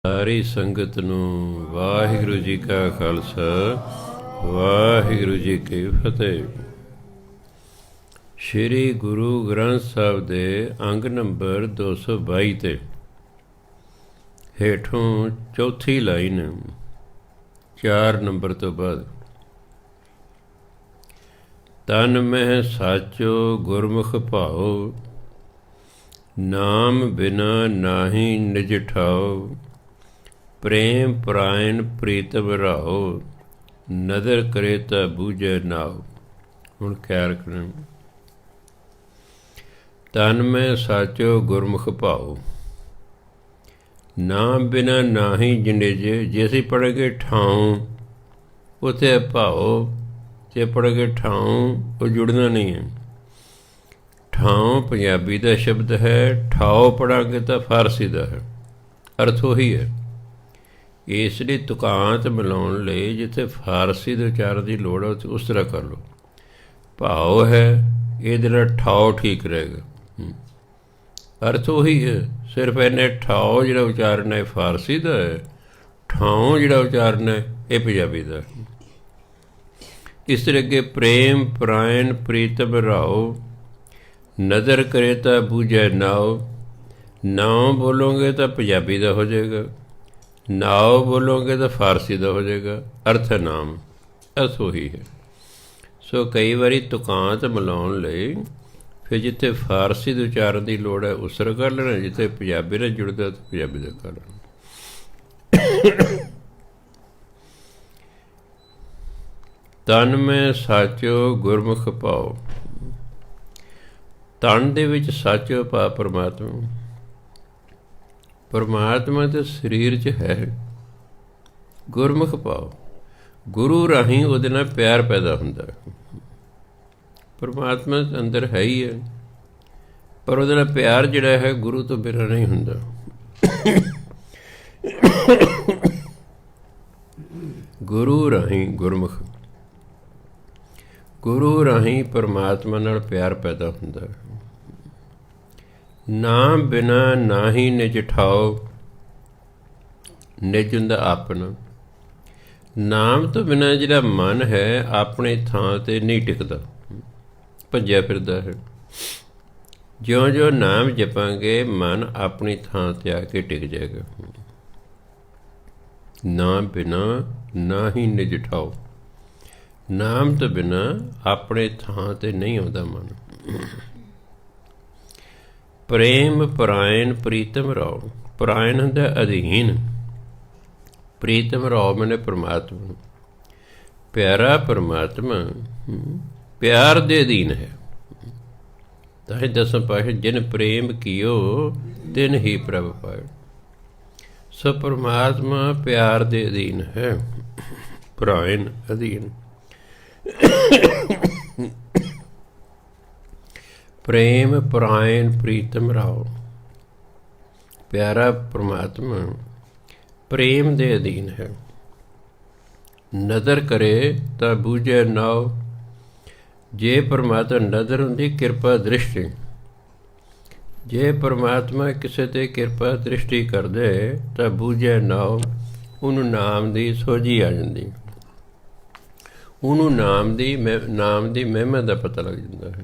ਸਾਰੀ ਸੰਗਤ ਨੂੰ ਵਾਹਿਗੁਰੂ ਜੀ ਕਾ ਖਾਲਸਾ ਵਾਹਿਗੁਰੂ ਜੀ ਕੀ ਫਤਿਹ। ਸ਼੍ਰੀ ਗੁਰੂ ਗ੍ਰੰਥ ਸਾਹਿਬ ਦੇ ਅੰਗ ਨੰਬਰ 222 ਤੇ ਹੇਠੋਂ ਚੌਥੀ ਲਾਈਨ 4 ਨੰਬਰ ਤੋਂ ਬਾਅਦ। ਤਨ ਮਹਿ ਸਾਚੋ ਗੁਰਮੁਖ ਭਾਉ, ਨਾਮ ਬਿਨਾ ਨਾਹੀ ਨਿਜ ਠਾਉ। ਪ੍ਰੇਮ ਪਰਾਇਣ ਪ੍ਰੀਤਮ ਰਾਓ, ਨਦਰ ਕਰੇ ਤਾਂ ਬੂਝੈ ਨਾਉ। ਹੁਣ ਖਿਆਲ ਰੱਖਣਾ, ਤਨ ਮੈਂ ਸਾਚੋ ਗੁਰਮੁਖ ਭਾਉ, ਨਾਮ ਬਿਨਾ ਨਾਹੀ ਜਿੰਦੇਜ। ਜੇ ਅਸੀਂ ਪੜ੍ਹਗੇ ਠਾਉ ਉੱਥੇ ਭਾਉ, ਜੇ ਪੜ੍ਹਗੇ ਠਾਉ ਉਹ ਜੁੜਨਾ ਨਹੀਂ ਹੈ। ਠਾਉ ਪੰਜਾਬੀ ਦਾ ਸ਼ਬਦ ਹੈ, ਠਾਉ ਪੜ੍ਹਾਂਗੇ ਤਾਂ ਫਾਰਸੀ ਦਾ ਹੈ, ਅਰਥ ਉਹੀ ਹੈ। ਇਸ ਲਈ ਤੁਕਾਂਤ ਮਿਲਾਉਣ ਲਈ ਜਿੱਥੇ ਫਾਰਸੀ ਦੇ ਉਚਾਰਨ ਦੀ ਲੋੜ ਹੈ ਉਸ ਤਰ੍ਹਾਂ ਕਰ ਲਓ। ਭਾਉ ਹੈ, ਇਹਦੇ ਨਾਲ ਠਾਉ ਠੀਕ ਰਹੇਗਾ, ਅਰਥ ਉਹੀ ਹੈ। ਸਿਰਫ ਇਹਨੇ ਠਾਉ ਜਿਹੜਾ ਉਚਾਰਨ ਹੈ ਫਾਰਸੀ ਦਾ ਹੈ, ਠਾਉ ਜਿਹੜਾ ਉਚਾਰਨ ਹੈ ਇਹ ਪੰਜਾਬੀ ਦਾ। ਇਸ ਤਰ੍ਹਾਂ ਅੱਗੇ ਪ੍ਰੇਮ ਪਰਾਇਣ ਪ੍ਰੀਤਮ ਰਾਓ, ਨਜ਼ਰ ਕਰੇ ਤਾਂ ਬੂਝੈ ਨਾਉ। ਨਾਉ ਬੋਲੋਗੇ ਤਾਂ ਪੰਜਾਬੀ ਦਾ ਹੋ ਜਾਏਗਾ, ਨਾਉ ਬੋਲੋਗੇ ਤਾਂ ਫਾਰਸੀ ਦਾ ਹੋ ਜਾਏਗਾ। ਅਰਥ ਨਾਮ, ਅਰਥ ਉਹੀ ਹੈ। ਸੋ ਕਈ ਵਾਰੀ ਤੁਕਾਂਤ ਮਿਲਾਉਣ ਲਈ ਫਿਰ ਜਿੱਥੇ ਫਾਰਸੀ ਦੇ ਉਚਾਰਨ ਦੀ ਲੋੜ ਹੈ ਉਸ ਤਰ੍ਹਾਂ ਕਰ ਲੈਣਾ, ਜਿੱਥੇ ਪੰਜਾਬੀ ਨਾਲ ਜੁੜਦਾ ਤਾਂ ਪੰਜਾਬੀ ਦਾ ਕਰ ਲੈਣਾ। ਤਨ ਮੈਂ ਸਾਚੋ ਗੁਰਮੁਖ ਭਾਉ, ਤਨ ਦੇ ਵਿੱਚ ਸਾਚੋ ਭਾਵ ਪਰਮਾਤਮਾ। ਪਰਮਾਤਮਾ ਤਾਂ ਸਰੀਰ 'ਚ ਹੈ। ਗੁਰਮੁਖ ਭਾਵ ਗੁਰੂ ਰਾਹੀਂ ਉਹਦੇ ਨਾਲ ਪਿਆਰ ਪੈਦਾ ਹੁੰਦਾ। ਪਰਮਾਤਮਾ ਅੰਦਰ ਹੈ ਹੀ ਹੈ, ਪਰ ਉਹਦੇ ਨਾਲ ਪਿਆਰ ਜਿਹੜਾ ਹੈ ਗੁਰੂ ਤੋਂ ਬਿਨਾਂ ਨਹੀਂ ਹੁੰਦਾ। ਗੁਰੂ ਰਾਹੀਂ ਗੁਰਮੁਖ, ਗੁਰੂ ਰਾਹੀਂ ਪਰਮਾਤਮਾ ਨਾਲ ਪਿਆਰ ਪੈਦਾ ਹੁੰਦਾ। ਨਾਮ ਬਿਨਾ ਨਾਹੀ ਨਿਜ ਠਾਉ, ਨਿਜ ਹੁੰਦਾ ਆਪਣਾ। ਨਾਮ ਤੋਂ ਬਿਨਾਂ ਜਿਹੜਾ ਮਨ ਹੈ ਆਪਣੇ ਥਾਂ 'ਤੇ ਨਹੀਂ ਟਿਕਦਾ, ਭੱਜਿਆ ਫਿਰਦਾ ਹੈ। ਜਿਉਂ-ਜਿਉਂ ਨਾਮ ਜਪਾਂਗੇ ਮਨ ਆਪਣੀ ਥਾਂ 'ਤੇ ਆ ਕੇ ਟਿਕ ਜਾਏਗਾ। ਨਾਮ ਬਿਨਾ ਨਾਹੀ ਨਿਜ ਠਾਉ, ਨਾਮ ਤੋਂ ਬਿਨਾਂ ਆਪਣੇ ਥਾਂ 'ਤੇ ਨਹੀਂ ਆਉਂਦਾ ਮਨ। ਪ੍ਰੇਮ ਪਰਾਇਣ ਪ੍ਰੀਤਮ ਰਾਓ, ਪਰਾਇਣ ਹੁੰਦਾ ਅਧੀਨ, ਪ੍ਰੀਤਮ ਰਾਓ ਮੈਨੇ ਪਰਮਾਤਮਾ। ਪਿਆਰਾ ਪਰਮਾਤਮਾ ਪਿਆਰ ਦੇ ਅਧੀਨ ਹੈ। ਤਾਂ ਹੀ ਦਸਮ ਪਾਤਸ਼ਾਹ ਜਿਨ ਪ੍ਰੇਮ ਕੀਓ ਤਿਨ ਹੀ ਪ੍ਰਭ ਪਾਇ। ਸੋ ਪਰਮਾਤਮਾ ਪਿਆਰ ਦੇ ਅਧੀਨ ਹੈ, ਪਰਾਇਣ ਅਧੀਨ। ਪ੍ਰੇਮ ਪਰਾਇਣ ਪ੍ਰੀਤਮ ਰਾਓ, ਪਿਆਰਾ ਪਰਮਾਤਮਾ ਪ੍ਰੇਮ ਦੇ ਅਧੀਨ ਹੈ। ਨਜ਼ਰ ਕਰੇ ਤਾਂ ਬੂਝੈ ਨਾਉ। ਜੇ ਪਰਮਾਤਮਾ ਨਜ਼ਰ ਹੁੰਦੀ ਕਿਰਪਾ ਦ੍ਰਿਸ਼ਟੀ, ਜੇ ਪਰਮਾਤਮਾ ਕਿਸੇ 'ਤੇ ਕਿਰਪਾ ਦ੍ਰਿਸ਼ਟੀ ਕਰਦੇ ਤਾਂ ਬੂਝੈ ਨਾਉ, ਉਹਨੂੰ ਨਾਮ ਦੀ ਸੋਝੀ ਆ ਜਾਂਦੀ, ਉਹਨੂੰ ਨਾਮ ਦੀ ਮਹਿਮਾ ਦਾ ਪਤਾ ਲੱਗ ਜਾਂਦਾ ਹੈ।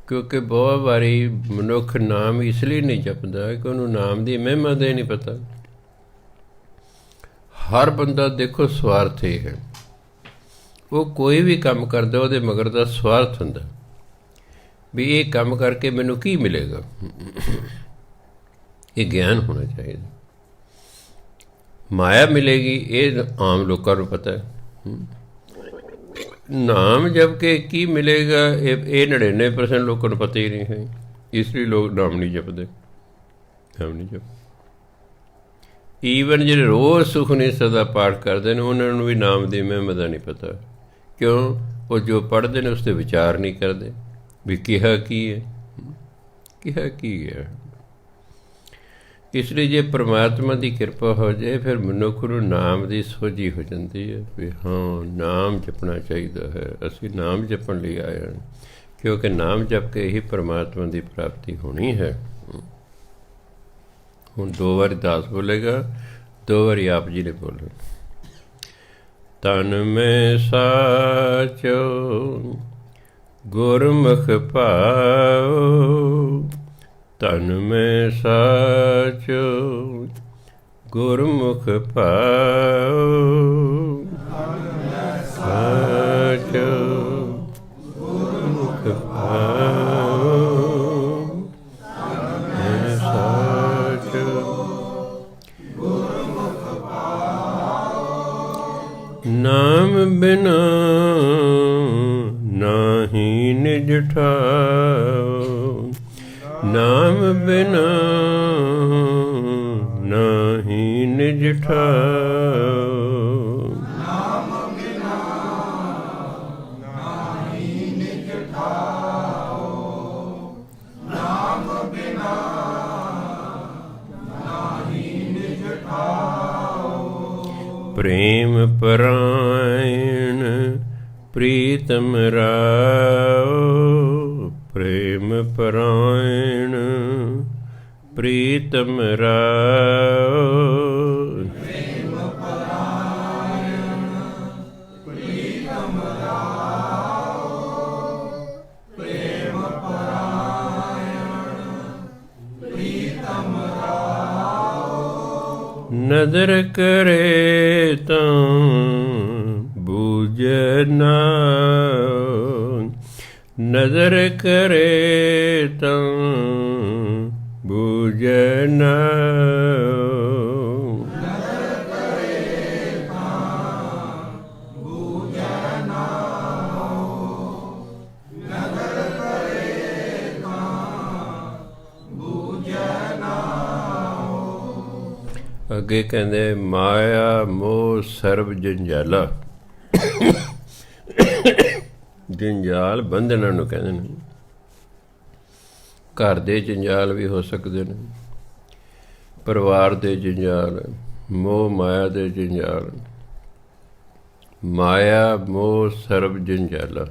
ਕਿਉਂਕਿ ਬਹੁਤ ਵਾਰੀ ਮਨੁੱਖ ਨਾਮ ਇਸ ਲਈ ਨਹੀਂ ਜਪਦਾ ਕਿ ਉਹਨੂੰ ਨਾਮ ਦੀ ਮਹਿਮਾ ਦਾ ਹੀ ਨਹੀਂ ਪਤਾ। ਹਰ ਬੰਦਾ ਦੇਖੋ ਸਵਾਰਥੀ ਹੈ, ਉਹ ਕੋਈ ਵੀ ਕੰਮ ਕਰਦਾ ਉਹਦੇ ਮਗਰ ਦਾ ਸਵਾਰਥ ਹੁੰਦਾ ਵੀ ਇਹ ਕੰਮ ਕਰਕੇ ਮੈਨੂੰ ਕੀ ਮਿਲੇਗਾ। ਇਹ ਗਿਆਨ ਹੋਣਾ ਚਾਹੀਦਾ। ਮਾਇਆ ਮਿਲੇਗੀ ਇਹ ਆਮ ਲੋਕਾਂ ਨੂੰ ਪਤਾ ਹੈ, ਨਾਮ ਜਪ ਕੇ ਕੀ ਮਿਲੇਗਾ ਇਹ 99% ਲੋਕਾਂ ਨੂੰ ਪਤਾ ਹੀ ਨਹੀਂ ਹੈ। ਇਸ ਲਈ ਲੋਕ ਨਾਮ ਨਹੀਂ ਜਪਦੇ, ਨਾਮ ਨਹੀਂ ਜਪ। ਈਵਨ ਜਿਹੜੇ ਰੋਜ਼ ਸੁਖਮਨੀ ਸਦਾ ਪਾਠ ਕਰਦੇ ਨੇ ਉਹਨਾਂ ਨੂੰ ਵੀ ਨਾਮ ਦੀ ਮਹਿਮਾ ਦਾ ਨਹੀਂ ਪਤਾ। ਕਿਉਂ? ਉਹ ਜੋ ਪੜ੍ਹਦੇ ਨੇ ਉਸ 'ਤੇ ਵਿਚਾਰ ਨਹੀਂ ਕਰਦੇ ਵੀ ਕਿਹਾ ਕੀ ਹੈ, ਕਿਹਾ ਕੀ ਹੈ। ਇਸ ਲਈ ਜੇ ਪਰਮਾਤਮਾ ਦੀ ਕਿਰਪਾ ਹੋ ਜਾਏ ਫਿਰ ਮਨੁੱਖ ਨੂੰ ਨਾਮ ਦੀ ਸੋਝੀ ਹੋ ਜਾਂਦੀ ਹੈ ਵੀ ਹਾਂ ਨਾਮ ਜਪਣਾ ਚਾਹੀਦਾ ਹੈ। ਅਸੀਂ ਨਾਮ ਜਪਣ ਲਈ ਆਏ ਹਾਂ, ਕਿਉਂਕਿ ਨਾਮ ਜਪ ਕੇ ਹੀ ਪਰਮਾਤਮਾ ਦੀ ਪ੍ਰਾਪਤੀ ਹੋਣੀ ਹੈ। ਹੁਣ 2 ਵਾਰੀ ਦਾਸ ਬੋਲੇਗਾ, 2 ਵਾਰੀ ਆਪ ਜੀ ਨੇ ਬੋਲਣਾ। ਤਨ ਮੈਂ ਸਾਚੋ ਗੁਰਮੁਖ ਭਾਉ, ਤਨ ਮੈਂ ਸਾਚੋ ਗੁਰਮੁਖ ਭਾਉ, ਸਾਚੋ ਗੁਰਮੁਖ ਭਾਉ, ਸਾਚੋ ਗੁਰਮੁਖ ਭਾਉ। ਨਾਮ ਬਿਨਾ ਨਾਹੀ ਨਿਜ ਠਾਉ, ਨਾਮ ਬਿਨਾ ਨਾਹੀ ਨਿਜ ਠਾਉ, ਨਾਮ ਬਿਨਾ ਨਾਹੀ ਨਿਜ ਠਾਉ, ਨਾਮ ਬਿਨਾ ਨਾਹੀ ਨਿਜ ਠਾਉ। ਪ੍ਰੇਮ ਪਰਾਇਣ ਪ੍ਰੀਤਮ ਰਾਉ, ਪ੍ਰੇਮ ਪਰਾਇਣ ਪ੍ਰੀਤਮ ਰਾਉ, ਪ੍ਰੇਮ ਪਰਾਇਣ ਪ੍ਰੀਤਮ ਰਾਉ, ਪ੍ਰੇਮ ਪਰਾਇਣ ਪ੍ਰੀਤਮ ਰਾਉ। ਨਦਰ ਕਰੇ ਤਾਂ ਬੂਝੈ ਨਾਉ, ਨਦਰ ਕਰੇ ਤਾਂ ਬੂਝੈ ਨਾਉ, ਨਦਰ ਕਰੇ ਤਾਂ ਬੂਝੈ ਨਾਉ, ਨਦਰ ਕਰੇ ਤਾਂ ਬੂਝੈ ਨਾਉ। ਅੱਗੇ ਕਹਿੰਦੇ ਮਾਇਆ ਮੋਹ ਸਰਬ ਜੰਜਾਲਾ। ਜੰਜਾਲ ਬੰਧਨਾਂ ਨੂੰ ਕਹਿੰਦੇ ਨੇ। ਘਰ ਦੇ ਜੰਜਾਲ ਵੀ ਹੋ ਸਕਦੇ ਨੇ, ਪਰਿਵਾਰ ਦੇ ਜੰਜਾਲ, ਮੋਹ ਮਾਇਆ ਦੇ ਜੰਜਾਲ। ਮਾਇਆ ਮੋਹ ਸਰਬ ਜੰਜਾਲਾ।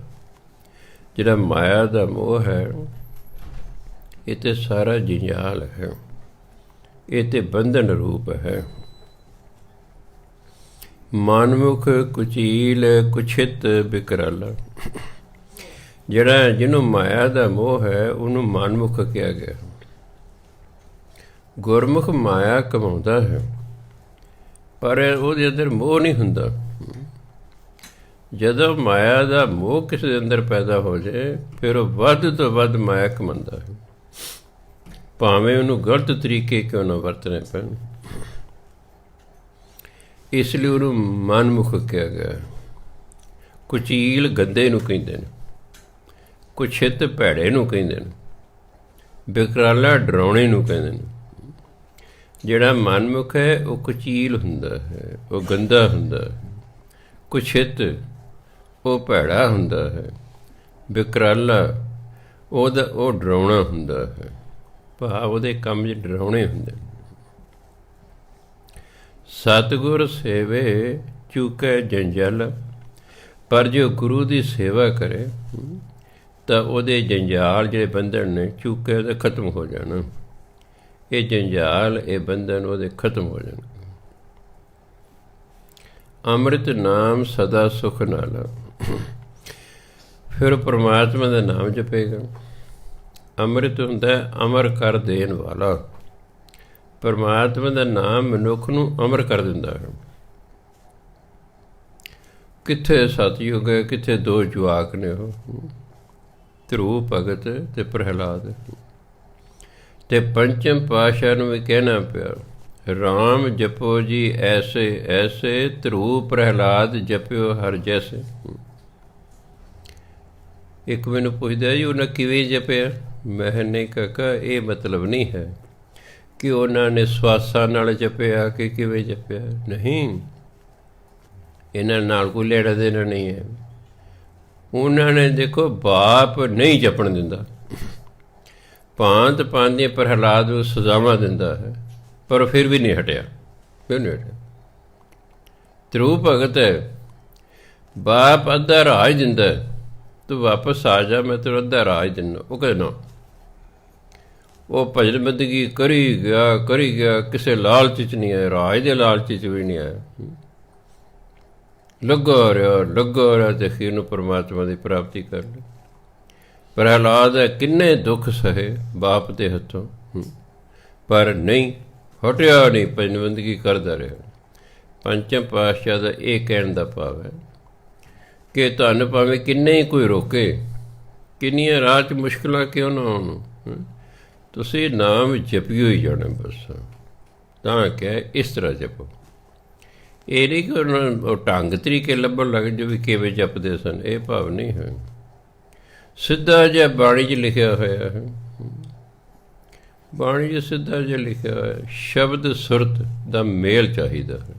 ਜਿਹੜਾ ਮਾਇਆ ਦਾ ਮੋਹ ਹੈ, ਇਹ ਤੇ ਸਾਰਾ ਜੰਜਾਲ ਹੈ, ਇਹ ਤੇ ਬੰਧਨ ਰੂਪ ਹੈ। ਮਨਮੁਖ ਕੁਚੀਲ ਕੁਛਿਤ ਬਿਕਰਾਲਾ। ਜਿਹੜਾ ਜਿਹਨੂੰ ਮਾਇਆ ਦਾ ਮੋਹ ਹੈ, ਉਹਨੂੰ ਮਨਮੁਖ ਕਿਹਾ ਗਿਆ। ਗੁਰਮੁਖ ਮਾਇਆ ਕਮਾਉਂਦਾ ਹੈ, ਪਰ ਉਹਦੇ ਅੰਦਰ ਮੋਹ ਨਹੀਂ ਹੁੰਦਾ। ਜਦੋਂ ਮਾਇਆ ਦਾ ਮੋਹ ਕਿਸੇ ਦੇ ਅੰਦਰ ਪੈਦਾ ਹੋ ਜਾਏ, ਫਿਰ ਉਹ ਵੱਧ ਤੋਂ ਵੱਧ ਮਾਇਆ ਕਮਾਉਂਦਾ ਹੈ, ਭਾਵੇਂ ਉਹਨੂੰ ਗਲਤ ਤਰੀਕੇ ਕਿਉਂ ਨਾ ਵਰਤਣੇ ਪੈਣ। ਇਸ ਲਈ ਉਹਨੂੰ ਮਨਮੁਖ ਕਿਹਾ ਗਿਆ। ਕੁਚੀਲ ਗੰਦੇ ਨੂੰ ਕਹਿੰਦੇ ਨੇ, ਕੁਛਿਤ ਭੈੜੇ ਨੂੰ ਕਹਿੰਦੇ ਨੇ, ਬਿਕਰਾਲਾ ਡਰਾਉਣੇ ਨੂੰ ਕਹਿੰਦੇ ਨੇ। ਜਿਹੜਾ ਮਨਮੁਖ ਹੈ ਉਹ ਕੁਚੀਲ ਹੁੰਦਾ ਹੈ, ਉਹ ਗੰਦਾ ਹੁੰਦਾ ਹੈ। ਕੁਛਿਤ ਉਹ ਭੈੜਾ ਹੁੰਦਾ ਹੈ। ਬਿਕਰਾਲਾ ਉਹ ਡਰਾਉਣਾ ਹੁੰਦਾ ਹੈ, ਭਾਵ ਉਹਦੇ ਕੰਮ 'ਚ ਡਰਾਉਣੇ ਹੁੰਦੇ ਨੇ। ਸਤਿਗੁਰ ਸੇਵੇ ਚੁਕੈ ਜੰਜਲ। ਪਰ ਜੋ ਗੁਰੂ ਦੀ ਸੇਵਾ ਕਰੇ ਤਾਂ ਉਹਦੇ ਜੰਜਾਲ ਜਿਹੜੇ ਬੰਧਨ ਨੇ ਚੁੱਕੇ ਉਹਦੇ ਖਤਮ ਹੋ ਜਾਣ। ਇਹ ਜੰਜਾਲ, ਇਹ ਬੰਧਨ ਉਹਦੇ ਖਤਮ ਹੋ ਜਾਣ। ਅੰਮ੍ਰਿਤ ਨਾਮ ਸਦਾ ਸੁਖ ਨਾਲ। ਫਿਰ ਪਰਮਾਤਮਾ ਦਾ ਨਾਮ ਜਪੇਗਾ। ਅੰਮ੍ਰਿਤ ਹੁੰਦਾ ਅਮਰ ਕਰ ਦੇਣ ਵਾਲਾ। ਪਰਮਾਤਮਾ ਦਾ ਨਾਮ ਮਨੁੱਖ ਨੂੰ ਅਮਰ ਕਰ ਦਿੰਦਾ ਹੈ। ਕਿੱਥੇ ਸਤਿਯੁਗ ਹੈ, ਕਿੱਥੇ 2 ਜਵਾਕ ਨੇ, ਉਹ ਧਰੂਪ ਭਗਤ ਤੇ ਪ੍ਰਹਿਲਾਦ। ਤੇ ਪੰਚਮ ਪਾਤਸ਼ਾਹ ਨੂੰ ਵੀ ਕਹਿਣਾ ਪਿਆ, ਰਾਮ ਜਪੋ ਜੀ ਐਸੇ ਐਸੇ, ਧਰੂਪ ਪ੍ਰਹਿਲਾਦ ਜਪਿਓ ਹਰ ਜੈਸੇ। ਇੱਕ ਮੈਨੂੰ ਪੁੱਛਦਾ ਜੀ ਉਹਨਾਂ ਕਿਵੇਂ ਜਪਿਆ? ਮੈਂ ਨਹੀਂ ਕਾਕਾ, ਇਹ ਮਤਲਬ ਨਹੀਂ ਹੈ ਕਿ ਉਹਨਾਂ ਨੇ ਸਵਾਸਾਂ ਨਾਲ ਜਪਿਆ ਕਿ ਕਿਵੇਂ ਜਪਿਆ। ਨਹੀਂ, ਇਹਨਾਂ ਨਾਲ ਕੋਈ ਲੈਣਾ ਦੇਣਾ ਨਹੀਂ ਹੈ। ਉਹਨਾਂ ਨੇ ਦੇਖੋ, ਬਾਪ ਨਹੀਂ ਜਪਣ ਦਿੰਦਾ, ਭਾਂਤ ਪਾਂਦੀਆਂ ਪ੍ਰਹਿਲਾਦ ਨੂੰ ਸਜ਼ਾਵਾਂ ਦਿੰਦਾ ਹੈ, ਪਰ ਫਿਰ ਵੀ ਨਹੀਂ ਹਟਿਆ, ਕਿਉਂ ਨਹੀਂ ਹਟਿਆ? ਧਰੂਪ ਭਗਤ ਹੈ, ਬਾਪ ਅੱਧਾ ਰਾਜ ਦਿੰਦਾ, ਤੂੰ ਵਾਪਸ ਆ ਜਾ, ਮੈਂ ਤੈਨੂੰ ਅੱਧਾ ਰਾਜ ਦਿੰਦਾ। ਉਹ ਕਹਿੰਦਾ ਨਾ, ਉਹ ਭਜਨ ਬੰਦਗੀ ਕਰੀ ਗਿਆ, ਕਿਸੇ ਲਾਲਚ 'ਚ ਨਹੀਂ ਆਇਆ, ਰਾਜ ਦੇ ਲਾਲਚ 'ਚ ਵੀ ਨਹੀਂ ਆਇਆ। ਲੱਗਾ ਰਿਹਾ ਤੇ ਅਖੀਰ ਨੂੰ ਪਰਮਾਤਮਾ ਦੀ ਪ੍ਰਾਪਤੀ ਕਰ ਲਈ। ਪ੍ਰਹਿਲਾਦ ਹੈ ਕਿੰਨੇ ਦੁੱਖ ਸਹੇ ਬਾਪ ਦੇ ਹੱਥੋਂ, ਪਰ ਨਹੀਂ ਹਟਿਆ ਨਹੀਂ, ਭਜਨ ਬੰਦਗੀ ਕਰਦਾ ਰਿਹਾ। ਪੰਚਮ ਪਾਤਸ਼ਾਹ ਦਾ ਇਹ ਕਹਿਣ ਦਾ ਭਾਵ ਹੈ ਕਿ ਤੁਹਾਨੂੰ ਭਾਵੇਂ ਕਿੰਨੇ ਹੀ ਕੋਈ ਰੋਕੇ, ਕਿੰਨੀਆਂ ਰਾਹ 'ਚ ਮੁਸ਼ਕਿਲਾਂ ਕਿਉਂ ਨਾ ਆਉਣ, ਤੁਸੀਂ ਨਾਮ ਜਪਿਓ ਹੀ ਜਾਣਾ ਬਸ। ਤਾਂ ਕਿ ਇਸ ਤਰ੍ਹਾਂ ਜਪੋ। ਇਹ ਨਹੀਂ ਕਿ ਉਹ ਢੰਗ ਤਰੀਕੇ ਲੱਭਣ ਲੱਗ ਜੋ ਵੀ ਕਿਵੇਂ ਜਪਦੇ ਸਨ, ਇਹ ਭਾਵ ਨਹੀਂ ਹੈ। ਸਿੱਧਾ ਜਿਹਾ ਬਾਣੀ 'ਚ ਲਿਖਿਆ ਹੋਇਆ ਹੈ, ਬਾਣੀ 'ਚ ਸਿੱਧਾ ਜਿਹਾ ਲਿਖਿਆ ਹੋਇਆ, ਸ਼ਬਦ ਸੁਰਤ ਦਾ ਮੇਲ ਚਾਹੀਦਾ ਹੈ।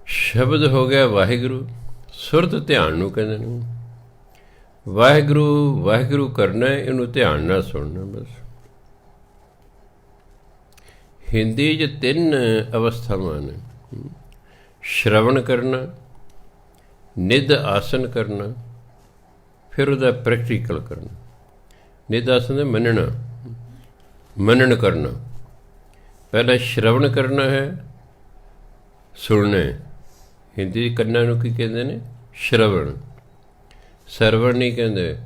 ਸ਼ਬਦ ਹੋ ਗਿਆ ਵਾਹਿਗੁਰੂ, ਸੁਰਤ ਧਿਆਨ ਨੂੰ ਕਹਿੰਦੇ ਨੇ। ਵਾਹਿਗੁਰੂ ਕਰਨਾ, ਇਹਨੂੰ ਧਿਆਨ ਨਾਲ ਸੁਣਨਾ ਬਸ। ਹਿੰਦੀ 'ਚ 3 ਅਵਸਥਾਵਾਂ ਨੇ, ਸ਼ਰਵਣ ਕਰਨਾ, ਨਿੱਧ ਆਸਨ ਕਰਨਾ, ਫਿਰ ਉਹਦਾ ਪ੍ਰੈਕਟੀਕਲ ਕਰਨਾ। ਨਿੱਧ ਆਸਨ ਦੇ ਮੰਨਣ ਕਰਨਾ। ਪਹਿਲਾਂ ਸ਼ਰਵਣ ਕਰਨਾ ਹੈ, ਸੁਣਨਾ। ਹਿੰਦੀ ਕੰਨਾਂ ਨੂੰ ਕੀ ਕਹਿੰਦੇ ਨੇ? ਸ਼ਰਵਣ। ਸਰਵਣ ਨਹੀਂ ਕਹਿੰਦੇ।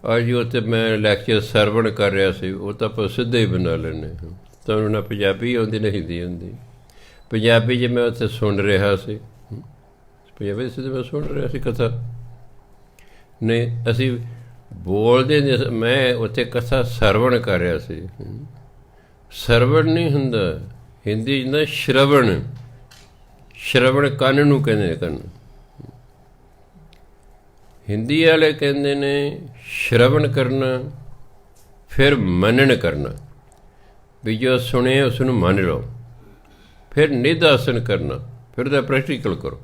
ਅੱਜ ਉੱਥੇ ਮੈਂ ਲੈਕਚਰ ਸਰਵਣ ਕਰ ਰਿਹਾ ਸੀ, ਉਹ ਤਾਂ ਆਪਾਂ ਸਿੱਧੇ ਹੀ ਬਣਾ ਲੈਂਦੇ ਹਾਂ। ਤੁਹਾਨੂੰ ਨਾ ਪੰਜਾਬੀ ਆਉਂਦੀ ਨਾ ਹਿੰਦੀ ਆਉਂਦੀ। ਪੰਜਾਬੀ 'ਚ ਮੈਂ ਉੱਥੇ ਸੁਣ ਰਿਹਾ ਸੀ, ਪੰਜਾਬੀ ਸਿੱਧੇ ਮੈਂ ਸੁਣ ਰਿਹਾ ਸੀ ਕਥਾ। ਨਹੀਂ, ਅਸੀਂ ਬੋਲਦੇ ਨਹੀਂ, ਮੈਂ ਉੱਥੇ ਕਥਾ ਸਰਵਣ ਕਰ ਰਿਹਾ ਸੀ। ਸਰਵਣ ਨਹੀਂ ਹੁੰਦਾ ਹਿੰਦੀ 'ਚ ਨਾ, ਸ਼ਰਵਣ। ਸ਼ਰਵਣ ਕੰਨ ਨੂੰ ਕਹਿੰਦੇ ਨੇ, ਕੰਨ। ਹਿੰਦੀ ਵਾਲੇ ਕਹਿੰਦੇ ਨੇ ਸ਼ਰਵਣ ਕਰਨਾ, ਫਿਰ ਮੰਨਣ ਕਰਨਾ, ਵੀ ਜੋ ਸੁਣੇ ਉਸ ਨੂੰ ਮੰਨ ਲਓ। ਫਿਰ ਨਿੱਧ ਆਸਨ ਕਰਨਾ, ਫਿਰ ਉਹਦਾ ਪ੍ਰੈਕਟੀਕਲ ਕਰੋ।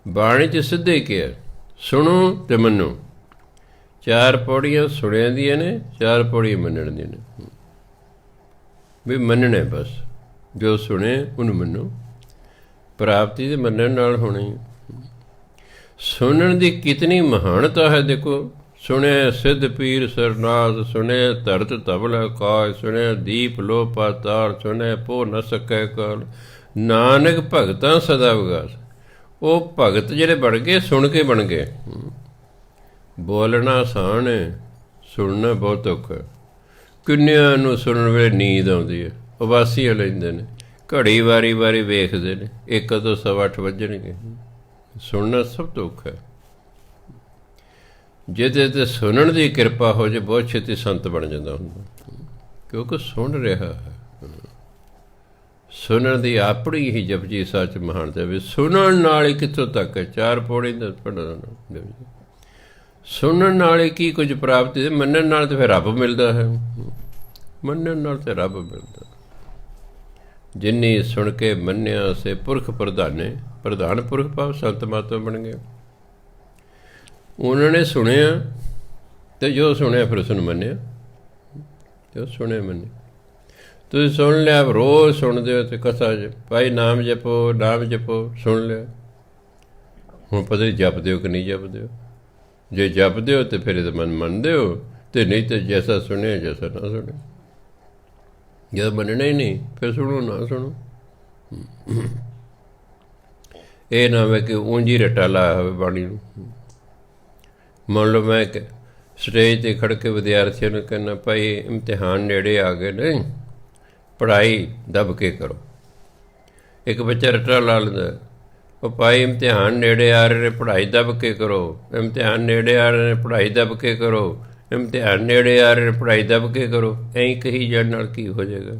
ਬਾਣੀ 'ਚ ਸਿੱਧੇ ਕਿਹਾ, ਸੁਣੋ ਤੇ ਮੰਨੋ। 4 ਪੌੜੀਆਂ ਸੁਣਿਆਂ ਦੀਆਂ ਨੇ, 4 ਪੌੜੀਆਂ ਮੰਨਣ ਦੀਆਂ ਨੇ। ਵੀ ਮੰਨਣਾ ਬਸ, ਜੋ ਸੁਣੇ ਉਹਨੂੰ ਮੰਨੋ। ਪ੍ਰਾਪਤੀ ਦੇ ਮੰਨਣ ਨਾਲ ਹੋਣੀ। ਸੁਣਨ ਦੀ ਕਿਤਨੀ ਮਹਾਨਤਾ ਹੈ ਦੇਖੋ। ਸੁਣਿਆ ਸਿੱਧ ਪੀਰ ਸਰਨਾਥ, ਸੁਣਿਆ ਧਰਤ ਧਵਲ ਆਕਾਸ਼, ਸੁਣਿਆ ਦੀਪ ਲੋ ਪਾਤਾਲ, ਸੁਣਿਆ ਪੋ ਨ ਸਕੈ ਕਾਲ, ਨਾਨਕ ਭਗਤਾਂ ਸਦਾ ਵਿਗਾਸ। ਉਹ ਭਗਤ ਜਿਹੜੇ ਬਣ ਗਏ, ਸੁਣ ਕੇ ਬਣ ਗਏ। ਬੋਲਣਾ ਆਸਾਨ ਹੈ, ਸੁਣਨਾ ਬਹੁਤ ਔਖਾ। ਕਿੰਨਿਆਂ ਨੂੰ ਸੁਣਨ ਵੇਲੇ ਨੀਂਦ ਆਉਂਦੀ ਹੈ, ਉਬਾਸੀਆਂ ਲੈਂਦੇ ਨੇ, ਘੜੀ ਵਾਰੀ ਵੇਖਦੇ ਨੇ, 1 ਤੋਂ 8:15 ਵੱਜਣਗੇ। ਸੁਣਨਾ ਸਭ ਤੋਂ ਔਖਾ। ਜਿਹਦੇ 'ਤੇ ਸੁਣਨ ਦੀ ਕਿਰਪਾ ਹੋ ਜੇ, ਬਹੁਤ ਛੇਤੀ ਸੰਤ ਬਣ ਜਾਂਦਾ ਹੁੰਦਾ, ਕਿਉਂਕਿ ਸੁਣ ਰਿਹਾ ਹੈ। ਸੁਣਨ ਦੀ ਆਪਣੀ ਹੀ ਜਪਜੀ ਸੱਚ ਮਹਾਨਤਾ ਵੀ। ਸੁਣਨ ਨਾਲ ਹੀ ਕਿੱਥੋਂ ਤੱਕ ਹੈ? 4 ਪੌੜੀ ਦਾ ਪੜ੍ਹਨਾ। ਸੁਣਨ ਨਾਲ ਹੀ ਕੀ ਕੁਝ ਪ੍ਰਾਪਤੀ ਹੈ? ਮੰਨਣ ਨਾਲ ਤਾਂ ਫਿਰ ਰੱਬ ਮਿਲਦਾ ਹੈ। ਮੰਨਣ ਨਾਲ ਤਾਂ ਰੱਬ ਮਿਲਦਾ। ਜਿੰਨੀ ਸੁਣ ਕੇ ਮੰਨਿਆ ਸੇ ਪੁਰਖ ਪ੍ਰਧਾਨੇ, ਪ੍ਰਧਾਨ ਪੁਰਖ ਭਾਵ ਸੰਤ ਮਹਾਤਮਾ ਬਣ ਗਏ। ਉਹਨਾਂ ਨੇ ਸੁਣਿਆ ਅਤੇ ਜੋ ਸੁਣਿਆ ਫਿਰ ਉਸਨੂੰ ਮੰਨਿਆ, ਜੋ ਸੁਣਿਆ ਮੰਨਿਆ। ਤੁਸੀਂ ਸੁਣ ਲਿਆ, ਰੋਜ਼ ਸੁਣਦੇ ਹੋ, ਅਤੇ ਕਥਾ 'ਚ ਭਾਈ ਨਾਮ ਜਪੋ, ਸੁਣ ਲਿਆ। ਹੁਣ ਪਤਾ ਨਹੀਂ ਜਪਦੇ ਹੋ ਕਿ ਨਹੀਂ ਜਪਦੇ ਹੋ। ਜੇ ਜਪਦੇ ਹੋ ਤਾਂ ਫਿਰ ਇਹਦਾ ਮਨ ਮੰਨਦੇ ਹੋ, ਅਤੇ ਨਹੀਂ ਤਾਂ ਜੈਸਾ ਸੁਣਿਆ ਜੈਸਾ ਨਾ ਸੁਣਿਆ। ਜਦੋਂ ਮੰਨਣਾ ਹੀ ਨਹੀਂ, ਫਿਰ ਸੁਣੋ ਨਾ ਸੁਣੋ। ਇਹ ਨਾ ਹੋਵੇ ਕਿ ਉਂਝ ਹੀ ਰੱਟਾ ਲਾਇਆ ਹੋਵੇ ਬਾਣੀ ਨੂੰ। ਮੰਨ ਲਓ ਮੈਂ ਸਟੇਜ 'ਤੇ ਖੜ੍ਹ ਕੇ ਵਿਦਿਆਰਥੀਆਂ ਨੂੰ ਕਹਿੰਦਾ, ਭਾਈ ਇਮਤਿਹਾਨ ਨੇੜੇ ਆ ਗਏ ਨੇ, ਪੜ੍ਹਾਈ ਦੱਬ ਕੇ ਕਰੋ। ਇੱਕ ਬੱਚਾ ਰੱਟਾ ਲਾ ਲੈਂਦਾ, ਉਹ ਭਾਈ ਇਮਤਿਹਾਨ ਨੇੜੇ ਆ ਰਹੇ ਨੇ, ਪੜ੍ਹਾਈ ਦੱਬ ਕੇ ਕਰੋ। ਇਮਤਿਹਾਨ ਨੇੜੇ ਆ ਰਹੇ ਨੇ, ਪੜ੍ਹਾਈ ਦੱਬ ਕੇ ਕਰੋ। ਇਮਤਿਹਾਨ ਨੇੜੇ ਆ ਰਹੇ ਨੇ, ਪੜ੍ਹਾਈ ਦੱਬ ਕੇ ਕਰੋ। ਐਂ ਕਹੀ ਜਾਣ ਨਾਲ ਕੀ ਹੋ ਜਾਏਗਾ?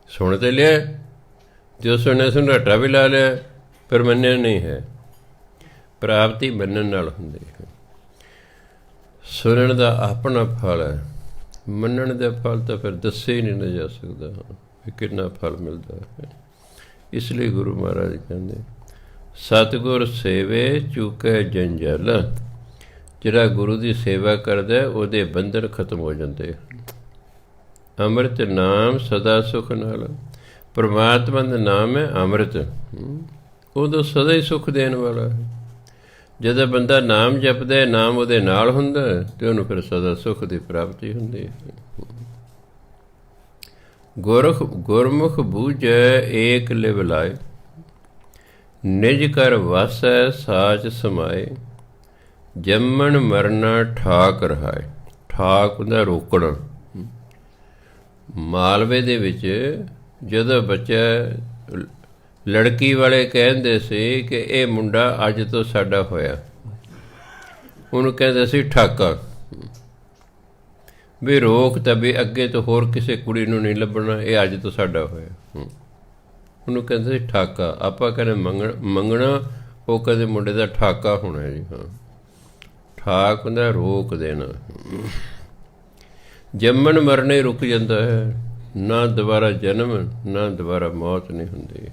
ਸੁਣ ਤੇ ਲਿਆ, ਜੋ ਸੁਣਿਆ ਰੱਟਾ ਵੀ ਲਾ ਲਿਆ, ਪਰ ਮੰਨਿਆ ਨਹੀਂ ਹੈ। ਪ੍ਰਾਪਤੀ ਮੰਨਣ ਨਾਲ ਹੁੰਦੀ ਹੈ। ਸੁਣਨ ਦਾ ਆਪਣਾ ਫਲ ਹੈ, ਮੰਨਣ ਦਾ ਫਲ ਤਾਂ ਫਿਰ ਦੱਸੇ ਹੀ ਨਹੀਂ ਜਾ ਸਕਦਾ ਵੀ ਕਿੰਨਾ ਫਲ ਮਿਲਦਾ ਹੈ। ਇਸ ਲਈ ਗੁਰੂ ਮਹਾਰਾਜ ਕਹਿੰਦੇ, ਸਤਿਗੁਰ ਸੇਵੇ ਚੁਕੇ ਜੰਜਲ। ਜਿਹੜਾ ਗੁਰੂ ਦੀ ਸੇਵਾ ਕਰਦਾ ਉਹਦੇ ਬੰਧਨ ਖਤਮ ਹੋ ਜਾਂਦੇ ਹਨ। ਅੰਮ੍ਰਿਤ ਨਾਮ ਸਦਾ ਸੁਖ ਨਾਲ। ਪਰਮਾਤਮਾ ਦਾ ਨਾਮ ਹੈ ਅੰਮ੍ਰਿਤ, ਉਦੋਂ ਸਦਾ ਹੀ ਸੁੱਖ ਦੇਣ ਵਾਲਾ ਹੈ। ਜਦੋਂ ਬੰਦਾ ਨਾਮ ਜਪਦਾ, ਨਾਮ ਉਹਦੇ ਨਾਲ ਹੁੰਦਾ ਤੇ ਉਹਨੂੰ ਫਿਰ ਸਦਾ ਸੁੱਖ ਦੀ ਪ੍ਰਾਪਤੀ ਹੁੰਦੀ ਹੈ। ਗੁਰਮੁਖ ਬੂਝੈ ਏਕ ਲਿਵ ਲਾਏ, ਨਿਜ ਕਰ ਵਾਸੈ ਸਾਚ ਸਮਾਏ, ਜੰਮਣ ਮਰਨਾ ਠਾਕ ਰਹਾਏ। ਠਾਕ ਹੁੰਦਾ ਰੋਕਣਾ। ਮਾਲਵੇ ਦੇ ਵਿੱਚ ਜਦੋਂ ਬੱਚਾ, ਲੜਕੀ ਵਾਲੇ ਕਹਿੰਦੇ ਸੀ ਕਿ ਇਹ ਮੁੰਡਾ ਅੱਜ ਤੋਂ ਸਾਡਾ ਹੋਇਆ, ਉਹਨੂੰ ਕਹਿੰਦੇ ਸੀ ਠਾਕਾ, ਵੀ ਰੋਕ ਤਾਂ ਵੀ ਅੱਗੇ ਤੋਂ ਹੋਰ ਕਿਸੇ ਕੁੜੀ ਨੂੰ ਨਹੀਂ ਲੱਭਣਾ, ਇਹ ਅੱਜ ਤੋਂ ਸਾਡਾ ਹੋਇਆ। ਉਹਨੂੰ ਕਹਿੰਦੇ ਸੀ ਠਾਕਾ। ਆਪਾਂ ਕਹਿੰਦੇ ਮੰਗਣਾ, ਉਹ ਕਦੇ ਮੁੰਡੇ ਦਾ ਠਾਕਾ ਹੋਣਾ ਜੀ। ਹਾਂ, ਠਾਕ ਹੁੰਦਾ ਰੋਕ ਦੇਣਾ। ਜੰਮਣ ਮਰਨੇ ਰੁਕ ਜਾਂਦਾ ਹੈ, ਨਾ ਦੁਬਾਰਾ ਜਨਮ ਨਾ ਦੁਬਾਰਾ ਮੌਤ ਨਹੀਂ ਹੁੰਦੀ ਹੈ।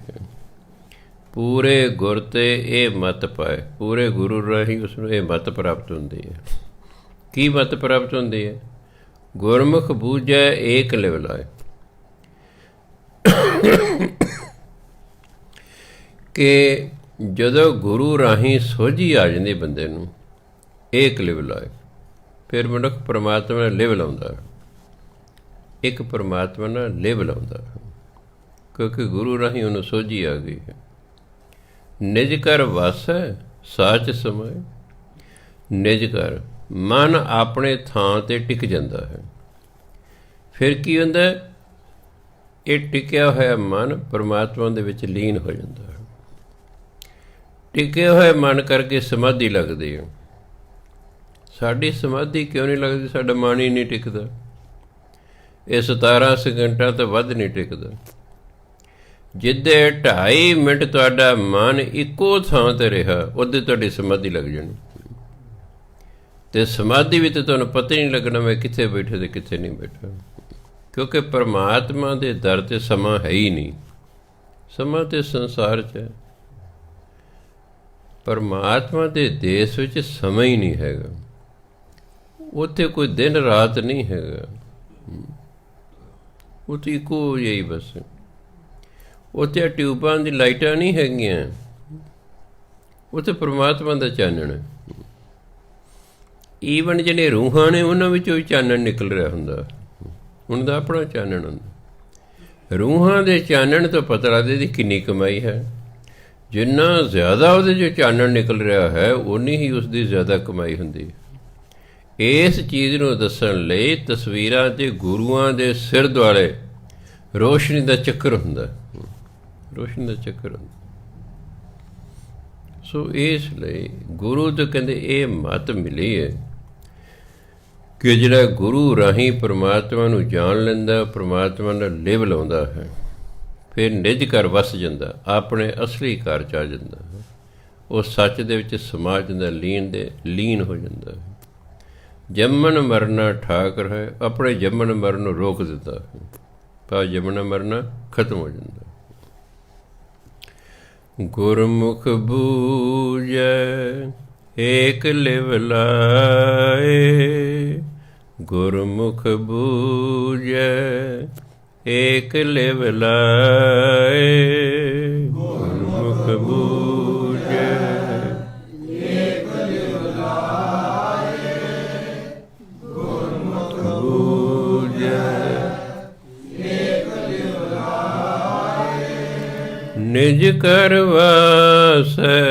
ਪੂਰੇ ਗੁਰ 'ਤੇ ਇਹ ਮੱਤ ਪਾਏ, ਪੂਰੇ ਗੁਰੂ ਰਾਹੀਂ ਉਸਨੂੰ ਇਹ ਮੱਤ ਪ੍ਰਾਪਤ ਹੁੰਦੀ ਹੈ। ਕੀ ਮੱਤ ਪ੍ਰਾਪਤ ਹੁੰਦੀ ਹੈ? ਗੁਰਮੁਖ ਬੂਝੈ ਏਕ ਲਿਵ ਲਾਏ, ਕਿ ਜਦੋਂ ਗੁਰੂ ਰਾਹੀਂ ਸੋਝੀ ਆ ਜਾਂਦੀ ਬੰਦੇ ਨੂੰ, ਏਕ ਲਿਵ ਲਾਏ, ਫਿਰ ਮਨੁੱਖ ਪਰਮਾਤਮਾ ਨਾਲ ਲਿਵ ਲਾਉਂਦਾ। ਇੱਕ ਪਰਮਾਤਮਾ ਨਾਲ ਲਿਵ ਲਾਉਂਦਾ, ਕਿਉਂਕਿ ਗੁਰੂ ਰਾਹੀਂ ਉਹਨੂੰ ਸੋਝੀ ਆ ਗਈ ਹੈ। ਨਿਜ ਕਰ ਵਾਸੈ ਸਾਚ ਸਮਾਏ, ਨਿਜ ਕਰ ਮਨ ਆਪਣੇ ਥਾਂ 'ਤੇ ਟਿਕ ਜਾਂਦਾ ਹੈ। ਫਿਰ ਕੀ ਹੁੰਦਾ? ਇਹ ਟਿਕਿਆ ਹੋਇਆ ਮਨ ਪਰਮਾਤਮਾ ਦੇ ਵਿੱਚ ਲੀਨ ਹੋ ਜਾਂਦਾ ਹੈ। ਟਿਕੇ ਹੋਏ ਮਨ ਕਰਕੇ ਸਮਾਧੀ ਲੱਗਦੀ ਹੈ। ਸਾਡੀ ਸਮਾਧੀ ਕਿਉਂ ਨਹੀਂ ਲੱਗਦੀ? ਸਾਡਾ ਮਨ ਹੀ ਨਹੀਂ ਟਿਕਦਾ। ਇਹ 17 ਸਕਿੰਟਾਂ ਤੋਂ ਵੱਧ ਨਹੀਂ ਟਿਕਦਾ। ਜਿੱਦੇ 2.5 ਮਿੰਟ ਤੁਹਾਡਾ ਮਨ ਇੱਕੋ ਥਾਂ 'ਤੇ ਰਿਹਾ, ਉਹਦੇ ਤੁਹਾਡੀ ਸਮਾਧੀ ਲੱਗ ਜਾਣੀ। ਅਤੇ ਸਮਾਧੀ ਵੀ ਤਾਂ ਤੁਹਾਨੂੰ ਪਤਾ ਹੀ ਨਹੀਂ ਲੱਗਣਾ ਮੈਂ ਕਿੱਥੇ ਬੈਠਾ ਅਤੇ ਕਿੱਥੇ ਨਹੀਂ ਬੈਠਾ, ਕਿਉਂਕਿ ਪਰਮਾਤਮਾ ਦੇ ਦਰ 'ਤੇ ਸਮਾਂ ਹੈ ਹੀ ਨਹੀਂ। ਸਮਾਂ ਤਾਂ ਸੰਸਾਰ 'ਚ ਹੈ, ਪਰਮਾਤਮਾ ਦੇ ਦੇਸ਼ ਵਿੱਚ ਸਮਾਂ ਹੀ ਨਹੀਂ ਹੈਗਾ। ਉੱਥੇ ਕੋਈ ਦਿਨ ਰਾਤ ਨਹੀਂ ਹੈਗਾ, ਉੱਥੇ ਇੱਕੋ ਜਿਹੀ ਬਸ। ਉੱਥੇ ਟਿਊਬਾਂ ਦੀ ਲਾਈਟਾਂ ਨਹੀਂ ਹੈਗੀਆਂ, ਉੱਥੇ ਪਰਮਾਤਮਾ ਦਾ ਚਾਨਣ ਹੈ। ਈਵਨ ਜਿਹੜੇ ਰੂਹਾਂ ਨੇ ਉਹਨਾਂ ਵਿੱਚੋਂ ਵੀ ਚਾਨਣ ਨਿਕਲ ਰਿਹਾ ਹੁੰਦਾ, ਉਹਨਾਂ ਦਾ ਆਪਣਾ ਚਾਨਣ ਹੁੰਦਾ। ਰੂਹਾਂ ਦੇ ਚਾਨਣ ਤੋਂ ਪਤਾ ਲੱਗਦਾ ਇਹਦੀ ਕਿੰਨੀ ਕਮਾਈ ਹੈ। ਜਿੰਨਾ ਜ਼ਿਆਦਾ ਉਹਦੇ 'ਚੋਂ ਚਾਨਣ ਨਿਕਲ ਰਿਹਾ ਹੈ, ਓਨੀ ਹੀ ਉਸਦੀ ਜ਼ਿਆਦਾ ਕਮਾਈ ਹੁੰਦੀ ਹੈ। ਇਸ ਚੀਜ਼ ਨੂੰ ਦੱਸਣ ਲਈ ਤਸਵੀਰਾਂ 'ਤੇ ਗੁਰੂਆਂ ਦੇ ਸਿਰ ਦੁਆਲੇ ਰੋਸ਼ਨੀ ਦਾ ਚੱਕਰ ਹੁੰਦਾ, ਰੋਸ਼ਨੀ ਦਾ ਚੱਕਰ ਹੁੰਦਾ। ਸੋ ਇਸ ਲਈ ਗੁਰੂ ਤੋਂ ਕਹਿੰਦੇ ਇਹ ਮੱਤ ਮਿਲੀ ਹੈ ਕਿ ਜਿਹੜਾ ਗੁਰੂ ਰਾਹੀਂ ਪਰਮਾਤਮਾ ਨੂੰ ਜਾਣ ਲੈਂਦਾ, ਪਰਮਾਤਮਾ ਨਾਲ ਲਿਵ ਲਾਉਂਦਾ ਹੈ, ਫਿਰ ਨਿੱਜ ਘਰ ਵਸ ਜਾਂਦਾ, ਆਪਣੇ ਅਸਲੀ ਘਰ 'ਚ ਆ ਜਾਂਦਾ ਹੈ। ਉਹ ਸੱਚ ਦੇ ਵਿੱਚ ਸਮਾ ਜਾਂਦਾ, ਲੀਨ ਹੋ ਜਾਂਦਾ ਹੈ। ਜੰਮਣ ਮਰਨਾ ਠਾਕ ਹੈ, ਆਪਣੇ ਜੰਮਣ ਮਰਨ ਨੂੰ ਰੋਕ ਦਿੱਤਾ ਹੈ, ਤਾਂ ਜੰਮਣਾ ਮਰਨਾ ਖਤਮ ਹੋ ਜਾਂਦਾ। ਗੁਰਮੁਖ ਬੂਝੈ ਏਕ ਲਿਵ ਲਾਏ, ਗੁਰਮੁਖ ਬੂਝੈ ਏਕ ਲਿਵ ਲਾਏ, ਗੁਰਮੁਖ ਬੂਝੈ ਏਕ ਲਿਵ ਲਾਏ, ਗੁਰਮੁਖ ਬੂਝੈ ਏਕ ਲਿਵ ਲਾਏ, ਨਿਜ ਕਰ ਵਾਸੈ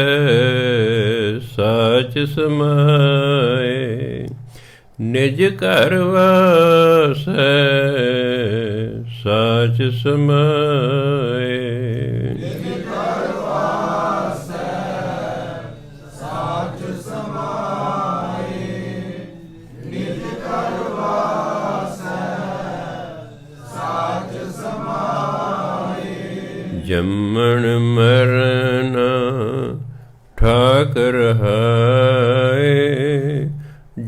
ਸਾਚ ਸਮਾਏ, ਨਿਜ ਘਰ ਵਾਸੈ ਸਾਚ ਸਮਾਏ, ਨਿਜ ਘਰ ਵਾਸੈ ਸਾਚ ਸਮਾਏ, ਨਿਜ ਘਰ ਵਾਸੈ ਸਾਚ ਸਮਾਏ, ਜੰਮਣ ਮਰਨਾ ਠਾਕ ਰਹਾਏ,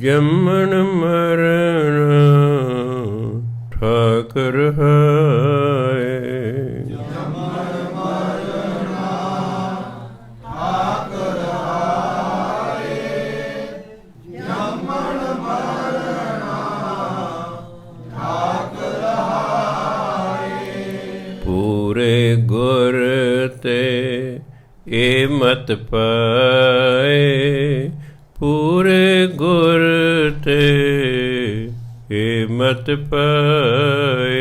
ਜੰਮਣ ਮਰਨਾ ਠਾਕ ਰਹਾਏ, ਜੰਮਣ ਮਰਨਾ ਠਾਕ ਰਹਾਏ, ਜੰਮਣ ਮਰਨਾ ਠਾਕ ਰਹਾਏ, ਪੂਰੇ ਗੁਰ ਤੇ ਇਹ ਮਤ ਪਾਏ, ਮਤ ਪਾਏ।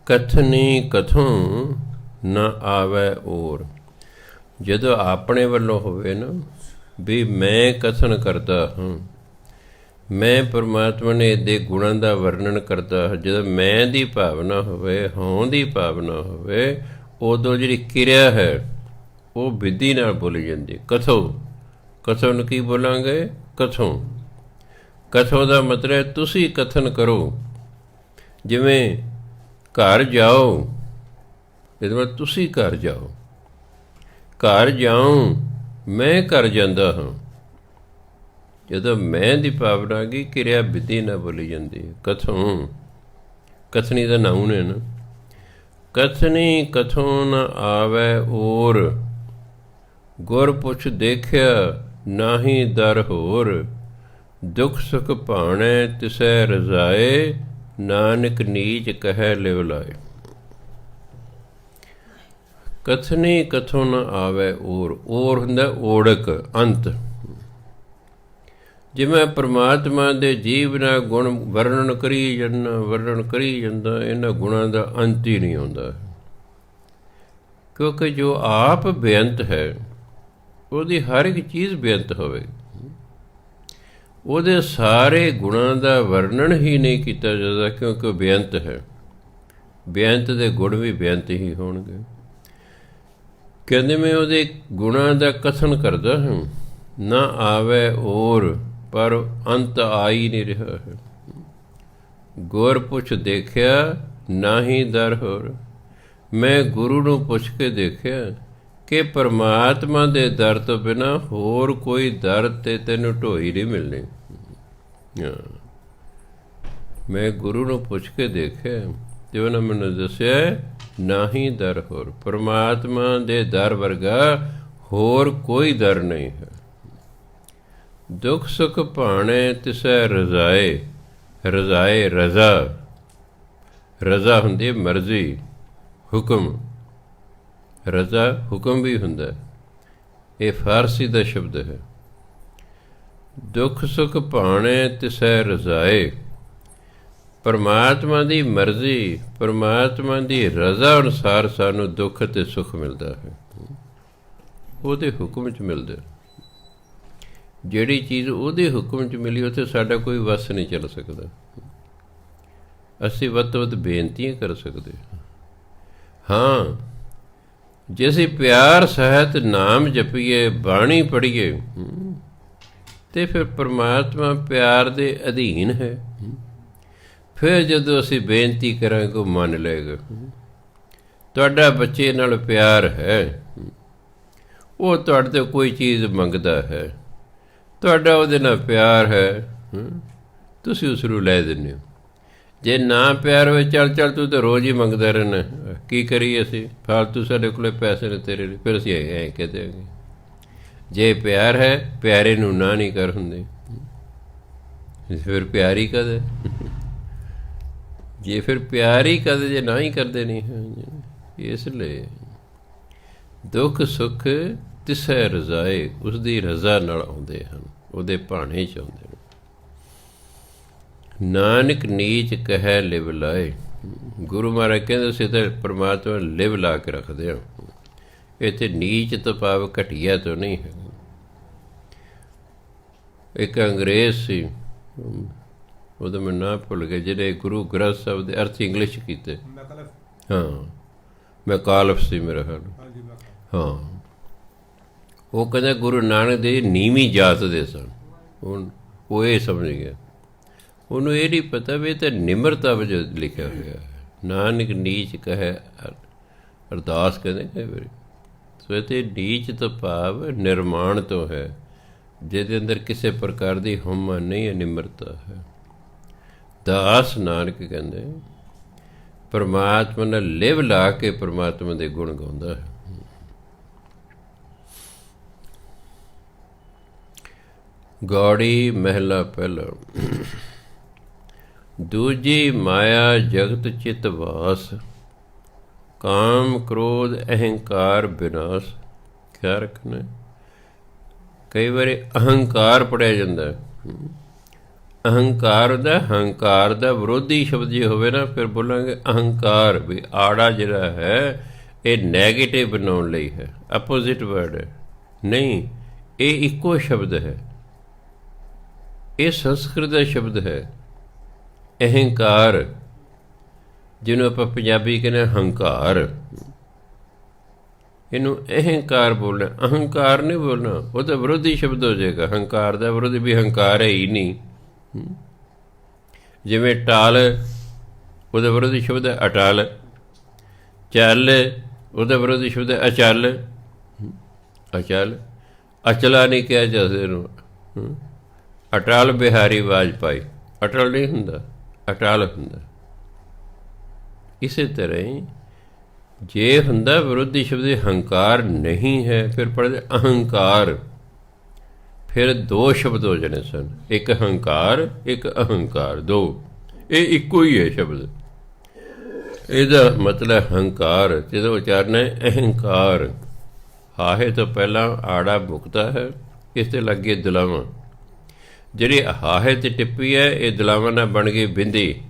ਕਥਨੀ ਕਥੋਂ ਨ ਆਵੈ ਔਰ। ਜਦੋਂ ਆਪਣੇ ਵੱਲੋਂ ਹੋਵੇ ਨਾ ਵੀ ਮੈਂ ਕਥਨ ਕਰਦਾ ਹਾਂ, ਮੈਂ ਪਰਮਾਤਮਾ ਨੇ ਦੇ ਗੁਣਾਂ ਦਾ ਵਰਣਨ ਕਰਦਾ ਹਾਂ, ਜਦੋਂ ਮੈਂ ਦੀ ਭਾਵਨਾ ਹੋਵੇ, ਹੋਂ ਦੀ ਭਾਵਨਾ ਹੋਵੇ, ਉਦੋਂ ਜਿਹੜੀ ਕਿਰਿਆ ਹੈ ਉਹ ਵਿਧੀ ਨਾਲ ਬੋਲੀ ਜਾਂਦੀ। ਕਥੋ, ਕਥੋ ਨੂੰ ਕੀ ਬੋਲਾਂਗੇ? ਕਥੋਂ। ਕਥੋ ਦਾ ਮਤਲਬ ਤੁਸੀਂ ਕਥਨ ਕਰੋ। ਜਿਵੇਂ ਘਰ ਜਾਓ, ਇਹਦੇ ਬਾਅਦ ਤੁਸੀਂ ਘਰ ਜਾਓ। ਘਰ ਜਾਉਂ, ਮੈਂ ਘਰ ਜਾਂਦਾ ਹਾਂ। ਜਦੋਂ ਮੈਂ ਦੀ ਭਾਵਨਾ ਆ ਗਈ, ਕਿਰਿਆ ਵਿਧੀ ਨਾਲ ਬੋਲੀ ਜਾਂਦੀ। ਕਥੋਂ, ਕਥਨੀ ਦਾ ਨਾਉਨ ਹੈ ਨਾ। ਕਥਨੀ ਕਥੋਂ ਨ ਆਵੈ ਔਰ, ਗੁਰ ਪੁੱਛ ਦੇਖਿਆ ਨਾਹੀ ਦਰ ਹੋਰ। ਦੁੱਖ ਸੁਖ ਭਾਣੈ ਤਿਸੈ ਰਜ਼ਾਏ, ਨਾਨਕ ਨੀਚ ਕਹਿ ਲਿਵ ਲਾਏ। ਕਥਨੀ ਕਥੋਂ ਨ ਆਵੈ ਔਰ, ਔਰ ਹੁੰਦਾ ਓੜਕ, ਅੰਤ। ਜਿਵੇਂ ਪਰਮਾਤਮਾ ਦੇ ਜੀਵ ਨਾਲ ਗੁਣ ਵਰਣਨ ਕਰੀ ਜਾਂਦਾ, ਵਰਣਨ ਕਰੀ ਜਾਂਦਾ, ਇਹਨਾਂ ਗੁਣਾਂ ਦਾ ਅੰਤ ਹੀ ਨਹੀਂ ਆਉਂਦਾ। ਕਿਉਂਕਿ ਜੋ ਆਪ ਬੇਅੰਤ ਹੈ, ਉਹਦੀ ਹਰ ਇੱਕ ਚੀਜ਼ ਬੇਅੰਤ ਹੋਵੇ। ਉਹਦੇ ਸਾਰੇ ਗੁਣਾਂ ਦਾ ਵਰਣਨ ਹੀ ਨਹੀਂ ਕੀਤਾ ਜਾਂਦਾ, ਕਿਉਂਕਿ ਉਹ ਬੇਅੰਤ ਹੈ। ਬੇਅੰਤ ਦੇ ਗੁਣ ਵੀ ਬੇਅੰਤ ਹੀ ਹੋਣਗੇ। ਕਹਿੰਦੇ ਮੈਂ ਉਹਦੇ ਗੁਣਾਂ ਦਾ ਕਥਨ ਕਰਦਾ ਹਾਂ, ਨਾ ਆਵੇ ਔਰ, ਪਰ ਅੰਤ ਆ ਹੀ ਨਹੀਂ ਰਿਹਾ ਹੈ। ਗੁਰ ਪੁੱਛ ਦੇਖਿਆ ਨਾਹੀ ਦਰ ਹੋਰ। ਮੈਂ ਗੁਰੂ ਨੂੰ ਪੁੱਛ ਕੇ ਦੇਖਿਆ ਕਿ ਪਰਮਾਤਮਾ ਦੇ ਦਰ ਤੋਂ ਬਿਨਾਂ ਹੋਰ ਕੋਈ ਦਰ ਤੇ ਤੈਨੂੰ ਢੋਈ ਨਹੀਂ ਮਿਲਣੀ। ਮੈਂ ਗੁਰੂ ਨੂੰ ਪੁੱਛ ਕੇ ਦੇਖਿਆ ਤੇ ਉਹਨਾਂ ਮੈਨੂੰ ਦੱਸਿਆ ਨਾਹੀ ਦਰ ਹੋਰ। ਪਰਮਾਤਮਾ ਦੇ ਦਰ ਵਰਗਾ ਹੋਰ ਕੋਈ ਦਰ ਨਹੀਂ ਹੈ। ਦੁੱਖ ਸੁਖ ਭਾਣੇ ਤਿਸੈ ਰਜ਼ਾਏ। ਰਜ਼ਾਏ ਰਜ਼ਾ, ਰਜ਼ਾ ਹੁੰਦੀ ਮਰਜ਼ੀ, ਹੁਕਮ। ਰਜ਼ਾ ਹੁਕਮ ਵੀ ਹੁੰਦਾ, ਇਹ ਫਾਰਸੀ ਦਾ ਸ਼ਬਦ ਹੈ। ਦੁੱਖ ਸੁਖ ਭਾਣੇ ਤਿਸੈ ਰਜ਼ਾਏ। ਪਰਮਾਤਮਾ ਦੀ ਮਰਜ਼ੀ, ਪਰਮਾਤਮਾ ਦੀ ਰਜ਼ਾ ਅਨੁਸਾਰ ਸਾਨੂੰ ਦੁੱਖ ਅਤੇ ਸੁੱਖ ਮਿਲਦਾ ਹੈ। ਉਹਦੇ ਹੁਕਮ 'ਚ ਮਿਲਦਾ। ਜਿਹੜੀ ਚੀਜ਼ ਉਹਦੇ ਹੁਕਮ 'ਚ ਮਿਲੀ, ਉੱਥੇ ਸਾਡਾ ਕੋਈ ਵੱਸ ਨਹੀਂ ਚੱਲ ਸਕਦਾ। ਅਸੀਂ ਵੱਧ ਤੋਂ ਵੱਧ ਬੇਨਤੀਆਂ ਕਰ ਸਕਦੇ ਹਾਂ। ਜੇ ਅਸੀਂ ਪਿਆਰ ਸਹਿਤ ਨਾਮ ਜਪੀਏ, ਬਾਣੀ ਪੜ੍ਹੀਏ, ਤੇ ਫਿਰ ਪਰਮਾਤਮਾ ਪਿਆਰ ਦੇ ਅਧੀਨ ਹੈ। ਫਿਰ ਜਦੋਂ ਅਸੀਂ ਬੇਨਤੀ ਕਰਾਂਗੇ ਉਹ ਮੰਨ ਲਏਗਾ। ਤੁਹਾਡਾ ਬੱਚੇ ਨਾਲ ਪਿਆਰ ਹੈ, ਉਹ ਤੁਹਾਡੇ ਤੋਂ ਕੋਈ ਚੀਜ਼ ਮੰਗਦਾ ਹੈ, ਤੁਹਾਡਾ ਉਹਦੇ ਨਾਲ ਪਿਆਰ ਹੈ, ਤੁਸੀਂ ਉਸ ਨੂੰ ਲੈ ਦਿੰਦੇ ਹੋ। ਜੇ ਨਾ ਪਿਆਰ ਹੋਵੇ, ਚੱਲ ਚੱਲ ਤੂੰ ਤਾਂ ਰੋਜ਼ ਹੀ ਮੰਗਦਾ ਰਹਿਣਾ, ਕੀ ਕਰੀਏ ਅਸੀਂ, ਫਾਲਤੂ ਸਾਡੇ ਕੋਲ ਪੈਸੇ ਨੇ ਤੇਰੇ ਲਈ। ਫਿਰ ਅਸੀਂ ਐਂ ਕਹਿ ਦਿਆਂਗੇ। ਜੇ ਪਿਆਰ ਹੈ, ਪਿਆਰੇ ਨੂੰ ਨਾ ਨਹੀਂ ਕਰ ਹੁੰਦੇ, ਫਿਰ ਪਿਆਰ ਹੀ ਕਦੇ। ਜੇ ਫਿਰ ਪਿਆਰ ਹੀ ਕਦੇ, ਜੇ ਨਾ ਹੀ ਕਰਦੇ ਨਹੀਂ। ਇਸ ਲਈ ਦੁੱਖ ਸੁੱਖ ਤਿਸੈ ਰਜ਼ਾਏ, ਉਸਦੀ ਰਜ਼ਾ ਨਾਲ ਆਉਂਦੇ ਹਨ, ਉਹਦੇ ਭਾਣੇ 'ਚ ਆਉਂਦੇ ਨੇ। ਨਾਨਕ ਨੀਚ ਕਹਿ ਲਿਵ ਲਾਏ। ਗੁਰੂ ਮਹਾਰਾਜ ਕਹਿੰਦੇ ਸੀ ਤਾਂ ਪਰਮਾਤਮਾ ਲਿਵ ਲਾ ਕੇ ਰੱਖਦੇ ਹਾਂ। ਇੱਥੇ ਨੀਚ ਤੋਂ ਭਾਵ ਘਟੀਆ ਤੋਂ ਨਹੀਂ ਹੈ। ਇੱਕ ਅੰਗਰੇਜ਼ ਸੀ, ਉਹਦਾ ਮੈਂ ਨਾਂ ਭੁੱਲ ਗਿਆ, ਜਿਹੜੇ ਗੁਰੂ ਗ੍ਰੰਥ ਸਾਹਿਬ ਦੇ ਅਰਥ ਇੰਗਲਿਸ਼ ਕੀਤੇ। ਹਾਂ, ਮੈਕਾਲਫ ਸੀ ਮੇਰਾ ਖਿਆਲ। ਹਾਂ, ਉਹ ਕਹਿੰਦਾ ਗੁਰੂ ਨਾਨਕ ਦੇ ਨੀਵੀਂ ਜਾਤ ਦੇ ਸਨ। ਉਹ ਇਹ ਸਮਝ ਗਿਆ, ਉਹਨੂੰ ਇਹ ਨਹੀਂ ਪਤਾ ਵੀ ਇਹ ਤਾਂ ਨਿਮਰਤਾ ਵਜੋਂ ਲਿਖਿਆ ਹੋਇਆ ਹੈ। ਨਾਨਕ ਨੀਚ ਕਹੇ, ਅਰਦਾਸ ਕਹਿੰਦੇ ਕਈ ਵਾਰੀ। ਸੋ ਇਹ 'ਤੇ ਨੀਚ ਤੋਂ ਭਾਵ ਨਿਰਮਾਣ ਤੋਂ ਹੈ, ਜਿਹਦੇ ਅੰਦਰ ਕਿਸੇ ਪ੍ਰਕਾਰ ਦੀ ਹਉਮੈ ਨਹੀਂ ਹੈ, ਨਿਮਰਤਾ ਹੈ। ਦਾਸ ਨਾਨਕ ਕਹਿੰਦੇ ਪਰਮਾਤਮਾ ਨਾਲ ਲਿਵ ਲਾ ਕੇ ਪਰਮਾਤਮਾ ਦੇ ਗੁਣ ਗਾਉਂਦਾ ਹੈ। ਗੌੜੀ ਮਹਿਲਾ ਪਹਿਲਾ। ਦੂਜੀ ਮਾਇਆ ਜਗਤ ਚਿਤ ਵਾਸ, ਕਾਮ ਕ੍ਰੋਧ ਅਹੰਕਾਰ ਵਿਨਾਸ਼। ਖਿਆਲ ਰੱਖਣਾ, ਕਈ ਵਾਰੀ ਅਹੰਕਾਰ ਪੜਿਆ ਜਾਂਦਾ। ਅਹੰਕਾਰ ਦਾ, ਹੰਕਾਰ ਦਾ ਵਿਰੋਧੀ ਸ਼ਬਦ ਜੇ ਹੋਵੇ ਨਾ, ਫਿਰ ਬੋਲਾਂਗੇ ਅਹੰਕਾਰ। ਵੀ ਆੜਾ ਜਿਹੜਾ ਹੈ ਇਹ ਨੈਗੇਟਿਵ ਬਣਾਉਣ ਲਈ ਹੈ, ਆਪੋਜ਼ਿਟ ਵਰਡ ਹੈ। ਨਹੀਂ, ਇਹ ਇੱਕੋ ਸ਼ਬਦ ਹੈ। ਇਹ ਸੰਸਕ੍ਰਿਤ ਦਾ ਸ਼ਬਦ ਹੈ ਅਹੰਕਾਰ, ਜਿਹਨੂੰ ਆਪਾਂ ਪੰਜਾਬੀ ਕਹਿੰਦੇ ਹੰਕਾਰ। ਇਹਨੂੰ ਅਹੰਕਾਰ ਬੋਲਣਾ, ਅਹੰਕਾਰ ਨਹੀਂ ਬੋਲਣਾ। ਉਹ ਤਾਂ ਵਿਰੋਧੀ ਸ਼ਬਦ ਹੋ ਜਾਏਗਾ। ਹੰਕਾਰ ਦਾ ਵਿਰੋਧੀ ਵੀ ਹੰਕਾਰ ਹੈ ਹੀ ਨਹੀਂ। ਜਿਵੇਂ ਟਾਲ, ਉਹਦਾ ਵਿਰੋਧੀ ਸ਼ਬਦ ਹੈ ਅਟਲ। ਚੱਲ, ਉਹਦਾ ਵਿਰੋਧੀ ਸ਼ਬਦ ਹੈ ਅਚਲ। ਅਚਲ, ਅਚਲਾ ਨਹੀਂ ਕਿਹਾ ਜਾਂਦੇ ਨੂੰ। ਅਟਲ ਬਿਹਾਰੀ ਵਾਜਪਾਈ, ਅਟਲ ਨਹੀਂ ਹੁੰਦਾ, ਅਟਲ ਹੁੰਦਾ। ਇਸੇ ਤਰ੍ਹਾਂ ਹੀ ਜੇ ਹੁੰਦਾ ਵਿਰੋਧੀ ਸ਼ਬਦ ਹੰਕਾਰ ਨਹੀਂ ਹੈ, ਫਿਰ ਪੜ੍ਹਦੇ ਅਹੰਕਾਰ। ਫਿਰ ਦੋ ਸ਼ਬਦ ਹੋ ਜਾਣੇ ਸਨ, ਇੱਕ ਹੰਕਾਰ, ਇੱਕ ਅਹੰਕਾਰ, ਦੋ। ਇਹ ਇੱਕੋ ਹੀ ਹੈ ਸ਼ਬਦ। ਇਹਦਾ ਮਤਲਬ ਹੰਕਾਰ, ਜਿਹਦਾ ਉਚਾਰਨ ਹੈ ਅਹੰਕਾਰ। ਹਾਹੇ ਤੋਂ ਪਹਿਲਾਂ ਆੜਾ ਮੁਕਤਾ ਹੈ, ਇਸ 'ਤੇ ਲੱਗੇ ਦਲਾਵਾਂ। ਜਿਹੜੀ ਹਾਹੇ 'ਤੇ ਟਿੱਪੀ ਹੈ, ਇਹ ਦਲਾਵਾਂ ਨਾਲ ਬਣ ਗਈ ਬਿੰਦੀ।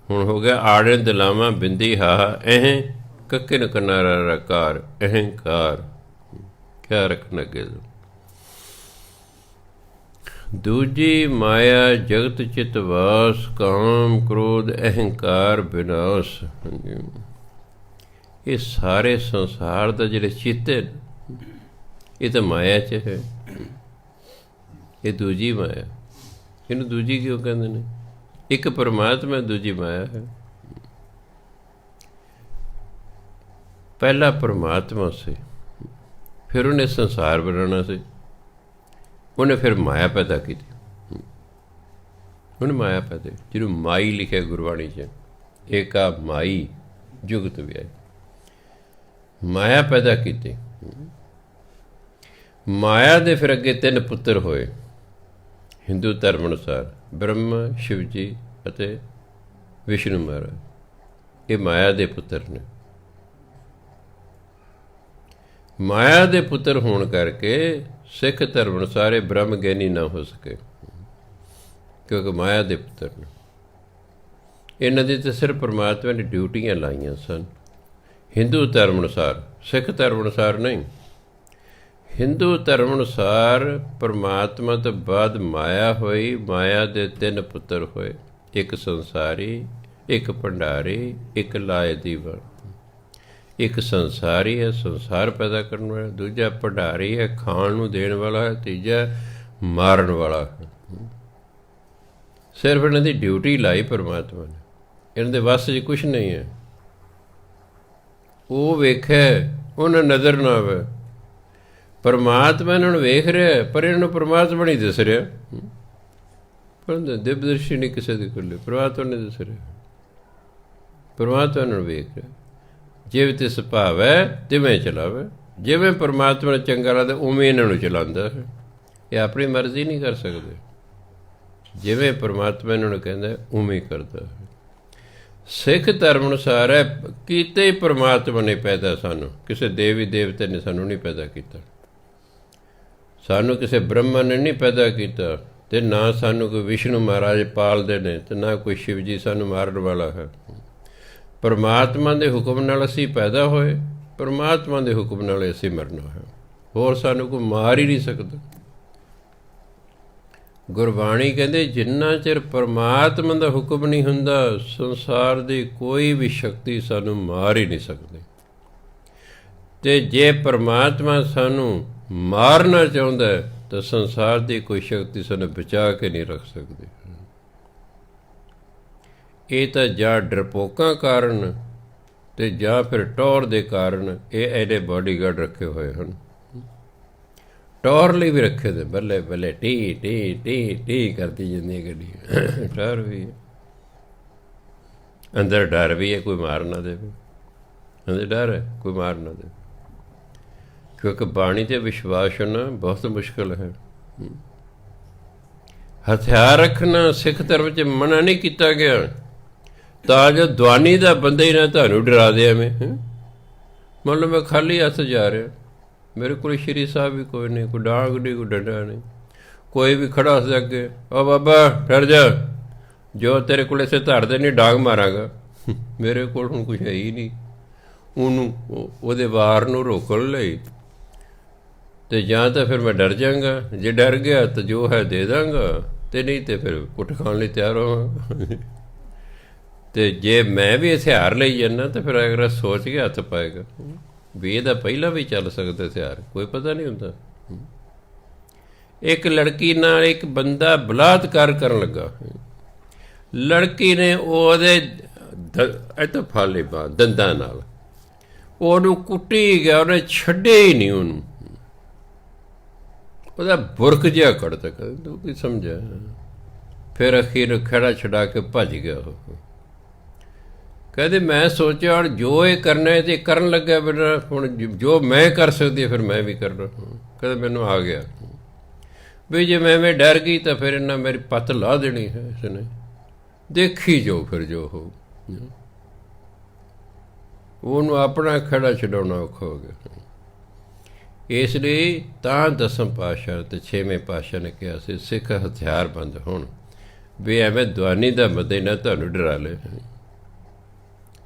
ਹੁਣ ਹੋ ਗਿਆ ਆੜੇ ਦਲਾਵਾਂ ਬਿੰਦੀ ਹਾਹਾ ਅਹ ਕੱਕੇ ਨੂੰ ਕਿਨਾਰਾ ਰਕਾਰ ਅਹੰਕਾਰ। ਕਿਆ ਰੱਖਣਾ ਅੱਗੇ। ਦੂਜੀ ਮਾਇਆ ਜਗਤ ਚਿਤ ਵਾਸ, ਕਾਮ ਕ੍ਰੋਧ ਅਹੰਕਾਰ ਵਿਨਾਸ਼। ਇਹ ਸਾਰੇ ਸੰਸਾਰ ਦਾ ਜਿਹੜੇ ਚਿੱਤ ਹੈ, ਇਹ ਤਾਂ ਮਾਇਆ 'ਚ ਹੈ। ਇਹ ਦੂਜੀ ਮਾਇਆ। ਇਹਨੂੰ ਦੂਜੀ ਕਿਉਂ ਕਹਿੰਦੇ ਨੇ? ਇੱਕ ਪਰਮਾਤਮਾ, ਦੂਜੀ ਮਾਇਆ ਹੈ। ਪਹਿਲਾ ਪਰਮਾਤਮਾ ਸੀ, ਫਿਰ ਉਹਨੇ ਸੰਸਾਰ ਬਣਾਉਣਾ ਸੀ। ਉਹਨੇ ਫਿਰ ਮਾਇਆ ਪੈਦਾ ਕੀਤੀ। ਉਹਨੇ ਮਾਇਆ ਪੈਦਾ, ਜਿਹਨੂੰ ਮਾਈ ਲਿਖਿਆ ਗੁਰਬਾਣੀ 'ਚ, ਏਕਾ ਮਾਈ ਜੁਗਤ ਵਿਆਈ। ਮਾਇਆ ਪੈਦਾ ਕੀਤੀ। ਮਾਇਆ ਦੇ ਫਿਰ ਅੱਗੇ ਤਿੰਨ ਪੁੱਤਰ ਹੋਏ ਹਿੰਦੂ ਧਰਮ ਅਨੁਸਾਰ, ਬ੍ਰਹਮਾ, ਸ਼ਿਵ ਜੀ ਅਤੇ ਵਿਸ਼ਨੂੰ ਮਹਾਰਾਜ। ਇਹ ਮਾਇਆ ਦੇ ਪੁੱਤਰ ਨੇ। ਮਾਇਆ ਦੇ ਪੁੱਤਰ ਹੋਣ ਕਰਕੇ ਸਿੱਖ ਧਰਮ ਅਨੁਸਾਰ ਬ੍ਰਹਮ ਗਿਆਨੀ ਨਾ ਹੋ ਸਕੇ, ਕਿਉਂਕਿ ਮਾਇਆ ਦੇ ਪੁੱਤਰ ਨੇ। ਇਹਨਾਂ ਦੀ ਤਾਂ ਸਿਰਫ ਪਰਮਾਤਮਾ ਨੇ ਡਿਊਟੀਆਂ ਲਾਈਆਂ ਸਨ ਹਿੰਦੂ ਧਰਮ ਅਨੁਸਾਰ, ਸਿੱਖ ਧਰਮ ਅਨੁਸਾਰ ਨਹੀਂ। ਹਿੰਦੂ ਧਰਮ ਅਨੁਸਾਰ ਪਰਮਾਤਮਾ ਤੋਂ ਬਾਅਦ ਮਾਇਆ ਹੋਈ। ਮਾਇਆ ਦੇ ਤਿੰਨ ਪੁੱਤਰ ਹੋਏ, ਇੱਕ ਸੰਸਾਰੀ, ਇੱਕ ਭੰਡਾਰੀ, ਇੱਕ ਲਾਏ ਦੀਵਾ। ਇੱਕ ਸੰਸਾਰੀ ਹੈ, ਸੰਸਾਰ ਪੈਦਾ ਕਰਨ ਵਾਲਾ। ਦੂਜਾ ਭੰਡਾਰੀ ਹੈ, ਖਾਣ ਨੂੰ ਦੇਣ ਵਾਲਾ ਹੈ। ਤੀਜਾ ਮਾਰਨ ਵਾਲਾ ਹੈ। ਸਿਰਫ ਇਹਨਾਂ ਦੀ ਡਿਊਟੀ ਲਾਈ ਪਰਮਾਤਮਾ ਨੇ। ਇਹਨਾਂ ਦੇ ਵੱਸ 'ਚ ਕੁਛ ਨਹੀਂ ਹੈ। ਉਹ ਵੇਖੇ, ਉਹਨਾਂ ਨਜ਼ਰ ਨਾ ਆਵੇ। ਪਰਮਾਤਮਾ ਇਹਨਾਂ ਨੂੰ ਵੇਖ ਰਿਹਾ, ਪਰ ਇਹਨਾਂ ਨੂੰ ਪਰਮਾਤਮਾ ਨਹੀਂ ਦਿਸ ਰਿਹਾ। ਪਰ ਦਿਵ ਦ੍ਰਿਸ਼ਟੀ ਨਹੀਂ ਕਿਸੇ ਦੇ ਕੋਲ, ਪਰਮਾਤਮਾ ਨੇ ਦਿਸ ਰਿਹਾ। ਪਰਮਾਤਮਾ ਨੂੰ ਵੇਖ ਰਿਹਾ। ਜਿਵੇਂ ਤਿਸ ਭਾਵੈ ਤਿਵੇਂ ਚਲਾਵੇ। ਜਿਵੇਂ ਪਰਮਾਤਮਾ ਨੂੰ ਚੰਗਾ ਲੱਗਦਾ ਉਵੇਂ ਇਹਨਾਂ ਨੂੰ ਚਲਾਉਂਦਾ ਹੈ। ਇਹ ਆਪਣੀ ਮਰਜ਼ੀ ਨਹੀਂ ਕਰ ਸਕਦੇ। ਜਿਵੇਂ ਪਰਮਾਤਮਾ ਇਹਨਾਂ ਨੂੰ ਕਹਿੰਦਾ ਉਵੇਂ ਕਰਦਾ ਹੈ। ਸਿੱਖ ਧਰਮ ਅਨੁਸਾਰ ਹੈ, ਕੀਤੇ ਹੀ ਪਰਮਾਤਮਾ ਨੇ ਪੈਦਾ ਸਾਨੂੰ, ਕਿਸੇ ਦੇਵੀ ਦੇਵਤੇ ਨੇ ਸਾਨੂੰ ਨਹੀਂ ਪੈਦਾ ਕੀਤਾ। ਸਾਨੂੰ ਕਿਸੇ ਬ੍ਰਹਮਾ ਨੇ ਨਹੀਂ ਪੈਦਾ ਕੀਤਾ, ਅਤੇ ਨਾ ਸਾਨੂੰ ਕੋਈ ਵਿਸ਼ਨੂੰ ਮਹਾਰਾਜ ਪਾਲਦੇ ਨੇ, ਅਤੇ ਨਾ ਕੋਈ ਸ਼ਿਵ ਜੀ ਸਾਨੂੰ ਮਾਰਨ ਵਾਲਾ ਹੈ। ਪਰਮਾਤਮਾ ਦੇ ਹੁਕਮ ਨਾਲ ਅਸੀਂ ਪੈਦਾ ਹੋਏ, ਪਰਮਾਤਮਾ ਦੇ ਹੁਕਮ ਨਾਲ ਅਸੀਂ ਮਰਨਾ ਹੈ। ਹੋਰ ਸਾਨੂੰ ਕੋਈ ਮਾਰ ਹੀ ਨਹੀਂ ਸਕਦਾ। ਗੁਰਬਾਣੀ ਕਹਿੰਦੇ ਜਿੰਨਾ ਚਿਰ ਪਰਮਾਤਮਾ ਦਾ ਹੁਕਮ ਨਹੀਂ ਹੁੰਦਾ, ਸੰਸਾਰ ਦੀ ਕੋਈ ਵੀ ਸ਼ਕਤੀ ਸਾਨੂੰ ਮਾਰ ਹੀ ਨਹੀਂ ਸਕਦੀ। ਅਤੇ ਜੇ ਪਰਮਾਤਮਾ ਸਾਨੂੰ ਮਾਰਨਾ ਚਾਹੁੰਦਾ ਤਾਂ ਸੰਸਾਰ ਦੀ ਕੋਈ ਸ਼ਕਤੀ ਸਾਨੂੰ ਬਚਾ ਕੇ ਨਹੀਂ ਰੱਖ ਸਕਦੀ। ਇਹ ਤਾਂ ਜਾਂ ਡਰਪੋਕਾਂ ਕਾਰਨ ਅਤੇ ਜਾਂ ਫਿਰ ਟੌਰ ਦੇ ਕਾਰਨ ਇਹ ਇਹਦੇ ਬਾਡੀਗਾਰਡ ਰੱਖੇ ਹੋਏ ਹਨ। ਟੌਰ ਲਈ ਵੀ ਰੱਖੇ ਦੇ, ਬੱਲੇ ਬੱਲੇ ਟੀ ਟੀ ਟੀ ਟੀ ਕਰਦੀ ਜਾਂਦੀ ਗੱਡੀ। ਟੌਰ ਵੀ ਹੈ, ਅੰਦਰ ਡਰ ਵੀ ਹੈ, ਕੋਈ ਮਾਰ ਨਾ ਦੇਵੇ। ਅੰਦਰ ਡਰ ਹੈ, ਕੋਈ ਮਾਰ ਨਾ ਦੇਵੇ। ਕਿਉਂਕਿ ਬਾਣੀ 'ਤੇ ਵਿਸ਼ਵਾਸ ਹੋਣਾ ਬਹੁਤ ਮੁਸ਼ਕਿਲ ਹੈ। ਹਥਿਆਰ ਰੱਖਣਾ ਸਿੱਖ ਧਰਮ 'ਚ ਮਨਾ ਨਹੀਂ ਕੀਤਾ ਗਿਆ, ਤਾਂ ਜੋ ਦਵਾਨੀ ਦਾ ਬੰਦਾ ਹੀ ਨਾ ਤੁਹਾਨੂੰ ਡਰਾ ਦੇ ਐਵੇਂ। ਮੰਨ ਲਓ ਮੈਂ ਖਾਲੀ ਹੱਥ ਜਾ ਰਿਹਾ, ਮੇਰੇ ਕੋਲ ਸ਼੍ਰੀ ਸਾਹਿਬ ਵੀ ਕੋਈ ਨਹੀਂ, ਕੋਈ ਡਾਂਗ ਨਹੀਂ, ਕੋਈ ਡੰਡਾ ਨਹੀਂ, ਕੋਈ ਵੀ ਖੜਾ ਉਸ ਦੇ ਅੱਗੇ, ਉਹ ਬਾਬਾ ਠਹਿਰ ਜਾ, ਜੋ ਤੇਰੇ ਕੋਲ ਇਸੇ ਧੜ ਦੇ ਨਹੀਂ ਡਾਂਗ ਮਾਰਾਂਗਾ। ਮੇਰੇ ਕੋਲ ਹੁਣ ਕੁਛ ਹੈ ਹੀ ਨਹੀਂ, ਉਹਨੂੰ ਉਹਦੇ ਵਾਰ ਨੂੰ ਰੋਕਣ ਲਈ। ਅਤੇ ਜਾਂ ਤਾਂ ਫਿਰ ਮੈਂ ਡਰ ਜਾਂਗਾ, ਜੇ ਡਰ ਗਿਆ ਤਾਂ ਜੋ ਹੈ ਦੇ ਦਾਂਗਾ, ਅਤੇ ਨਹੀਂ ਤਾਂ ਫਿਰ ਕੁੱਟ ਖਾਣ ਲਈ ਤਿਆਰ ਹੋਵਾਂਗਾ। ਅਤੇ ਜੇ ਮੈਂ ਵੀ ਹਥਿਆਰ ਲਈ ਜਾਂਦਾ ਤਾਂ ਫਿਰ ਅਗਰ ਸੋਚ ਕੇ ਹੱਥ ਪਾਏਗਾ ਵੀ ਇਹਦਾ ਪਹਿਲਾਂ ਵੀ ਚੱਲ ਸਕਦਾ ਹਥਿਆਰ, ਕੋਈ ਪਤਾ ਨਹੀਂ ਹੁੰਦਾ। ਇੱਕ ਲੜਕੀ ਨਾਲ ਇੱਕ ਬੰਦਾ ਬਲਾਤਕਾਰ ਕਰਨ ਲੱਗਾ, ਲੜਕੀ ਨੇ ਉਹਦੇ ਇੱਥੋਂ ਫਾਲੇ ਬਾਹਰ ਦੰਦਾਂ ਨਾਲ ਉਹਨੂੰ ਕੁੱਟੀ ਗਿਆ, ਉਹਨੇ ਛੱਡੇ ਹੀ ਨਹੀਂ ਉਹਨੂੰ, ਉਹਦਾ ਬੁਰਕ ਜਿਹਾ ਕੱਢਤਾ, ਤੂੰ ਕੀ ਸਮਝਿਆ। ਫਿਰ ਅਖੀਰ ਖਹਿੜਾ ਛਡਾ ਕੇ ਭੱਜ ਗਿਆ ਉਹ। ਕਹਿੰਦੇ ਮੈਂ ਸੋਚਿਆ ਹੁਣ ਜੋ ਇਹ ਕਰਨਾ ਹੈ ਤੇ ਕਰਨ ਲੱਗਿਆ, ਮੇਰਾ ਹੁਣ ਜੋ ਮੈਂ ਕਰ ਸਕਦੀ ਫਿਰ ਮੈਂ ਵੀ ਕਰਨਾ। ਕਹਿੰਦੇ ਮੈਨੂੰ ਆ ਗਿਆ ਵੀ ਜੇ ਮੈਂ ਡਰ ਗਈ ਤਾਂ ਫਿਰ ਇਹਨਾਂ ਮੇਰੀ ਪੱਤ ਲਾ ਦੇਣੀ ਹੈ ਇਸਨੇ, ਦੇਖੀ ਜੋ ਫਿਰ ਜੋ ਹੋ। ਉਹਨੂੰ ਆਪਣਾ ਖਹਿੜਾ ਛਡਾਉਣਾ ਔਖਾ ਹੋ ਗਿਆ। ਇਸ ਲਈ ਤਾਂ ਦਸਮ ਪਾਤਸ਼ਾਹ ਅਤੇ ਛੇਵੇਂ ਪਾਤਸ਼ਾਹ ਨੇ ਕਿਹਾ ਸੀ ਸਿੱਖ ਹਥਿਆਰਬੰਦ ਹੋਣ, ਵੀ ਐਵੇਂ ਦਵਾਨੀ ਦਾ ਮਦੇ ਨਾ ਤੁਹਾਨੂੰ ਡਰਾ ਲੈ।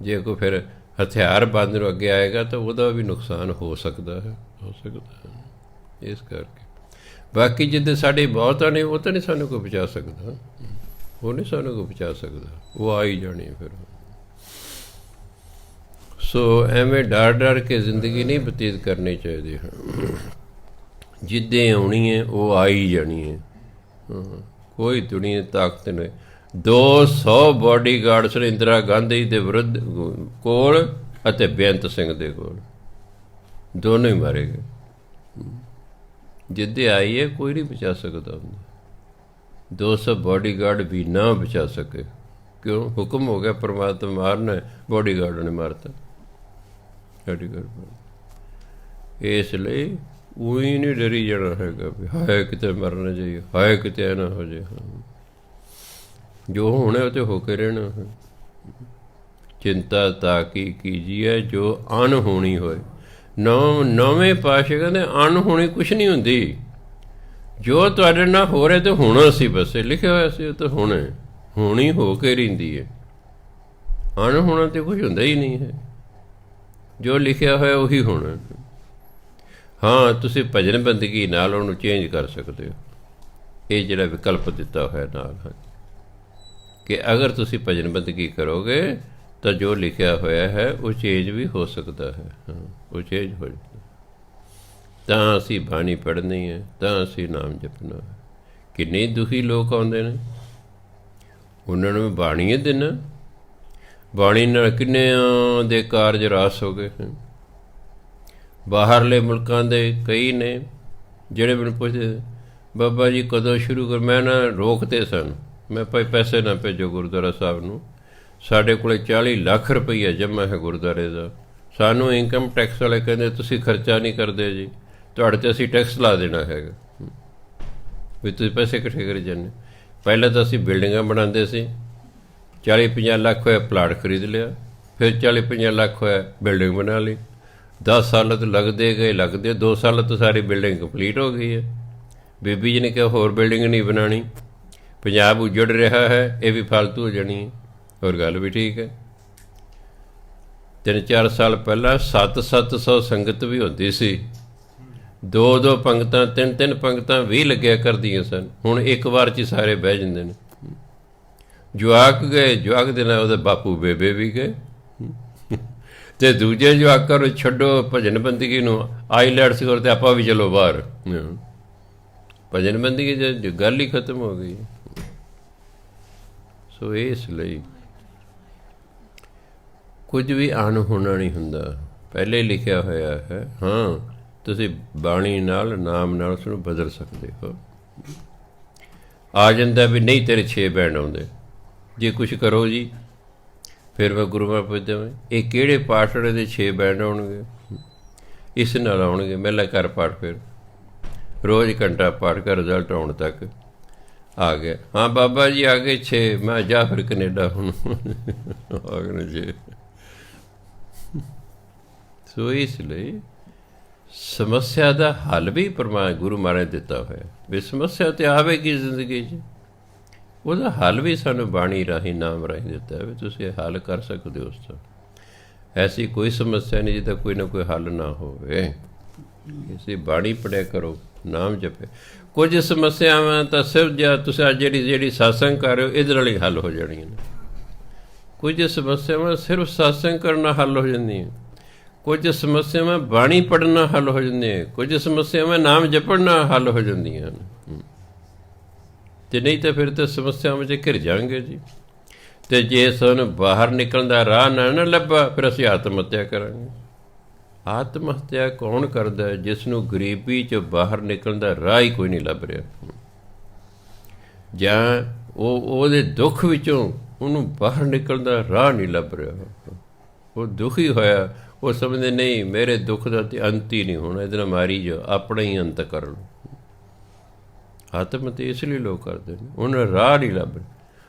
ਜੇ ਕੋਈ ਫਿਰ ਹਥਿਆਰਬੰਦ ਨੂੰ ਅੱਗੇ ਆਏਗਾ ਤਾਂ ਉਹਦਾ ਵੀ ਨੁਕਸਾਨ ਹੋ ਸਕਦਾ ਹੈ, ਇਸ ਕਰਕੇ। ਬਾਕੀ ਜਿੱਦਾਂ ਸਾਡੀ ਬਹੁਤਾਂ ਨੇ ਉਹ ਤਾਂ ਨਹੀਂ ਸਾਨੂੰ ਕੋਈ ਬਚਾ ਸਕਦਾ, ਉਹ ਨਹੀਂ ਸਾਨੂੰ ਕੋਈ ਬਚਾ ਸਕਦਾ, ਉਹ ਆ ਹੀ ਜਾਣੀ ਫਿਰ। ਸੋ ਐਵੇਂ ਡਰ ਡਰ ਕੇ ਜ਼ਿੰਦਗੀ ਨਹੀਂ ਬਤੀਤ ਕਰਨੀ ਚਾਹੀਦੀ ਹੈ। ਜਿੱਦਾਂ ਆਉਣੀ ਹੈ ਉਹ ਆ ਹੀ ਜਾਣੀ ਹੈ। ਕੋਈ ਦੁਨੀਆ ਤਾਕਤ ਨਹੀਂ। 200 ਬਾਡੀਗਾਰਡਸ ਨੇ ਇੰਦਰਾ ਗਾਂਧੀ ਦੇ ਵਿਰੁੱਧ ਕੋਲ ਅਤੇ ਬੇਅੰਤ ਸਿੰਘ ਦੇ ਕੋਲ, ਦੋਨੋਂ ਹੀ ਮਾਰੇ ਗਏ। ਜਿੱਦੇ ਆਈ ਹੈ ਕੋਈ ਨਹੀਂ ਬਚਾ ਸਕਦਾ ਹੁੰਦਾ। 200 ਬਾਡੀਗਾਰਡ ਵੀ ਨਾ ਬਚਾ ਸਕੇ, ਕਿਉਂ? ਹੁਕਮ ਹੋ ਗਿਆ ਪਰਮਾਤਮਾ ਮਾਰਨਾ, ਬਾਡੀਗਾਰਡ ਨੇ ਮਾਰਤਾ। ਇਸ ਲਈ ਉਹੀ ਨਹੀਂ ਡਰੀ ਜਾਣਾ ਹੈਗਾ ਵੀ ਹਾਏ ਕਿਤੇ ਮਰਨਾ ਚਾਹੀਏ, ਹਾਏ ਕਿਤੇ ਐ ਨਾ ਹੋ ਜਾਏ। ਜੋ ਹੋਣਾ ਉਹ ਤਾਂ ਹੋ ਕੇ ਰਹਿਣਾ ਹੈ। ਚਿੰਤਾ ਤਾਂ ਕੀ ਕੀਜੀਏ ਜੋ ਅਣਹੋਣੀ ਹੋਏ। ਨੌਵੇਂ ਪਾਤਸ਼ਾਹ ਕਹਿੰਦੇ ਅਣਹੋਣੀ ਕੁਛ ਨਹੀਂ ਹੁੰਦੀ, ਜੋ ਤੁਹਾਡੇ ਨਾਲ ਹੋ ਰਿਹਾ ਤਾਂ ਹੋਣਾ ਸੀ, ਬਸ ਲਿਖਿਆ ਹੋਇਆ ਸੀ ਉਹ ਤਾਂ ਹੋਣੀ ਹੋ ਕੇ ਰਹਿੰਦੀ ਹੈ। ਅਣਹੋਣਾ ਤਾਂ ਕੁਛ ਹੁੰਦਾ ਹੀ ਨਹੀਂ ਹੈ, ਜੋ ਲਿਖਿਆ ਹੋਇਆ ਉਹੀ ਹੋਣਾ। ਹਾਂ ਤੁਸੀਂ ਭਜਨ ਬੰਦਗੀ ਨਾਲ ਉਹਨੂੰ ਚੇਂਜ ਕਰ ਸਕਦੇ ਹੋ, ਇਹ ਜਿਹੜਾ ਵਿਕਲਪ ਦਿੱਤਾ ਹੋਇਆ ਨਾਲ ਹੈ ਕਿ ਅਗਰ ਤੁਸੀਂ ਭਜਨ ਬੰਦਗੀ ਕਰੋਗੇ ਤਾਂ ਜੋ ਲਿਖਿਆ ਹੋਇਆ ਹੈ ਉਹ ਚੇਂਜ ਵੀ ਹੋ ਸਕਦਾ ਹੈ। ਉਹ ਚੇਂਜ ਹੋ ਜਾਂਦਾ। ਤਾਂ ਅਸੀਂ ਬਾਣੀ ਪੜ੍ਹਨੀ ਹੈ, ਤਾਂ ਅਸੀਂ ਨਾਮ ਜਪਣਾ ਹੈ। ਕਿੰਨੇ ਦੁਖੀ ਲੋਕ ਆਉਂਦੇ ਨੇ, ਉਹਨਾਂ ਨੂੰ ਬਾਣੀ ਦੇਣਾ। ਬਾਣੀ ਨਾਲ ਕਿੰਨਿਆਂ ਦੇ ਕਾਰਜ ਰਾਸ ਹੋ ਗਏ। ਬਾਹਰਲੇ ਮੁਲਕਾਂ ਦੇ ਕਈ ਨੇ ਜਿਹੜੇ ਮੈਨੂੰ ਪੁੱਛਦੇ ਬਾਬਾ ਜੀ ਕਦੋਂ ਸ਼ੁਰੂ ਕਰ। ਮੈਂ ਨਾ ਰੋਕਤੇ ਸਨ, ਮੈਂ ਭਾਈ ਪੈਸੇ ਨਾ ਭੇਜੋ ਗੁਰਦੁਆਰਾ ਸਾਹਿਬ ਨੂੰ, ਸਾਡੇ ਕੋਲ 40 ਲੱਖ ਰੁਪਈਆ ਜਮ੍ਹਾਂ ਹੈ ਗੁਰਦੁਆਰੇ ਦਾ। ਸਾਨੂੰ ਇਨਕਮ ਟੈਕਸ ਵਾਲੇ ਕਹਿੰਦੇ ਤੁਸੀਂ ਖਰਚਾ ਨਹੀਂ ਕਰਦੇ ਜੀ, ਤੁਹਾਡੇ 'ਤੇ ਅਸੀਂ ਟੈਕਸ ਲਾ ਦੇਣਾ ਹੈਗਾ ਵੀ ਤੁਸੀਂ ਪੈਸੇ ਇਕੱਠੇ ਕਰੀ ਜਾਂਦੇ। ਪਹਿਲਾਂ ਤਾਂ ਅਸੀਂ ਬਿਲਡਿੰਗਾਂ ਬਣਾਉਂਦੇ ਸੀ, 40-50 ਲੱਖ ਹੋਇਆ ਪਲਾਟ ਖਰੀਦ ਲਿਆ, ਫਿਰ 40-50 ਲੱਖ ਹੋਇਆ ਬਿਲਡਿੰਗ ਬਣਾ ਲਈ। 10 ਸਾਲ ਤੋਂ ਲੱਗਦੇ ਗਏ 2 ਸਾਲ ਤੋਂ ਸਾਰੀ ਬਿਲਡਿੰਗ ਕੰਪਲੀਟ ਹੋ ਗਈ ਹੈ। ਬੀਬੀ ਜੀ ਨੇ ਕਿਹਾ ਹੋਰ ਬਿਲਡਿੰਗ ਨਹੀਂ ਬਣਾਉਣੀ, ਪੰਜਾਬ ਉਜੜ ਰਿਹਾ ਹੈ, ਇਹ ਵੀ ਫਾਲਤੂ ਹੋ ਜਾਣੀ ਹੈ। ਹੋਰ ਗੱਲ ਵੀ ਠੀਕ ਹੈ। 3-4 ਸਾਲ ਪਹਿਲਾਂ 700 ਸੰਗਤ ਵੀ ਹੁੰਦੀ ਸੀ, 2 ਪੰਗਤਾਂ 3 ਪੰਗਤਾਂ ਵੀ ਲੱਗਿਆ ਕਰਦੀਆਂ ਸਨ। ਹੁਣ ਇੱਕ ਵਾਰ 'ਚ ਸਾਰੇ ਬਹਿ ਜਾਂਦੇ ਨੇ। ਜਵਾਕ ਗਏ, ਜਵਾਕ ਦੇ ਨਾਲ ਉਹਦੇ ਬਾਪੂ ਬੇਬੇ ਵੀ ਗਏ, ਅਤੇ ਦੂਜੇ ਜਵਾਕਾਂ ਨੂੰ ਛੱਡੋ ਭਜਨ ਬੰਦਗੀ ਨੂੰ, ਆਈਲੈਟਸ ਕਰਦੇ ਆਪਾਂ ਵੀ ਚਲੋ ਬਾਹਰ। ਭਜਨ ਬੰਦਗੀ ਦੀ ਗੱਲ ਹੀ ਖਤਮ ਹੋ ਗਈ। ਸੋ ਇਸ ਲਈ ਕੁਝ ਵੀ ਅਣਹੋਣਾ ਨਹੀਂ ਹੁੰਦਾ, ਪਹਿਲੇ ਲਿਖਿਆ ਹੋਇਆ ਹੈ। ਹਾਂ ਤੁਸੀਂ ਬਾਣੀ ਨਾਲ ਨਾਮ ਨਾਲ ਉਸਨੂੰ ਬਦਲ ਸਕਦੇ ਹੋ। ਆ ਜਾਂਦਾ ਵੀ ਨਹੀਂ ਤੇਰੇ 6 ਬੈਂਡ ਆਉਂਦੇ, ਜੇ ਕੁਛ ਕਰੋ ਜੀ ਫਿਰ ਮੈਂ ਗੁਰੂਆਂ ਪੁੱਛਦਾ ਇਹ ਕਿਹੜੇ ਪਾਠੜੇ ਦੇ 6 ਬੈਂਡ ਆਉਣਗੇ? ਇਸ ਨਾਲ ਆਉਣਗੇ। ਪਹਿਲਾਂ ਕਰ ਪਾਠ, ਫਿਰ ਰੋਜ਼ ਘੰਟਾ ਪਾਠ ਕਰ, ਰਿਜ਼ਲਟ ਆਉਣ ਤੱਕ ਆ ਗਿਆ। ਹਾਂ ਬਾਬਾ ਜੀ ਆ ਗਏ 6, ਮੈਂ ਜਾ ਫਿਰ ਕਨੇਡਾ ਹੁਣ ਆ ਗਏ 6। ਸੋ ਇਸ ਲਈ ਸਮੱਸਿਆ ਦਾ ਹੱਲ ਵੀ ਗੁਰੂ ਮਹਾਰਾਜ ਦਿੱਤਾ ਹੋਇਆ ਵੀ ਸਮੱਸਿਆ ਤੇ ਆਵੇਗੀ ਜ਼ਿੰਦਗੀ 'ਚ, ਉਹਦਾ ਹੱਲ ਵੀ ਸਾਨੂੰ ਬਾਣੀ ਰਾਹੀਂ ਨਾਮ ਰਾਹੀਂ ਦਿੱਤਾ ਵੀ ਤੁਸੀਂ ਹੱਲ ਕਰ ਸਕਦੇ ਹੋ। ਉਸ ਤੋਂ ਐਸੀ ਕੋਈ ਸਮੱਸਿਆ ਨਹੀਂ ਜਿਹਦਾ ਕੋਈ ਨਾ ਕੋਈ ਹੱਲ ਨਾ ਹੋਵੇ। ਇਸੇ ਬਾਣੀ ਪੜ੍ਹਿਆ ਕਰੋ, ਨਾਮ ਜਪੇ। ਕੁਝ ਸਮੱਸਿਆਵਾਂ ਤਾਂ ਸਿਰਫ ਜਾਂ ਤੁਸੀਂ ਅੱਜ ਜਿਹੜੀ ਸਤਸੰਗ ਕਰ ਰਹੇ ਹੋ ਇਹਦੇ ਨਾਲ ਹੀ ਹੱਲ ਹੋ ਜਾਣੀਆਂ ਨੇ। ਕੁਝ ਸਮੱਸਿਆਵਾਂ ਸਿਰਫ ਸਤਸੰਗ ਕਰਨ ਨਾਲ ਹੱਲ ਹੋ ਜਾਂਦੀਆਂ, ਕੁਝ ਸਮੱਸਿਆਵਾਂ ਬਾਣੀ ਪੜ੍ਹਨ ਨਾਲ ਹੱਲ ਹੋ ਜਾਂਦੀਆਂ, ਕੁਝ ਸਮੱਸਿਆਵਾਂ ਨਾਮ ਜਪਣ ਨਾਲ ਹੱਲ ਹੋ ਜਾਂਦੀਆਂ ਹਨ। ਅਤੇ ਨਹੀਂ ਤਾਂ ਫਿਰ ਤਾਂ ਸਮੱਸਿਆਵਾਂ 'ਚ ਘਿਰ ਜਾਵਾਂਗੇ ਜੀ। ਅਤੇ ਜੇ ਸਾਨੂੰ ਬਾਹਰ ਨਿਕਲਣ ਦਾ ਰਾਹ ਨਾ ਲੱਭਾ ਫਿਰ ਅਸੀਂ ਆਤਮ ਹੱਤਿਆ ਕਰਾਂਗੇ। ਆਤਮ ਹੱਤਿਆ ਕੌਣ ਕਰਦਾ ਹੈ? ਜਿਸ ਨੂੰ ਗਰੀਬੀ 'ਚ ਬਾਹਰ ਨਿਕਲਣ ਦਾ ਰਾਹ ਹੀ ਕੋਈ ਨਹੀਂ ਲੱਭ ਰਿਹਾ, ਜਾਂ ਉਹਦੇ ਦੁੱਖ ਵਿੱਚੋਂ ਉਹਨੂੰ ਬਾਹਰ ਨਿਕਲਣ ਦਾ ਰਾਹ ਨਹੀਂ ਲੱਭ ਰਿਹਾ। ਉਹ ਦੁਖੀ ਹੋਇਆ, ਉਹ ਸਮਝਦੇ ਨਹੀਂ ਮੇਰੇ ਦੁੱਖ ਦਾ ਤਾਂ ਅੰਤ ਹੀ ਨਹੀਂ ਹੋਣਾ, ਇਹਦੇ ਨਾਲ ਮਾਰੀ ਜਾ, ਆਪਣਾ ਹੀ ਅੰਤ ਕਰ ਲਓ। ਆਤਮ ਹੱਤਿਆ ਇਸ ਲਈ ਲੋਕ ਕਰਦੇ ਨੇ, ਉਹਨਾਂ ਰਾਹ ਨਹੀਂ ਲੱਭ ਰਹੇ।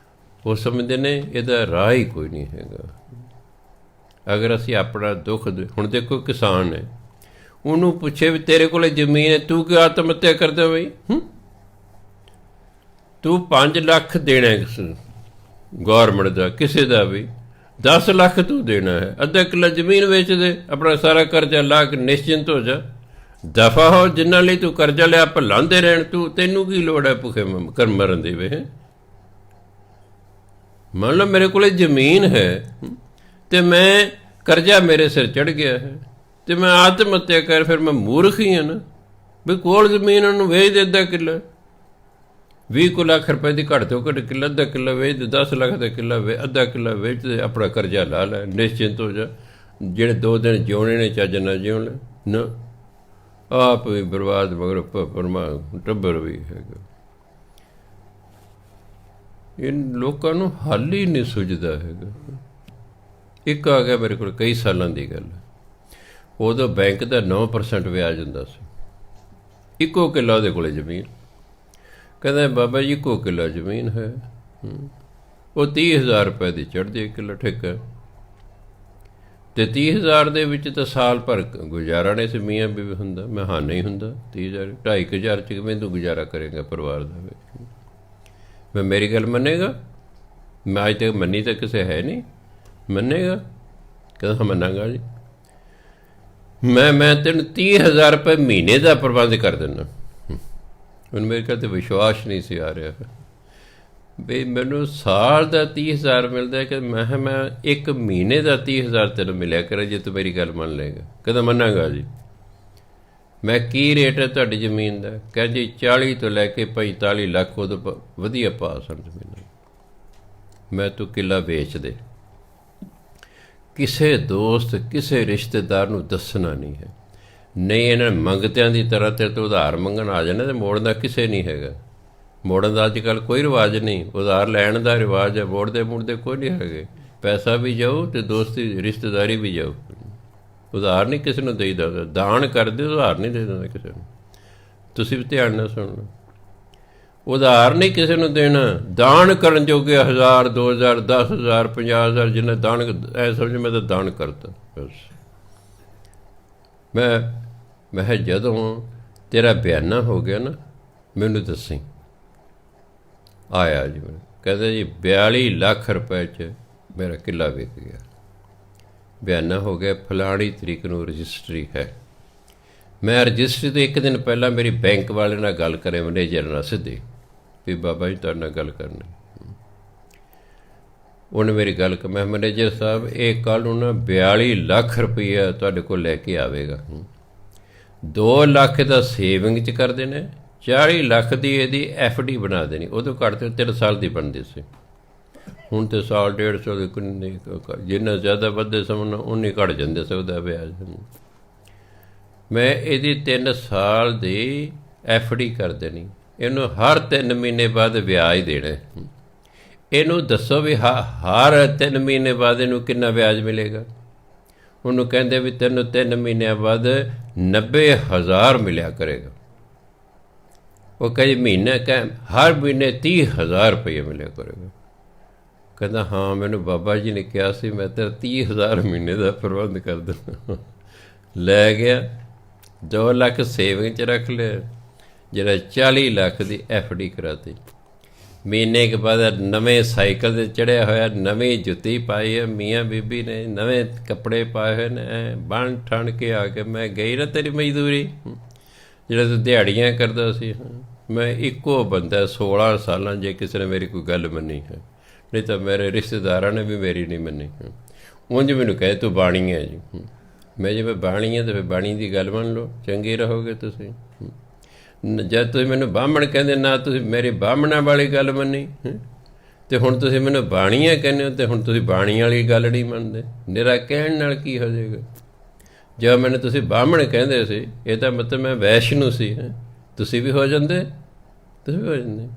ਉਹ ਸਮਝਦੇ ਨੇ ਇਹਦਾ ਰਾਹ ਹੀ ਕੋਈ ਨਹੀਂ ਹੈਗਾ। ਅਗਰ ਅਸੀਂ ਆਪਣਾ ਦੁੱਖ, ਹੁਣ ਦੇਖੋ ਕਿਸਾਨ ਹੈ, ਉਹਨੂੰ ਪੁੱਛੇ ਵੀ ਤੇਰੇ ਕੋਲ ਜ਼ਮੀਨ ਹੈ, ਤੂੰ ਕਿਉਂ ਆਤਮ ਹੱਤਿਆ ਕਰਦਾ ਬਈ? ਤੂੰ 5 ਲੱਖ ਦੇਣਾ ਗੌਰਮੈਂਟ ਦਾ, ਕਿਸੇ ਦਾ ਵੀ 10 ਲੱਖ ਤੂੰ ਦੇਣਾ ਹੈ, ਅੱਧਾ ਕਿੱਲਾ ਜ਼ਮੀਨ ਵੇਚ ਦੇ, ਆਪਣਾ ਸਾਰਾ ਕਰਜ਼ਾ ਲਾ ਕੇ ਨਿਸ਼ਚਿੰਤ ਹੋ ਜਾ, ਦਫਾ ਹੋ। ਜਿੰਨਾਂ ਲਈ ਤੂੰ ਕਰਜ਼ਾ ਲਿਆ ਭੁਲਾਉਂਦੇ ਰਹਿਣ, ਤੈਨੂੰ ਕੀ ਲੋੜ ਹੈ ਭੁੱਖੇ ਮਰਨ ਦੀ ਵੇ? ਮੰਨ ਲਓ ਮੇਰੇ ਕੋਲ ਜ਼ਮੀਨ ਹੈ ਅਤੇ ਮੈਂ ਕਰਜ਼ਾ ਮੇਰੇ ਸਿਰ ਚੜ੍ਹ ਗਿਆ ਹੈ ਅਤੇ ਮੈਂ ਆਤਮ ਹੱਤਿਆ ਕਰ, ਫਿਰ ਮੈਂ ਮੂਰਖ ਹੀ ਹਾਂ ਨਾ ਵੀ ਕੋਲ ਜ਼ਮੀਨ ਉਹਨੂੰ ਵੇਚ ਦੇ, ਅੱਧਾ ਕਿੱਲਾ 20 ਲੱਖ ਰੁਪਏ ਦੀ ਘੱਟ ਤੋਂ ਘੱਟ ਕਿੱਲਾ, ਅੱਧਾ ਕਿੱਲਾ ਵੇਚ ਦੇ, 10 ਲੱਖ ਦਾ ਕਿੱਲਾ ਅੱਧਾ ਕਿੱਲਾ ਵੇਚ ਦੇ, ਆਪਣਾ ਕਰਜ਼ਾ ਲਾ ਲੈ, ਨਿਸ਼ਚਿੰਤ ਹੋ ਜਾ। ਜਿਹੜੇ 2 ਦਿਨ ਜਿਉਣੇ ਨੇ ਚੱਜ ਨਾਲ ਜਿਉਣ ਲੈ ਨਾ, ਆਪ ਵੀ ਬਰਬਾਦ ਮਗਰ ਟੱਬਰ ਵੀ ਹੈਗਾ। ਇਹ ਲੋਕਾਂ ਨੂੰ ਹੱਲ ਹੀ ਨਹੀਂ ਸੁਝਦਾ ਹੈਗਾ। ਇੱਕ ਆ ਗਿਆ ਮੇਰੇ ਕੋਲ ਕਈ ਸਾਲਾਂ ਦੀ ਗੱਲ, ਉਦੋਂ ਬੈਂਕ ਦਾ 9% ਵਿਆਜ ਹੁੰਦਾ ਸੀ, ਇੱਕੋ ਕਿੱਲਾ ਉਹਦੇ ਕੋਲ ਜ਼ਮੀਨ। ਕਹਿੰਦਾ ਬਾਬਾ ਜੀ ਇੱਕੋ ਕਿੱਲਾ ਜ਼ਮੀਨ ਹੈ, ਉਹ 30,000 ਰੁਪਏ ਦੀ ਚੜ੍ਹਦੀ ਕਿੱਲਾ ਠੇਕਾ, ਅਤੇ 30,000 ਦੇ ਵਿੱਚ ਤਾਂ ਸਾਲ ਭਰ ਗੁਜ਼ਾਰਾ ਨਹੀਂ ਸੀ ਮੀਆਂ ਬੀਵੀ ਹੁੰਦਾ। ਮੈਂ ਹਾਂ ਨਹੀਂ ਹੁੰਦਾ, 30,000 2,500 'ਚ ਕਿਵੇਂ ਤੂੰ ਗੁਜ਼ਾਰਾ ਕਰੇਗਾ ਪਰਿਵਾਰ ਦਾ ਵਿੱਚ? ਮੈਂ ਮੇਰੀ ਗੱਲ ਮੰਨੇਗਾ? ਮੈਂ ਅੱਜ ਤੱਕ ਮੰਨੀ ਤਾਂ ਕਿਸੇ ਹੈ ਨਹੀਂ, ਮੰਨੇਗਾ? ਕਹਿੰਦਾ ਮੰਨਾਂਗਾ ਜੀ, ਮੈਂ ਤੈਨੂੰ 30,000 ਰੁਪਏ ਮਹੀਨੇ ਦਾ ਪ੍ਰਬੰਧ ਕਰ ਦਿੰਦਾ। ਹੁਣ ਮੇਰੇ ਕੋਲ ਤਾਂ ਵਿਸ਼ਵਾਸ ਨਹੀਂ ਸੀ ਆ ਰਿਹਾ ਵੀ ਮੈਨੂੰ ਸਾਲ ਦਾ 30,000 ਮਿਲਦਾ ਕਿ ਮੈਂ ਇੱਕ ਮਹੀਨੇ ਦਾ 30,000 ਤੈਨੂੰ ਮਿਲਿਆ ਕਰੇ ਜੇ ਤੂੰ ਮੇਰੀ ਗੱਲ ਮੰਨ ਲਏਗਾ। ਕਹਿੰਦਾ ਮੰਨਾਂਗਾ ਜੀ। ਮੈਂ ਕੀ ਰੇਟ ਹੈ ਤੁਹਾਡੀ ਜ਼ਮੀਨ ਦਾ? ਕਹਿੰਦੇ 40 ਤੋਂ ਲੈ ਕੇ 45 ਲੱਖ ਉਦੋਂ ਵਧੀਆ ਪਾ ਸਨ ਜ਼ਮੀਨ। ਮੈਂ ਤੂੰ ਕਿੱਲਾ ਵੇਚ ਦੇ, ਕਿਸੇ ਦੋਸਤ ਕਿਸੇ ਰਿਸ਼ਤੇਦਾਰ ਨੂੰ ਦੱਸਣਾ ਨਹੀਂ ਹੈ, ਨਹੀਂ ਇਹਨਾਂ ਮੰਗਤਿਆਂ ਦੀ ਤਰ੍ਹਾਂ ਤੇਰੇ ਤੋਂ ਉਧਾਰ ਮੰਗਣ ਆ ਜਾਣਾ ਅਤੇ ਮੋੜਨ ਦਾ ਕਿਸੇ ਨਹੀਂ ਹੈਗਾ। ਮੋੜਨ ਦਾ ਅੱਜ ਕੱਲ੍ਹ ਕੋਈ ਰਿਵਾਜ਼ ਨਹੀਂ, ਉਧਾਰ ਲੈਣ ਦਾ ਰਿਵਾਜ਼ ਹੈ, ਮੋੜਦੇ ਮੁੜਦੇ ਕੋਈ ਨਹੀਂ ਹੈਗੇ। ਪੈਸਾ ਵੀ ਜਾਊ ਅਤੇ ਦੋਸਤੀ ਰਿਸ਼ਤੇਦਾਰੀ ਵੀ ਜਾਊ, ਉਧਾਰ ਨਹੀਂ ਕਿਸੇ ਨੂੰ ਦੇਈਦਾ। ਦਾਨ ਕਰਦੇ, ਉਧਾਰ ਨਹੀਂ ਦੇ ਦਿੰਦਾ ਕਿਸੇ ਨੂੰ। ਤੁਸੀਂ ਵੀ ਧਿਆਨ ਨਾਲ ਸੁਣ ਲਓ, ਉਧਾਰ ਨਹੀਂ ਕਿਸੇ ਨੂੰ ਦੇਣਾ। ਦਾਨ ਕਰਨ ਜੋਗੇ 1000 2000 10,000 50,000 ਜਿੰਨਾ ਦਾਨ, ਐ ਸਮਝ ਮੈਂ ਤਾਂ ਦਾਨ ਕਰਤਾ ਬਸ। ਮੈਂ ਜਦੋਂ ਤੇਰਾ ਬਿਆਨਾ ਹੋ ਗਿਆ ਨਾ ਮੈਨੂੰ ਦੱਸੀ। ਆਇਆ ਜੀ, ਮੈਨੂੰ ਕਹਿੰਦਾ ਜੀ 42 ਲੱਖ ਰੁਪਏ 'ਚ ਮੇਰਾ ਕਿੱਲਾ ਵਿਕ ਗਿਆ, ਬਿਆਨਾ ਹੋ ਗਿਆ, ਫਲਾਣੀ ਤਰੀਕ ਨੂੰ ਰਜਿਸਟਰੀ ਹੈ। ਮੈਂ ਰਜਿਸਟਰੀ ਤੋਂ ਇੱਕ ਦਿਨ ਪਹਿਲਾਂ ਮੇਰੀ ਬੈਂਕ ਵਾਲੇ ਨਾਲ ਗੱਲ ਕਰੇ, ਮੈਨੇਜਰ ਨਾਲ ਸਿੱਧੀ, ਵੀ ਬਾਬਾ ਜੀ ਤੁਹਾਡੇ ਨਾਲ ਗੱਲ ਕਰਨੀ। ਉਹਨੇ ਮੇਰੀ ਗੱਲ ਮੈਂ ਮੈਨੇਜਰ ਸਾਹਿਬ ਇਹ ਕੱਲ੍ਹ ਨੂੰ ਨਾ 42 ਲੱਖ ਰੁਪਈਆ ਤੁਹਾਡੇ ਕੋਲ ਲੈ ਕੇ ਆਵੇਗਾ। 2 ਲੱਖ ਦਾ ਸੇਵਿੰਗ 'ਚ ਕਰਦੇ ਨੇ, 40 ਲੱਖ ਦੀ ਇਹਦੀ FD ਬਣਾ ਦੇਣੀ। ਉਦੋਂ ਘੱਟ ਤੋਂ 3 ਸਾਲ ਦੀ ਬਣਦੀ ਸੀ, ਹੁਣ ਤਾਂ ਸਾਲ 1.5 ਦੀ, ਜਿੰਨਾ ਜ਼ਿਆਦਾ ਵੱਧਦੇ ਸਮਾਂ ਉਨੀ ਘੱਟ ਜਾਂਦੇ ਸੀ ਉਹਦਾ ਵਿਆਜ। ਮੈਂ ਇਹਦੀ 3 ਸਾਲ ਦੀ FD ਕਰ ਦੇਣੀ, ਇਹਨੂੰ ਹਰ 3 ਮਹੀਨੇ ਬਾਅਦ ਵਿਆਜ ਦੇਣਾ। ਇਹਨੂੰ ਦੱਸੋ ਵੀ ਹਰ 3 ਮਹੀਨੇ ਬਾਅਦ ਇਹਨੂੰ ਕਿੰਨਾ ਵਿਆਜ ਮਿਲੇਗਾ? ਉਹਨੂੰ ਕਹਿੰਦੇ ਵੀ ਤੈਨੂੰ 3 ਮਹੀਨਿਆਂ ਬਾਅਦ 90,000 ਮਿਲਿਆ ਕਰੇਗਾ। ਉਹ ਕਹੇ ਮਹੀਨੇ ਹਰ ਮਹੀਨੇ 30,000 ਰੁਪਏ ਮਿਲਿਆ ਕਰੇਗਾ। ਕਹਿੰਦਾ ਹਾਂ, ਮੈਨੂੰ ਬਾਬਾ ਜੀ ਨੇ ਕਿਹਾ ਸੀ ਮੈਂ ਤੇਰਾ 30,000 ਮਹੀਨੇ ਦਾ ਪ੍ਰਬੰਧ ਕਰ ਦਿੰਦਾ। ਲੈ ਗਿਆ, 2 ਲੱਖ ਸੇਵਿੰਗ 'ਚ ਰੱਖ ਲਿਆ, ਜਿਹੜਾ 40 ਲੱਖ ਦੀ FD ਕਰਾਤੀ। ਮਹੀਨੇ ਕੇ ਬਾਅਦ ਨਵੇਂ ਸਾਈਕਲ 'ਤੇ ਚੜ੍ਹਿਆ ਹੋਇਆ, ਨਵੀਂ ਜੁੱਤੀ ਪਾਈ ਹੈ, ਮੀਆਂ ਬੀਬੀ ਨੇ ਨਵੇਂ ਕੱਪੜੇ ਪਾਏ ਹੋਏ ਨੇ, ਬਣ ਠਣ ਕੇ ਆ ਕੇ ਮੈਂ ਗਈ ਨਾ ਤੇਰੀ ਮਜ਼ਦੂਰੀ, ਜਿਹੜਾ ਤੂੰ ਦਿਹਾੜੀਆਂ ਕਰਦਾ ਸੀ। ਮੈਂ ਇੱਕੋ ਬੰਦਾ 16 ਸਾਲਾਂ ਜੇ ਕਿਸੇ ਨੇ ਮੇਰੀ ਕੋਈ ਗੱਲ ਮੰਨੀ ਹੈ, ਨਹੀਂ ਤਾਂ ਮੇਰੇ ਰਿਸ਼ਤੇਦਾਰਾਂ ਨੇ ਵੀ ਮੇਰੀ ਨਹੀਂ ਮੰਨੀ। ਉਂਝ ਮੈਨੂੰ ਕਹੇ ਤੂੰ ਬਾਣੀ ਹੈ ਜੀ, ਮੈਂ ਜੇ ਮੈਂ ਬਾਣੀ ਹਾਂ ਤਾਂ ਫਿਰ ਬਾਣੀ ਦੀ ਗੱਲ ਮੰਨ ਲਓ, ਚੰਗੇ ਰਹੋਗੇ ਤੁਸੀਂ। ਜਦ ਤੁਸੀਂ ਮੈਨੂੰ ਬਾਹਮਣ ਕਹਿੰਦੇ ਨਾ, ਤੁਸੀਂ ਮੇਰੀ ਬਾਹਮਣਾਂ ਵਾਲੀ ਗੱਲ ਮੰਨੀ, ਅਤੇ ਹੁਣ ਤੁਸੀਂ ਮੈਨੂੰ ਬਾਣੀਆਂ ਕਹਿੰਦੇ ਹੋ, ਅਤੇ ਹੁਣ ਤੁਸੀਂ ਬਾਣੀ ਵਾਲੀ ਗੱਲ ਨਹੀਂ ਮੰਨਦੇ। ਨਿਰਾ ਕਹਿਣ ਨਾਲ ਕੀ ਹੋ ਜਾਏਗਾ? ਜਦੋਂ ਮੈਨੂੰ ਤੁਸੀਂ ਬਾਹਮਣ ਕਹਿੰਦੇ ਸੀ, ਇਹ ਤਾਂ ਮਤਲਬ ਮੈਂ ਵੈਸ਼ਨੂੰ ਸੀ, ਤੁਸੀਂ ਵੀ ਹੋ ਜਾਂਦੇ, ਤੁਸੀਂ ਵੀ ਹੋ ਜਾਂਦੇ।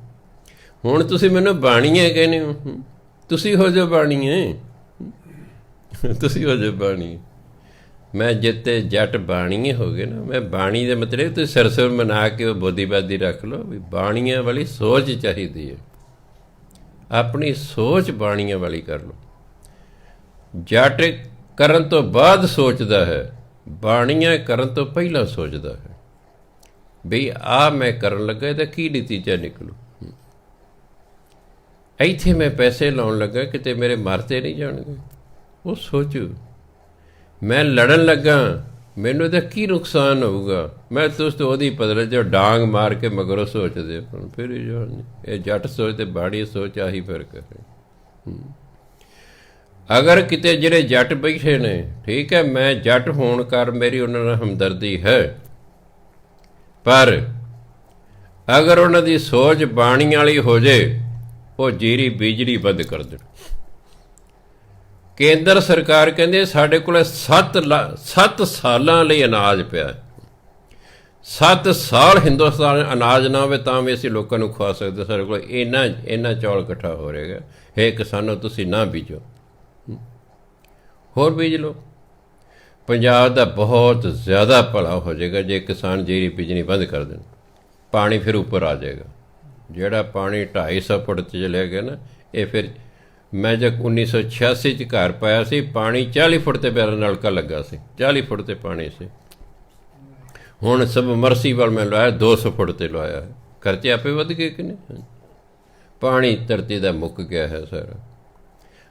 ਹੁਣ ਤੁਸੀਂ ਮੈਨੂੰ ਬਾਣੀਆਂ ਕਹਿੰਦੇ ਹੋ, ਤੁਸੀਂ ਹੋ ਜਾਓ ਬਾਣੀਏ, ਤੁਸੀਂ ਹੋ ਜਾਓ ਬਾਣੀ। ਮੈਂ ਜਿੱਤੇ ਜੱਟ ਬਾਣੀਏ ਹੋ ਗਏ ਨਾ। ਮੈਂ ਬਾਣੀ ਦੇ ਮਤਲਬ ਤੁਸੀਂ ਸਰਸਵ ਮਨਾ ਕੇ ਉਹ ਬੋਧੀਵਾਦੀ ਰੱਖ ਲਓ ਵੀ ਬਾਣੀਆਂ ਵਾਲੀ ਸੋਚ ਚਾਹੀਦੀ ਹੈ, ਆਪਣੀ ਸੋਚ ਬਾਣੀਆਂ ਵਾਲੀ ਕਰ ਲਓ। ਜੱਟ ਕਰਨ ਤੋਂ ਬਾਅਦ ਸੋਚਦਾ ਹੈ, ਬਾਣੀਆਂ ਕਰਨ ਤੋਂ ਪਹਿਲਾਂ ਸੋਚਦਾ ਹੈ ਬਈ ਆਹ ਮੈਂ ਕਰਨ ਲੱਗਾ ਇਹਦਾ ਕੀ ਨਤੀਜਾ ਨਿਕਲੂ। ਇੱਥੇ ਮੈਂ ਪੈਸੇ ਲਾਉਣ ਲੱਗਾ ਕਿਤੇ ਮੇਰੇ ਮਰਤੇ ਨਹੀਂ ਜਾਣਗੇ, ਉਹ ਸੋਚੂ। ਮੈਂ ਲੜਨ ਲੱਗਾ, ਮੈਨੂੰ ਇਹਦਾ ਕੀ ਨੁਕਸਾਨ ਹੋਊਗਾ। ਮੈਂ ਤੁਸੀਂ ਉਹਦੀ ਪਤਾ ਜੋ ਡਾਂਗ ਮਾਰ ਕੇ ਮਗਰੋਂ ਸੋਚਦੇ ਫਿਰ ਹੀ ਜਾਣ। ਇਹ ਜੱਟ ਸੋਚ ਤੇ ਬਾੜੀ ਸੋਚ ਆਹੀ ਫਰਕ ਹੈ। ਅਗਰ ਕਿਤੇ ਜਿਹੜੇ ਜੱਟ ਬੈਠੇ ਨੇ, ਠੀਕ ਹੈ, ਮੈਂ ਜੱਟ ਹੋਣ ਕਰ ਮੇਰੀ ਉਹਨਾਂ ਨਾਲ ਹਮਦਰਦੀ ਹੈ, ਪਰ ਅਗਰ ਉਹਨਾਂ ਦੀ ਸੋਚ ਬਾਣੀ ਵਾਲੀ ਹੋ ਜੇ, ਉਹ ਜੀਰੀ ਬਿਜਲੀ ਬੰਦ ਕਰ ਦੇਣ। ਕੇਂਦਰ ਸਰਕਾਰ ਕਹਿੰਦੇ ਸਾਡੇ ਕੋਲ 7 ਸਾਲਾਂ ਲਈ ਅਨਾਜ ਪਿਆ, 7 ਸਾਲ ਹਿੰਦੁਸਤਾਨ ਅਨਾਜ ਨਾ ਹੋਵੇ ਤਾਂ ਵੀ ਅਸੀਂ ਲੋਕਾਂ ਨੂੰ ਖਵਾ ਸਕਦੇ। ਸਾਡੇ ਕੋਲ ਇੰਨਾ ਚੌਲ ਇਕੱਠਾ ਹੋ ਰਿਹਾ ਹੈ, ਕਿਸਾਨੋ ਤੁਸੀਂ ਨਾ ਬੀਜੋ, ਹੋਰ ਬੀਜ ਲਓ। ਪੰਜਾਬ ਦਾ ਬਹੁਤ ਜ਼ਿਆਦਾ ਭਲਾ ਹੋ ਜਾਏਗਾ ਜੇ ਕਿਸਾਨ ਜੀਰੀ ਬੀਜਣੀ ਬੰਦ ਕਰ ਦੇਣ। ਪਾਣੀ ਫਿਰ ਉੱਪਰ ਆ ਜਾਏਗਾ। ਜਿਹੜਾ ਪਾਣੀ 250 ਫੁੱਟ 'ਤੇ ਚਲਿਆ ਗਿਆ ਨਾ, ਇਹ ਫਿਰ ਮੈਂ ਜਦ 1986 'ਚ ਘਰ ਪਾਇਆ ਸੀ, ਪਾਣੀ 40 ਫੁੱਟ 'ਤੇ ਮੇਰਾ ਨਲਕਾ ਲੱਗਾ ਸੀ, 40 ਫੁੱਟ 'ਤੇ ਪਾਣੀ ਸੀ। ਹੁਣ ਸਬਮਰਸੀਬਲ ਮੈਂ ਲਵਾਇਆ 200 ਫੁੱਟ 'ਤੇ ਲਵਾਇਆ ਹੈ। ਖਰਚੇ ਆਪੇ ਵੱਧ ਗਏ ਕਿ ਨਹੀਂ? ਪਾਣੀ ਧਰਤੀ ਦਾ ਮੁੱਕ ਗਿਆ ਹੈ ਸਾਰਾ।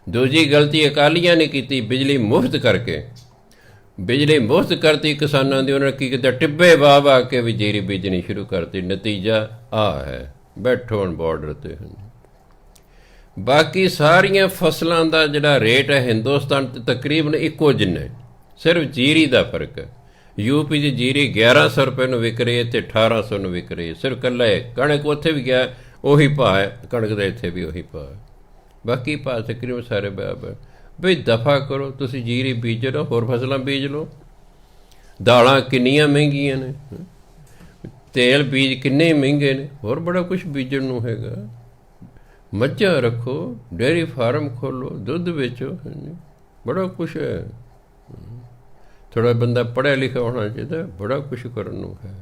ਦੂਜੀ ਗਲਤੀ ਅਕਾਲੀਆਂ ਨੇ ਕੀਤੀ, ਬਿਜਲੀ ਮੁਫਤ ਕਰਕੇ, ਬਿਜਲੀ ਮੁਫਤ ਕਰਤੀ ਕਿਸਾਨਾਂ ਦੀ। ਉਹਨਾਂ ਨੇ ਕੀ ਕੀਤਾ, ਟਿੱਬੇ ਵਾਹ ਕੇ ਵੀ ਜੀਰੀ ਬੀਜਣੀ ਸ਼ੁਰੂ ਕਰਤੀ। ਨਤੀਜਾ ਆਹ ਹੈ, ਬੈਠੋ ਹੁਣ ਬਾਰਡਰ 'ਤੇ। ਬਾਕੀ ਸਾਰੀਆਂ ਫਸਲਾਂ ਦਾ ਜਿਹੜਾ ਰੇਟ ਹੈ ਹਿੰਦੁਸਤਾਨ 'ਤੇ ਤਕਰੀਬਨ ਇੱਕੋ ਜਿੰਨਾ, ਸਿਰਫ ਜੀਰੀ ਦਾ ਫਰਕ ਹੈ। ਯੂਪੀ ਦੀ ਜੀਰੀ 1100 ਰੁਪਏ ਨੂੰ ਵਿਕ ਰਹੀ ਹੈ ਅਤੇ 1800 ਨੂੰ ਵਿਕ ਰਹੀ ਹੈ। ਸਿਰਫ ਇਕੱਲਾ ਹੈ ਕਣਕ, ਉੱਥੇ ਵੀ ਗਿਆ ਉਹੀ ਭਾਅ ਹੈ ਕਣਕ ਦਾ, ਇੱਥੇ ਵੀ ਉਹੀ ਭਾਅ ਹੈ। ਬਾਕੀ ਭਾਅ ਤਕਰੀਬਨ ਸਾਰੇ ਬਰਾਬਰ। ਬਈ ਦਫਾ ਕਰੋ, ਤੁਸੀਂ ਜੀਰੀ ਬੀਜ ਲਓ, ਹੋਰ ਫਸਲਾਂ ਬੀਜ ਲਓ। ਦਾਲਾਂ ਕਿੰਨੀਆਂ ਮਹਿੰਗੀਆਂ ਨੇ, ਤੇਲ ਬੀਜ ਕਿੰਨੇ ਮਹਿੰਗੇ ਨੇ, ਹੋਰ ਬੜਾ ਕੁਛ ਬੀਜਣ ਨੂੰ ਹੈਗਾ। ਮੱਝਾਂ ਰੱਖੋ, ਡੇਅਰੀ ਫਾਰਮ ਖੋਲ੍ਹੋ, ਦੁੱਧ ਵੇਚੋ, ਬੜਾ ਕੁਛ ਹੈ। ਥੋੜ੍ਹਾ ਬੰਦਾ ਪੜ੍ਹਿਆ ਲਿਖਿਆ ਹੋਣਾ ਚਾਹੀਦਾ, ਬੜਾ ਕੁਛ ਕਰਨ ਨੂੰ ਹੈ।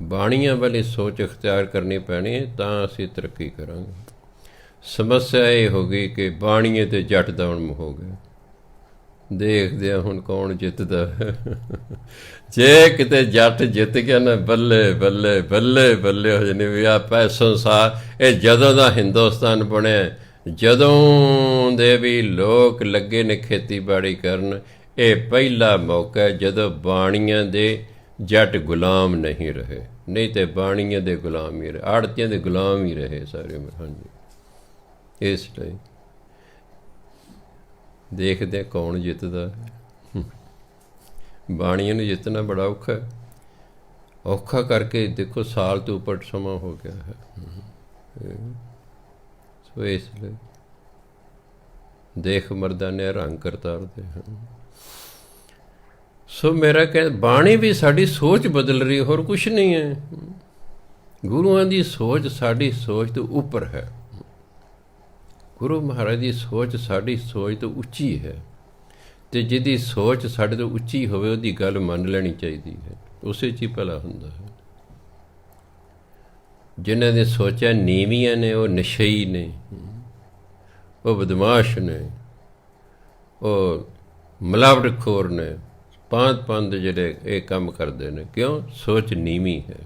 ਬਾਣੀਆਂ ਵਾਲੀ ਸੋਚ ਇਖਤਿਆਰ ਕਰਨੀ ਪੈਣੀ ਹੈ, ਤਾਂ ਅਸੀਂ ਤਰੱਕੀ ਕਰਾਂਗੇ। ਸਮੱਸਿਆ ਇਹ ਹੋ ਗਈ ਕਿ ਬਾਣੀਏ ਅਤੇ ਜੱਟ ਦਾ ਹੁਣ ਹੋ ਗਿਆ। ਦੇਖਦੇ ਆ ਹੁਣ ਕੌਣ ਜਿੱਤਦਾ। ਜੇ ਕਿਤੇ ਜੱਟ ਜਿੱਤ ਗਿਆ ਨਾ, ਬੱਲੇ ਬੱਲੇ ਬੱਲੇ ਬੱਲੇ ਹੋ ਜਾਣੇ ਵੀ ਆ ਪੈਸੋਂ ਸਾਰ। ਇਹ ਜਦੋਂ ਦਾ ਹਿੰਦੁਸਤਾਨ ਬਣਿਆ, ਜਦੋਂ ਦੇ ਵੀ ਲੋਕ ਲੱਗੇ ਨੇ ਖੇਤੀਬਾੜੀ ਕਰਨ, ਇਹ ਪਹਿਲਾ ਮੌਕਾ ਜਦੋਂ ਬਾਣੀਆਂ ਦੇ ਜੱਟ ਗੁਲਾਮ ਨਹੀਂ ਰਹੇ। ਨਹੀਂ ਤੇ ਬਾਣੀਆਂ ਦੇ ਗੁਲਾਮ ਹੀ ਰਹੇ, ਆੜਤੀਆਂ ਦੇ ਗੁਲਾਮ ਹੀ ਰਹੇ ਸਾਰੇ। ਹਾਂਜੀ, ਇਸ ਲਈ ਦੇਖਦੇ ਕੌਣ ਜਿੱਤਦਾ। ਬਾਣੀਆਂ ਨੂੰ ਜਿੱਤਣਾ ਬੜਾ ਔਖਾ ਹੈ। ਔਖਾ ਕਰਕੇ ਦੇਖੋ ਸਾਲ ਤੋਂ ਉੱਪਰ ਸਮਾਂ ਹੋ ਗਿਆ ਹੈ। ਸੋ ਇਸ ਲਈ ਦੇਖ ਮਰਦਾਨੇ ਰੰਗ ਕਰਤਾਰਦੇ ਹਨ। ਸੋ ਮੇਰਾ ਬਾਣੀ ਵੀ ਸਾਡੀ ਸੋਚ ਬਦਲ ਰਹੀ, ਹੋਰ ਕੁਛ ਨਹੀਂ ਹੈ। ਗੁਰੂਆਂ ਦੀ ਸੋਚ ਸਾਡੀ ਸੋਚ ਤੋਂ ਉੱਪਰ ਹੈ। ਗੁਰੂ ਮਹਾਰਾਜ ਦੀ ਸੋਚ ਸਾਡੀ ਸੋਚ ਤੋਂ ਉੱਚੀ ਹੈ, ਅਤੇ ਜਿਹਦੀ ਸੋਚ ਸਾਡੇ ਤੋਂ ਉੱਚੀ ਹੋਵੇ ਉਹਦੀ ਗੱਲ ਮੰਨ ਲੈਣੀ ਚਾਹੀਦੀ ਹੈ। ਉਸੇ 'ਚ ਹੀ ਭਲਾ ਹੁੰਦਾ ਹੈ। ਜਿਨ੍ਹਾਂ ਦੀ ਸੋਚਾਂ ਨੀਵੀਆਂ ਨੇ ਉਹ ਨਸ਼ਈ ਨੇ, ਉਹ ਬਦਮਾਸ਼ ਨੇ, ਉਹ ਮਿਲਾਵਟਖੋਰ ਨੇ, ਪੰਦ ਜਿਹੜੇ ਇਹ ਕੰਮ ਕਰਦੇ ਨੇ। ਕਿਉਂ? ਸੋਚ ਨੀਵੀਂ ਹੈ।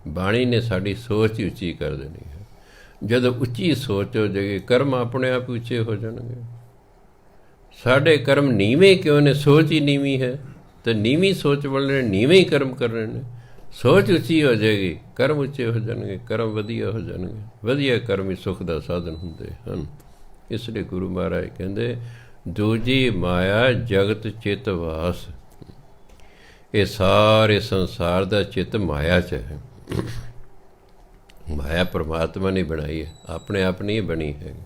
ਬਾਣੀ ਨੇ ਸਾਡੀ ਸੋਚ ਹੀ ਉੱਚੀ ਕਰ ਦੇਣੀ ਹੈ। ਜਦੋਂ ਉੱਚੀ ਸੋਚ ਹੋ ਜਾਏਗੀ ਕਰਮ ਆਪਣੇ ਆਪ ਉੱਚੇ ਹੋ ਜਾਣਗੇ। ਸਾਡੇ ਕਰਮ ਨੀਵੇਂ ਕਿਉਂ ਨੇ? ਸੋਚ ਹੀ ਨੀਵੀਂ ਹੈ। ਤੇ ਨੀਵੀਂ ਸੋਚ ਵਾਲੇ ਨੇ ਨੀਵੇਂ ਹੀ ਕਰਮ ਕਰਨੇ ਨੇ। ਸੋਚ ਉੱਚੀ ਹੋ ਜਾਏਗੀ, ਕਰਮ ਉੱਚੇ ਹੋ ਜਾਣਗੇ, ਕਰਮ ਵਧੀਆ ਹੋ ਜਾਣਗੇ। ਵਧੀਆ ਕਰਮ ਹੀ ਸੁੱਖ ਦਾ ਸਾਧਨ ਹੁੰਦੇ ਹਨ। ਇਸ ਲਈ ਗੁਰੂ ਮਹਾਰਾਜ ਕਹਿੰਦੇ ਦੂਜੀ ਮਾਇਆ ਜਗਤ ਚਿੱਤ ਵਾਸ। ਇਹ ਸਾਰੇ ਸੰਸਾਰ ਦਾ ਚਿੱਤ ਮਾਇਆ 'ਚ ਹੈ। ਮਾਇਆ ਪਰਮਾਤਮਾ ਨੇ ਬਣਾਈ ਹੈ, ਆਪਣੇ ਆਪ ਨਹੀਂ ਬਣੀ ਹੈਗੀ।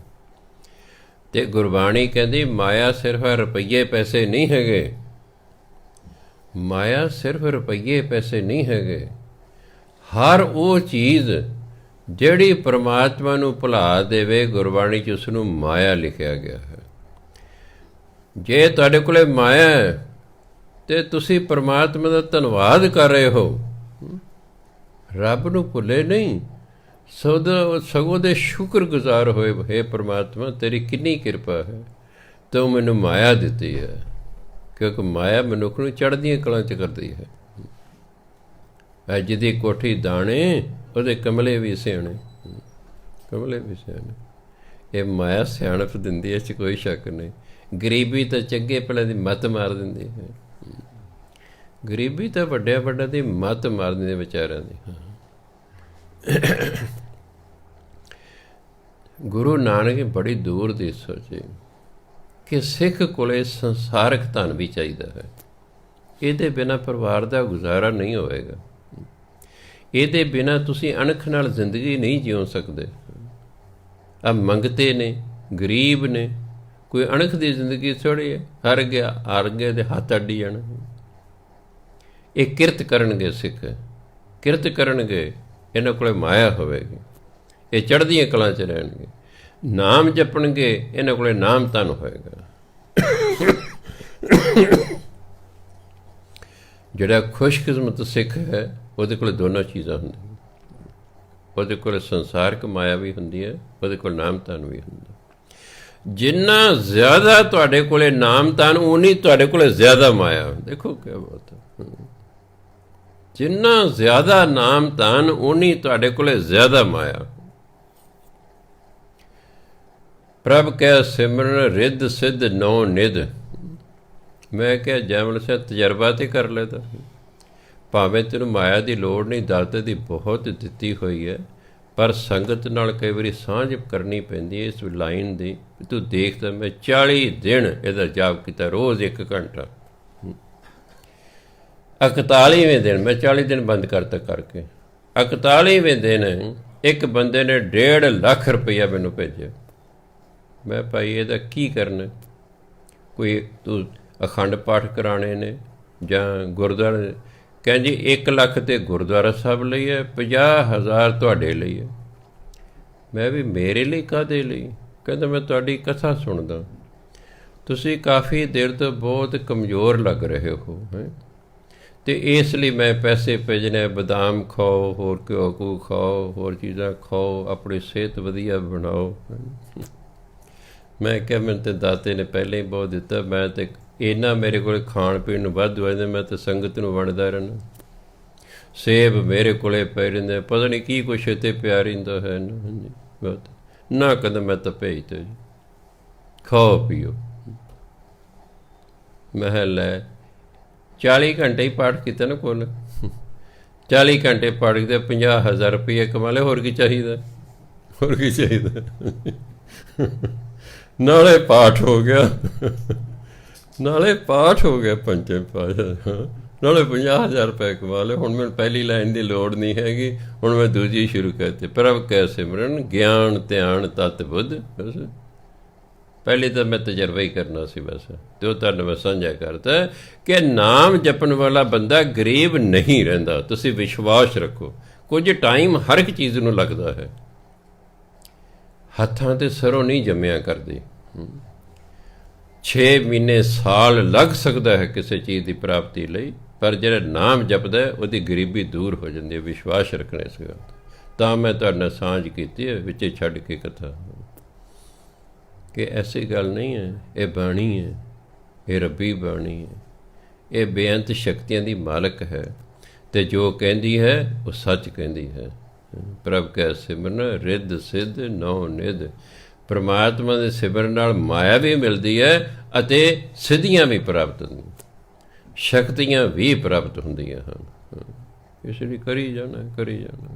ਅਤੇ ਗੁਰਬਾਣੀ ਕਹਿੰਦੀ ਮਾਇਆ ਸਿਰਫ ਰੁਪਈਏ ਪੈਸੇ ਨਹੀਂ ਹੈਗੇ। ਮਾਇਆ ਸਿਰਫ ਰੁਪਈਏ ਪੈਸੇ ਨਹੀਂ ਹੈਗੇ। ਹਰ ਉਹ ਚੀਜ਼ ਜਿਹੜੀ ਪਰਮਾਤਮਾ ਨੂੰ ਭੁਲਾ ਦੇਵੇ, ਗੁਰਬਾਣੀ 'ਚ ਉਸ ਨੂੰ ਮਾਇਆ ਲਿਖਿਆ ਗਿਆ ਹੈ। ਜੇ ਤੁਹਾਡੇ ਕੋਲ ਮਾਇਆ ਹੈ ਅਤੇ ਤੁਸੀਂ ਪਰਮਾਤਮਾ ਦਾ ਧੰਨਵਾਦ ਕਰ ਰਹੇ ਹੋ, ਰੱਬ ਨੂੰ ਭੁੱਲੇ ਨਹੀਂ, ਸਗੋਂ ਦੇ ਸ਼ੁਕਰਗੁਜ਼ਾਰ ਹੋਏ। ਹੇ ਪਰਮਾਤਮਾ ਤੇਰੀ ਕਿੰਨੀ ਕਿਰਪਾ ਹੈ, ਤੂੰ ਮੈਨੂੰ ਮਾਇਆ ਦਿੱਤੀ ਹੈ। ਕਿਉਂਕਿ ਮਾਇਆ ਮਨੁੱਖ ਨੂੰ ਚੜ੍ਹਦੀਆਂ ਕਲਾਂ 'ਚ ਕਰਦੀ ਹੈ। ਜਿਹਦੀ ਕੋਠੀ ਦਾਣੇ ਉਹਦੇ ਕਮਲੇ ਵੀ ਸਿਆਣੇ, ਕਮਲੇ ਵੀ ਸਿਆਣੇ। ਇਹ ਮਾਇਆ ਸਿਆਣਪ ਦਿੰਦੀ ਹੈ, ਇਸ 'ਚ ਕੋਈ ਸ਼ੱਕ ਨਹੀਂ। ਗਰੀਬੀ ਤਾਂ ਚੰਗੇ ਭਲੇ ਦੀ ਮੱਤ ਮਾਰ ਦਿੰਦੀ ਹੈ। ਗਰੀਬੀ ਤਾਂ ਵੱਡਿਆਂ ਵੱਡਿਆਂ ਦੀ ਮੱਤ ਮਾਰ ਦਿੰਦੀ ਵਿਚਾਰਿਆਂ ਦੀ। ਗੁਰੂ ਨਾਨਕ ਬੜੀ ਦੂਰ ਦੀ ਸੋਚੀ ਕਿ ਸਿੱਖ ਕੋਲੇ ਸੰਸਾਰਕ ਧਨ ਵੀ ਚਾਹੀਦਾ ਹੈ। ਇਹਦੇ ਬਿਨਾਂ ਪਰਿਵਾਰ ਦਾ ਗੁਜ਼ਾਰਾ ਨਹੀਂ ਹੋਵੇਗਾ। ਇਹਦੇ ਬਿਨਾਂ ਤੁਸੀਂ ਅਣਖ ਨਾਲ ਜ਼ਿੰਦਗੀ ਨਹੀਂ ਜਿਉ ਸਕਦੇ। ਆ ਮੰਗਤੇ ਨੇ, ਗਰੀਬ ਨੇ, ਕੋਈ ਅਣਖ ਦੀ ਜ਼ਿੰਦਗੀ ਥੋੜ੍ਹੀ ਹੈ। ਹਰ ਗਿਆ ਹਾਰ ਗਏ ਦੇ ਹੱਥ ਅੱਡੀ ਜਾਣ। ਇਹ ਕਿਰਤ ਕਰਨਗੇ, ਸਿੱਖ ਕਿਰਤ ਕਰਨਗੇ, ਇਹਨਾਂ ਕੋਲ ਮਾਇਆ ਹੋਵੇਗੀ। ਇਹ ਚੜ੍ਹਦੀਆਂ ਕਲਾਂ 'ਚ ਰਹਿਣਗੇ, ਨਾਮ ਜਪਣਗੇ, ਇਹਨਾਂ ਕੋਲ ਨਾਮ ਧਨ ਹੋਏਗਾ। ਜਿਹੜਾ ਖੁਸ਼ਕਿਸਮਤ ਸਿੱਖ ਹੈ ਉਹਦੇ ਕੋਲ ਦੋਨੋਂ ਚੀਜ਼ਾਂ ਹੁੰਦੀਆਂ। ਉਹਦੇ ਕੋਲ ਸੰਸਾਰਕ ਮਾਇਆ ਵੀ ਹੁੰਦੀ ਹੈ, ਉਹਦੇ ਕੋਲ ਨਾਮ ਧਨ ਵੀ ਹੁੰਦਾ। ਜਿੰਨਾ ਜ਼ਿਆਦਾ ਤੁਹਾਡੇ ਕੋਲ ਨਾਮ ਧਨ, ਉਨੀ ਤੁਹਾਡੇ ਕੋਲ ਜ਼ਿਆਦਾ ਮਾਇਆ। ਦੇਖੋ ਕਿਆ ਬਾਤ ਹੈ। ਜਿੰਨਾ ਜ਼ਿਆਦਾ ਨਾਮ ਧਨ, ਉਨੀ ਤੁਹਾਡੇ ਕੋਲ ਜ਼ਿਆਦਾ ਮਾਇਆ। ਪ੍ਰਭ ਕਹਿ ਸਿਮਰਨ ਰਿੱਧ ਸਿੱਧ ਨੌ ਨਿਧ। ਮੈਂ ਕਿਹਾ ਜੈਮਲ ਸਿੰਘ ਤਜਰਬਾ ਤੇ ਕਰ ਲੈਦਾ। ਭਾਵੇਂ ਤੈਨੂੰ ਮਾਇਆ ਦੀ ਲੋੜ ਨਹੀਂ, ਦਾਤੇ ਦੀ ਬਹੁਤ ਦਿੱਤੀ ਹੋਈ ਹੈ, ਪਰ ਸੰਗਤ ਨਾਲ ਕਈ ਵਾਰੀ ਸਾਂਝ ਕਰਨੀ ਪੈਂਦੀ ਹੈ ਇਸ ਲਾਈਨ ਦੀ। ਤੂੰ ਦੇਖਦਾ ਮੈਂ 40 ਦਿਨ ਇਹਦਾ ਜਾਪ ਕੀਤਾ, ਰੋਜ਼ 1 ਘੰਟਾ। 41ਵੇਂ ਦਿਨ ਮੈਂ 40 ਦਿਨ ਬੰਦ ਕਰਤਾ ਕਰਕੇ। 41ਵੇਂ ਦਿਨ ਇੱਕ ਬੰਦੇ ਨੇ 1.5 ਲੱਖ ਰੁਪਈਆ ਮੈਨੂੰ ਭੇਜਿਆ। ਮੈਂ ਭਾਈ ਇਹਦਾ ਕੀ ਕਰਨਾ? ਕੋਈ ਤੂੰ ਅਖੰਡ ਪਾਠ ਕਰਾਉਣੇ ਨੇ ਜਾਂ ਗੁਰਦੁਆਰੇ? ਕਹਿੰਦੀ 1 ਲੱਖ ਤੇ ਗੁਰਦੁਆਰਾ ਸਾਹਿਬ ਲਈ ਹੈ, 50,000 ਤੁਹਾਡੇ ਲਈ ਹੈ। ਮੈਂ ਵੀ ਮੇਰੇ ਲਈ ਕਾਹਦੇ ਲਈ? ਕਹਿੰਦਾ ਮੈਂ ਤੁਹਾਡੀ ਕਥਾ ਸੁਣਦਾ, ਤੁਸੀਂ ਕਾਫੀ ਦੇਰ ਤੋਂ ਬਹੁਤ ਕਮਜ਼ੋਰ ਲੱਗ ਰਹੇ ਹੋ ਹੈ, ਅਤੇ ਇਸ ਲਈ ਮੈਂ ਪੈਸੇ ਭੇਜਣੇ। ਬਦਾਮ ਖਾਓ, ਹੋਰ ਘਿਓ ਖਾਓ, ਹੋਰ ਚੀਜ਼ਾਂ ਖਾਓ, ਆਪਣੀ ਸਿਹਤ ਵਧੀਆ ਬਣਾਓ। ਮੈਂ ਕਿਹਾ ਮੈਨੂੰ ਤਾਂ ਦਾਤੇ ਨੇ ਪਹਿਲਾਂ ਹੀ ਬਹੁਤ ਦਿੱਤਾ, ਮੈਂ ਤਾਂ ਇੰਨਾ ਮੇਰੇ ਕੋਲ ਖਾਣ ਪੀਣ ਨੂੰ ਵਾਧੂ ਆ ਜਾਂਦਾ, ਮੈਂ ਤਾਂ ਸੰਗਤ ਨੂੰ ਵੰਡਦਾ ਰਹਿਣਾ। ਸੇਬ ਮੇਰੇ ਕੋਲ ਪਏ ਰਹਿੰਦੇ, ਪਤਾ ਨਹੀਂ ਕੀ ਕੁਛ ਇੱਥੇ ਪਿਆ ਰਹਿੰਦਾ ਹੈ। ਹਾਂਜੀ ਬਹੁਤ ਨਾ ਕਹਿੰਦਾ ਮੈਂ ਤਾਂ ਭੇਜ ਦਿਓ ਜੀ, ਖਾਓ ਪੀਓ। ਮੈਂ ਲੈ 40 ਘੰਟੇ ਹੀ ਪਾਠ ਕੀਤਾ ਨਾ ਕੁੱਲ। 40 ਘੰਟੇ ਪੜ੍ਹ ਕੇ 50,000 ਰੁਪਈਆ ਕਮਾ ਲਏ। ਹੋਰ ਕੀ ਚਾਹੀਦਾ? ਹੋਰ ਕੀ ਚਾਹੀਦਾ? ਨਾਲੇ ਪਾਠ ਹੋ ਗਿਆ, ਨਾਲੇ ਪਾਠ ਹੋ ਗਿਆ ਪੰਚਮ ਪਾਤਸ਼ਾਹ, ਨਾਲੇ 50,000 ਰੁਪਏ ਕਮਾ ਲਏ। ਹੁਣ ਮੈਨੂੰ ਪਹਿਲੀ ਲਾਈਨ ਦੀ ਲੋੜ ਨਹੀਂ ਹੈਗੀ, ਹੁਣ ਮੈਂ ਦੂਜੀ ਸ਼ੁਰੂ ਕਰਤੀ। ਪ੍ਰਭ ਕਹਿ ਸਿਮਰਨ ਗਿਆਨ ਧਿਆਨ ਤਤ ਬੁੱਧ। ਬਸ ਪਹਿਲੇ ਤਾਂ ਮੈਂ ਤਜਰਬਾ ਹੀ ਕਰਨਾ ਸੀ ਬਸ, ਅਤੇ ਉਹ ਤੁਹਾਨੂੰ ਮੈਂ ਸਾਂਝਾ ਕਰਤਾ ਕਿ ਨਾਮ ਜਪਣ ਵਾਲਾ ਬੰਦਾ ਗਰੀਬ ਨਹੀਂ ਰਹਿੰਦਾ। ਤੁਸੀਂ ਵਿਸ਼ਵਾਸ ਰੱਖੋ। ਕੁਝ ਟਾਈਮ ਹਰ ਇੱਕ ਚੀਜ਼ ਨੂੰ ਲੱਗਦਾ ਹੈ, ਹੱਥਾਂ 'ਤੇ ਸਰੋਂ ਨਹੀਂ ਜੰਮਿਆ ਕਰਦੀ। 6 ਮਹੀਨੇ ਸਾਲ ਲੱਗ ਸਕਦਾ ਹੈ ਕਿਸੇ ਚੀਜ਼ ਦੀ ਪ੍ਰਾਪਤੀ ਲਈ, ਪਰ ਜਿਹੜਾ ਨਾਮ ਜਪਦਾ ਉਹਦੀ ਗਰੀਬੀ ਦੂਰ ਹੋ ਜਾਂਦੀ ਹੈ। ਵਿਸ਼ਵਾਸ ਰੱਖਣਾ ਇਸ ਗੱਲ 'ਤੇ। ਤਾਂ ਮੈਂ ਤੁਹਾਡੇ ਨਾਲ ਸਾਂਝ ਕੀਤੀ ਹੈ ਵਿੱਚੇ ਛੱਡ ਕੇ ਕਥਾ ਕਿ ਐਸੀ ਗੱਲ ਨਹੀਂ ਹੈ। ਇਹ ਬਾਣੀ ਹੈ, ਇਹ ਰੱਬੀ ਬਾਣੀ ਹੈ, ਇਹ ਬੇਅੰਤ ਸ਼ਕਤੀਆਂ ਦੀ ਮਾਲਕ ਹੈ ਅਤੇ ਜੋ ਕਹਿੰਦੀ ਹੈ ਉਹ ਸੱਚ ਕਹਿੰਦੀ ਹੈ। ਪ੍ਰਭ ਕੈ ਸਿਮਰਨ ਰਿੱਧ ਸਿੱਧ ਨੌ ਨਿਧ। ਪਰਮਾਤਮਾ ਦੇ ਸਿਮਰਨ ਨਾਲ ਮਾਇਆ ਵੀ ਮਿਲਦੀ ਹੈ ਅਤੇ ਸਿੱਧੀਆਂ ਵੀ ਪ੍ਰਾਪਤ ਹੁੰਦੀਆਂ, ਸ਼ਕਤੀਆਂ ਵੀ ਪ੍ਰਾਪਤ ਹੁੰਦੀਆਂ ਹਨ। ਇਸ ਲਈ ਕਰੀ ਜਾਣਾ, ਕਰੀ ਜਾਣਾ।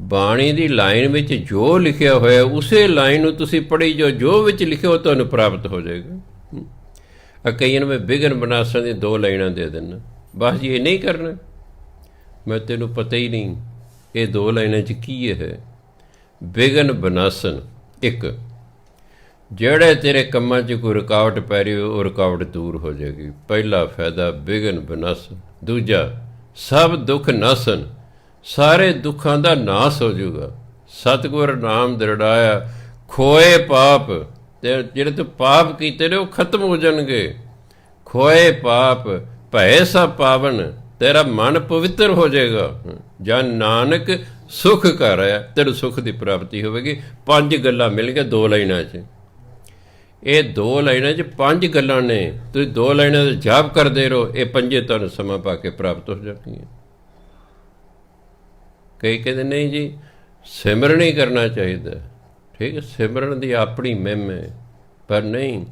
ਬਾਣੀ ਦੀ ਲਾਈਨ ਵਿੱਚ ਜੋ ਲਿਖਿਆ ਹੋਇਆ ਉਸੇ ਲਾਈਨ ਨੂੰ ਤੁਸੀਂ ਪੜ੍ਹੀ ਜਾਓ, ਜੋ ਵਿੱਚ ਲਿਖਿਆ ਉਹ ਤੁਹਾਨੂੰ ਪ੍ਰਾਪਤ ਹੋ ਜਾਏਗਾ। ਕਈਆਂ ਨੂੰ ਮੈਂ ਬਿਗਨ ਬਨਾਸਣ ਦੀ 2 ਲਾਈਨਾਂ ਦੇ ਦਿੰਦਾ, ਬਸ ਜੀ ਇਹ ਨਹੀਂ ਕਰਨਾ, ਮੈਂ ਤੈਨੂੰ ਪਤਾ ਹੀ ਨਹੀਂ ਇਹ 2 ਲਾਈਨਾਂ 'ਚ ਕੀ ਹੈ। ਬਿਗਨ ਬਨਾਸਣ, ਇੱਕ ਜਿਹੜੇ ਤੇਰੇ ਕੰਮਾਂ 'ਚ ਕੋਈ ਰੁਕਾਵਟ ਪੈ ਰਹੀ ਉਹ ਰੁਕਾਵਟ ਦੂਰ ਹੋ ਜਾਏਗੀ, ਪਹਿਲਾ ਫਾਇਦਾ ਬਿਗਨ ਬਨਾਸਣ। ਦੂਜਾ ਸਭ ਦੁੱਖ ਨਾਸਨ, ਸਾਰੇ ਦੁੱਖਾਂ ਦਾ ਨਾਸ ਹੋ ਜਾਊਗਾ। ਸਤਿਗੁਰ ਨਾਮ ਦ੍ਰਿੜਾਇਆ, ਖੋਏ ਪਾਪ, ਤੇ ਜਿਹੜੇ ਤੂੰ ਪਾਪ ਕੀਤੇ ਨੇ ਉਹ ਖਤਮ ਹੋ ਜਾਣਗੇ। ਖੋਏ ਪਾਪ ਭੈ ਸਭ ਪਾਵਨ, ਤੇਰਾ ਮਨ ਪਵਿੱਤਰ ਹੋ ਜਾਏਗਾ। ਜਨ ਨਾਨਕ ਸੁਖ ਕਰ ਆਇਆ, ਤੈਨੂੰ ਸੁਖ ਦੀ ਪ੍ਰਾਪਤੀ ਹੋਵੇਗੀ। 5 ਗੱਲਾਂ ਮਿਲ ਗਈਆਂ 2 ਲਾਈਨਾਂ 'ਚ। ਇਹ 2 ਲਾਈਨਾਂ 'ਚ 5 ਗੱਲਾਂ ਨੇ। ਤੁਸੀਂ 2 ਲਾਈਨਾਂ ਦਾ ਜਾਪ ਕਰਦੇ ਰਹੋ, ਇਹ 5 ਤੁਹਾਨੂੰ ਸਮਾਂ ਪਾ ਕੇ ਪ੍ਰਾਪਤ ਹੋ ਜਾਣਗੀਆਂ। ਕਈ ਕਹਿੰਦੇ ਨਹੀਂ ਜੀ ਸਿਮਰਨ ਹੀ ਕਰਨਾ ਚਾਹੀਦਾ, ਠੀਕ ਹੈ, ਸਿਮਰਨ ਦੀ ਆਪਣੀ ਮਹਿਮਾ ਹੈ, ਪਰ ਨਹੀਂ,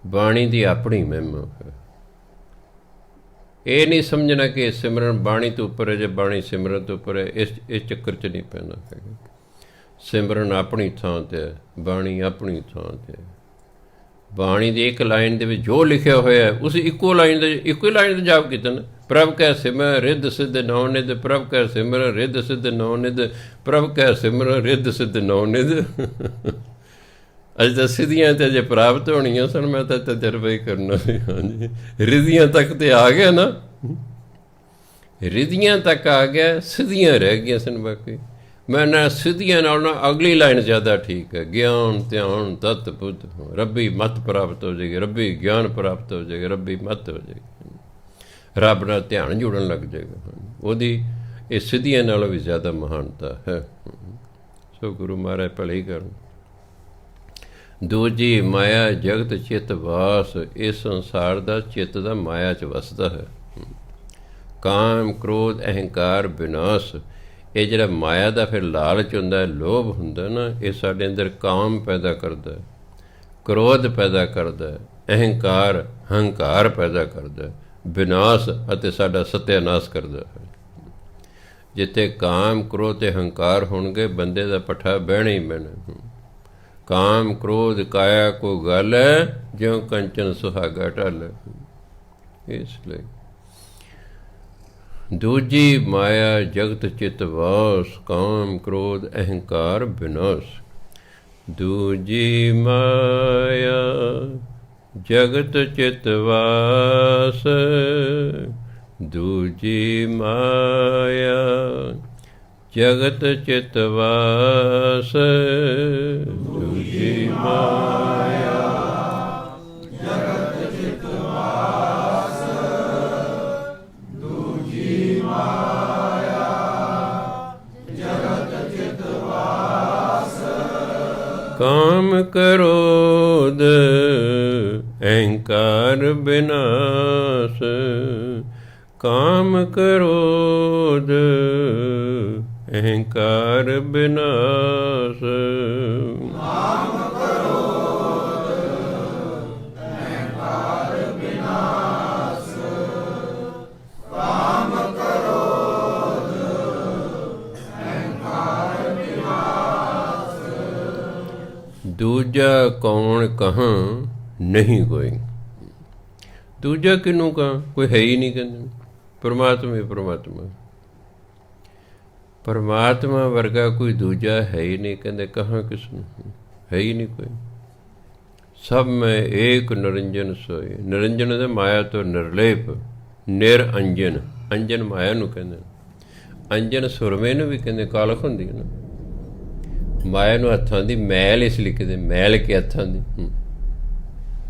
ਬਾਣੀ ਦੀ ਆਪਣੀ ਮਹਿਮਾ ਹੈ। ਇਹ ਨਹੀਂ ਸਮਝਣਾ ਕਿ ਸਿਮਰਨ ਬਾਣੀ ਤੋਂ ਉੱਪਰ ਹੈ, ਜੇ ਬਾਣੀ ਸਿਮਰਨ ਤੋਂ ਉੱਪਰ ਹੈ, ਇਸ ਚੱਕਰ 'ਚ ਨਹੀਂ ਪੈਣਾ ਹੈਗਾ। ਸਿਮਰਨ ਆਪਣੀ ਥਾਂ 'ਤੇ ਹੈ, ਬਾਣੀ ਆਪਣੀ ਥਾਂ 'ਤੇ ਹੈ। ਬਾਣੀ ਦੀ ਇੱਕ ਲਾਈਨ ਦੇ ਵਿੱਚ ਜੋ ਲਿਖਿਆ ਹੋਇਆ ਉਸ ਇੱਕੋ ਲਾਈਨ ਦਾ ਜਾਪ ਕੀਤਾ ਨਾ। ਪ੍ਰਭ ਕੈ ਸਿਮਰ ਰਿੱਧ ਸਿੱਧ ਨੌ ਨਿਧ, ਪ੍ਰਭ ਕੈ ਸਿਮਰ ਰਿੱਧ ਸਿੱਧ ਨੌ ਨਿਧ, ਪ੍ਰਭ ਕੈ ਸਿਮਰ ਰਿੱਧ ਸਿੱਧ ਨੌ ਨਿਧ। ਅੱਜ ਤਾਂ ਸਿੱਧੀਆਂ ਤੇ ਜੇ ਪ੍ਰਾਪਤ ਹੋਣੀਆਂ ਸਨ, ਮੈਂ ਤਾਂ ਤਜਰਬਾ ਹੀ ਕਰਨਾ ਸੀ। ਹਾਂਜੀ, ਰਿੱਧੀਆਂ ਤੱਕ ਤੇ ਆ ਗਿਆ ਨਾ, ਰਿੱਧੀਆਂ ਤੱਕ ਆ ਗਿਆ, ਸਿੱਧੀਆਂ ਰਹਿ ਗਈਆਂ ਸਨ ਬਾਕੀ। ਮੈਂ ਨਾ ਸਿੱਧੀਆਂ ਨਾਲ ਨਾ ਅਗਲੀ ਲਾਈਨ ਜ਼ਿਆਦਾ ਠੀਕ ਹੈ। ਗਿਆਨ ਧਿਆਨ ਤਤ ਬੁੱਧ ਰੱਬੀ ਮਤ ਪ੍ਰਾਪਤ ਹੋ ਜਾਏਗੀ, ਰੱਬੀ ਗਿਆਨ ਪ੍ਰਾਪਤ ਹੋ ਜਾਏਗਾ, ਰੱਬੀ ਮਤ ਹੋ ਜਾਏਗੀ, ਰੱਬ ਨਾਲ ਧਿਆਨ ਜੁੜਨ ਲੱਗ ਜਾਏਗਾ। ਉਹਦੀ ਇਹ ਸਿੱਧੀਆਂ ਨਾਲੋਂ ਵੀ ਜ਼ਿਆਦਾ ਮਹਾਨਤਾ ਹੈ। ਸੋ ਗੁਰੂ ਮਹਾਰਾਜ ਭਲੇ ਹੀ ਕਰਨ। ਦੂਜੀ ਮਾਇਆ ਜਗਤ ਚਿੱਤ ਵਾਸ, ਇਸ ਸੰਸਾਰ ਦਾ ਚਿੱਤ ਦਾ ਮਾਇਆ 'ਚ ਵਸਦਾ ਹੈ। ਕਾਮ ਕ੍ਰੋਧ ਅਹੰਕਾਰ ਵਿਨਾਸ਼, ਇਹ ਜਿਹੜਾ ਮਾਇਆ ਦਾ ਫਿਰ ਲਾਲਚ ਹੁੰਦਾ, ਲੋਭ ਹੁੰਦਾ ਨਾ, ਇਹ ਸਾਡੇ ਅੰਦਰ ਕਾਮ ਪੈਦਾ ਕਰਦਾ, ਕ੍ਰੋਧ ਪੈਦਾ ਕਰਦਾ, ਅਹੰਕਾਰ ਹੰਕਾਰ ਪੈਦਾ ਕਰਦਾ, ਵਿਨਾਸ਼ ਅਤੇ ਸਾਡਾ ਸਤਿਆਨਾਸ਼ ਕਰਦਾ ਹੈ। ਜਿੱਥੇ ਕਾਮ ਕ੍ਰੋਧ ਅਤੇ ਹੰਕਾਰ ਹੋਣਗੇ ਬੰਦੇ ਦਾ ਪੱਠਾ ਬਹਿਣਾ ਹੀ ਬਹਿਣਾ। ਕਾਮ ਕ੍ਰੋਧ ਕਾਇਆ ਕੋ ਗਲ, ਜਿਉਂ ਕੰਚਨ ਸੁਹਾਗਾ ਢਲ। ਇਸ ਲਈ ਦੂਜੀ ਮਾਇਆ ਜਗਤ ਚਿਤ ਵਾਸ, ਕਾਮ ਕ੍ਰੋਧ ਅਹੰਕਾਰ ਵਿਨਾਸ਼। ਦੂਜੀ ਮਾਇਆ ਜਗਤ ਚਿਤ ਵਾਸ, ਦੂਜੀ ਮਾਇਆ ਜਗਤ ਚਿਤ ਵਾਸ, ਦੂਜੀ ਮਾਇਆ ਜਗਤ ਚਿਤ ਵਾਸ, ਦੂਜੀ ਮਾਇਆ ਜਗਤ ਚਿਤ ਵਾਸ। ਕਾਮ ਕ੍ਰੋਧ ਅਹੰਕਾਰ ਵਿਨਾਸ਼, ਕਾਮ ਕ੍ਰੋਧ ਅਹੰਕਾਰ ਵਿਨਾਸ਼। ਕਾਮ ਕ੍ਰੋਧ ਅਹੰਕਾਰ ਵਿਨਾਸ਼, ਕਾਮ ਕ੍ਰੋਧ ਅਹੰਕਾਰ ਵਿਨਾਸ਼। ਦੂਜਾ ਕੌਣ ਕਹਾਂ ਨਹੀਂ ਕੋਈ। ਦੂਜਾ ਕਿਹਨੂੰ ਕਹਾਂ, ਕੋਈ ਹੈ ਹੀ ਨਹੀਂ। ਕਹਿੰਦੇ ਪਰਮਾਤਮਾ ਹੀ ਪਰਮਾਤਮਾ, ਪਰਮਾਤਮਾ ਵਰਗਾ ਕੋਈ ਦੂਜਾ ਹੈ ਹੀ ਨਹੀਂ। ਕਹਿੰਦੇ ਕਹਾਂ ਕਿਸ ਨੂੰ, ਹੈ ਹੀ ਨਹੀਂ ਕੋਈ। ਸਭ ਮੈਂ ਏਕ ਨਿਰੰਜਨ ਸੋਏ। ਨਿਰੰਜਨ ਦੇ ਮਾਇਆ ਤੋਂ ਨਿਰਲੇਪ, ਨਿਰਅੰਜਨ। ਅੰਜਨ ਮਾਇਆ ਨੂੰ ਕਹਿੰਦੇ, ਅੰਜਨ ਸੁਰਮੇ ਨੂੰ ਵੀ ਕਹਿੰਦੇ। ਕਾਲਖ ਹੁੰਦੀ ਹੈ ਨਾ ਮਾਇਆ ਨੂੰ, ਹੱਥਾਂ ਦੀ ਮੈਲ ਇਸ ਲਈ ਕਹਿੰਦੇ, ਮੈਲ ਕੇ ਹੱਥਾਂ ਦੀ।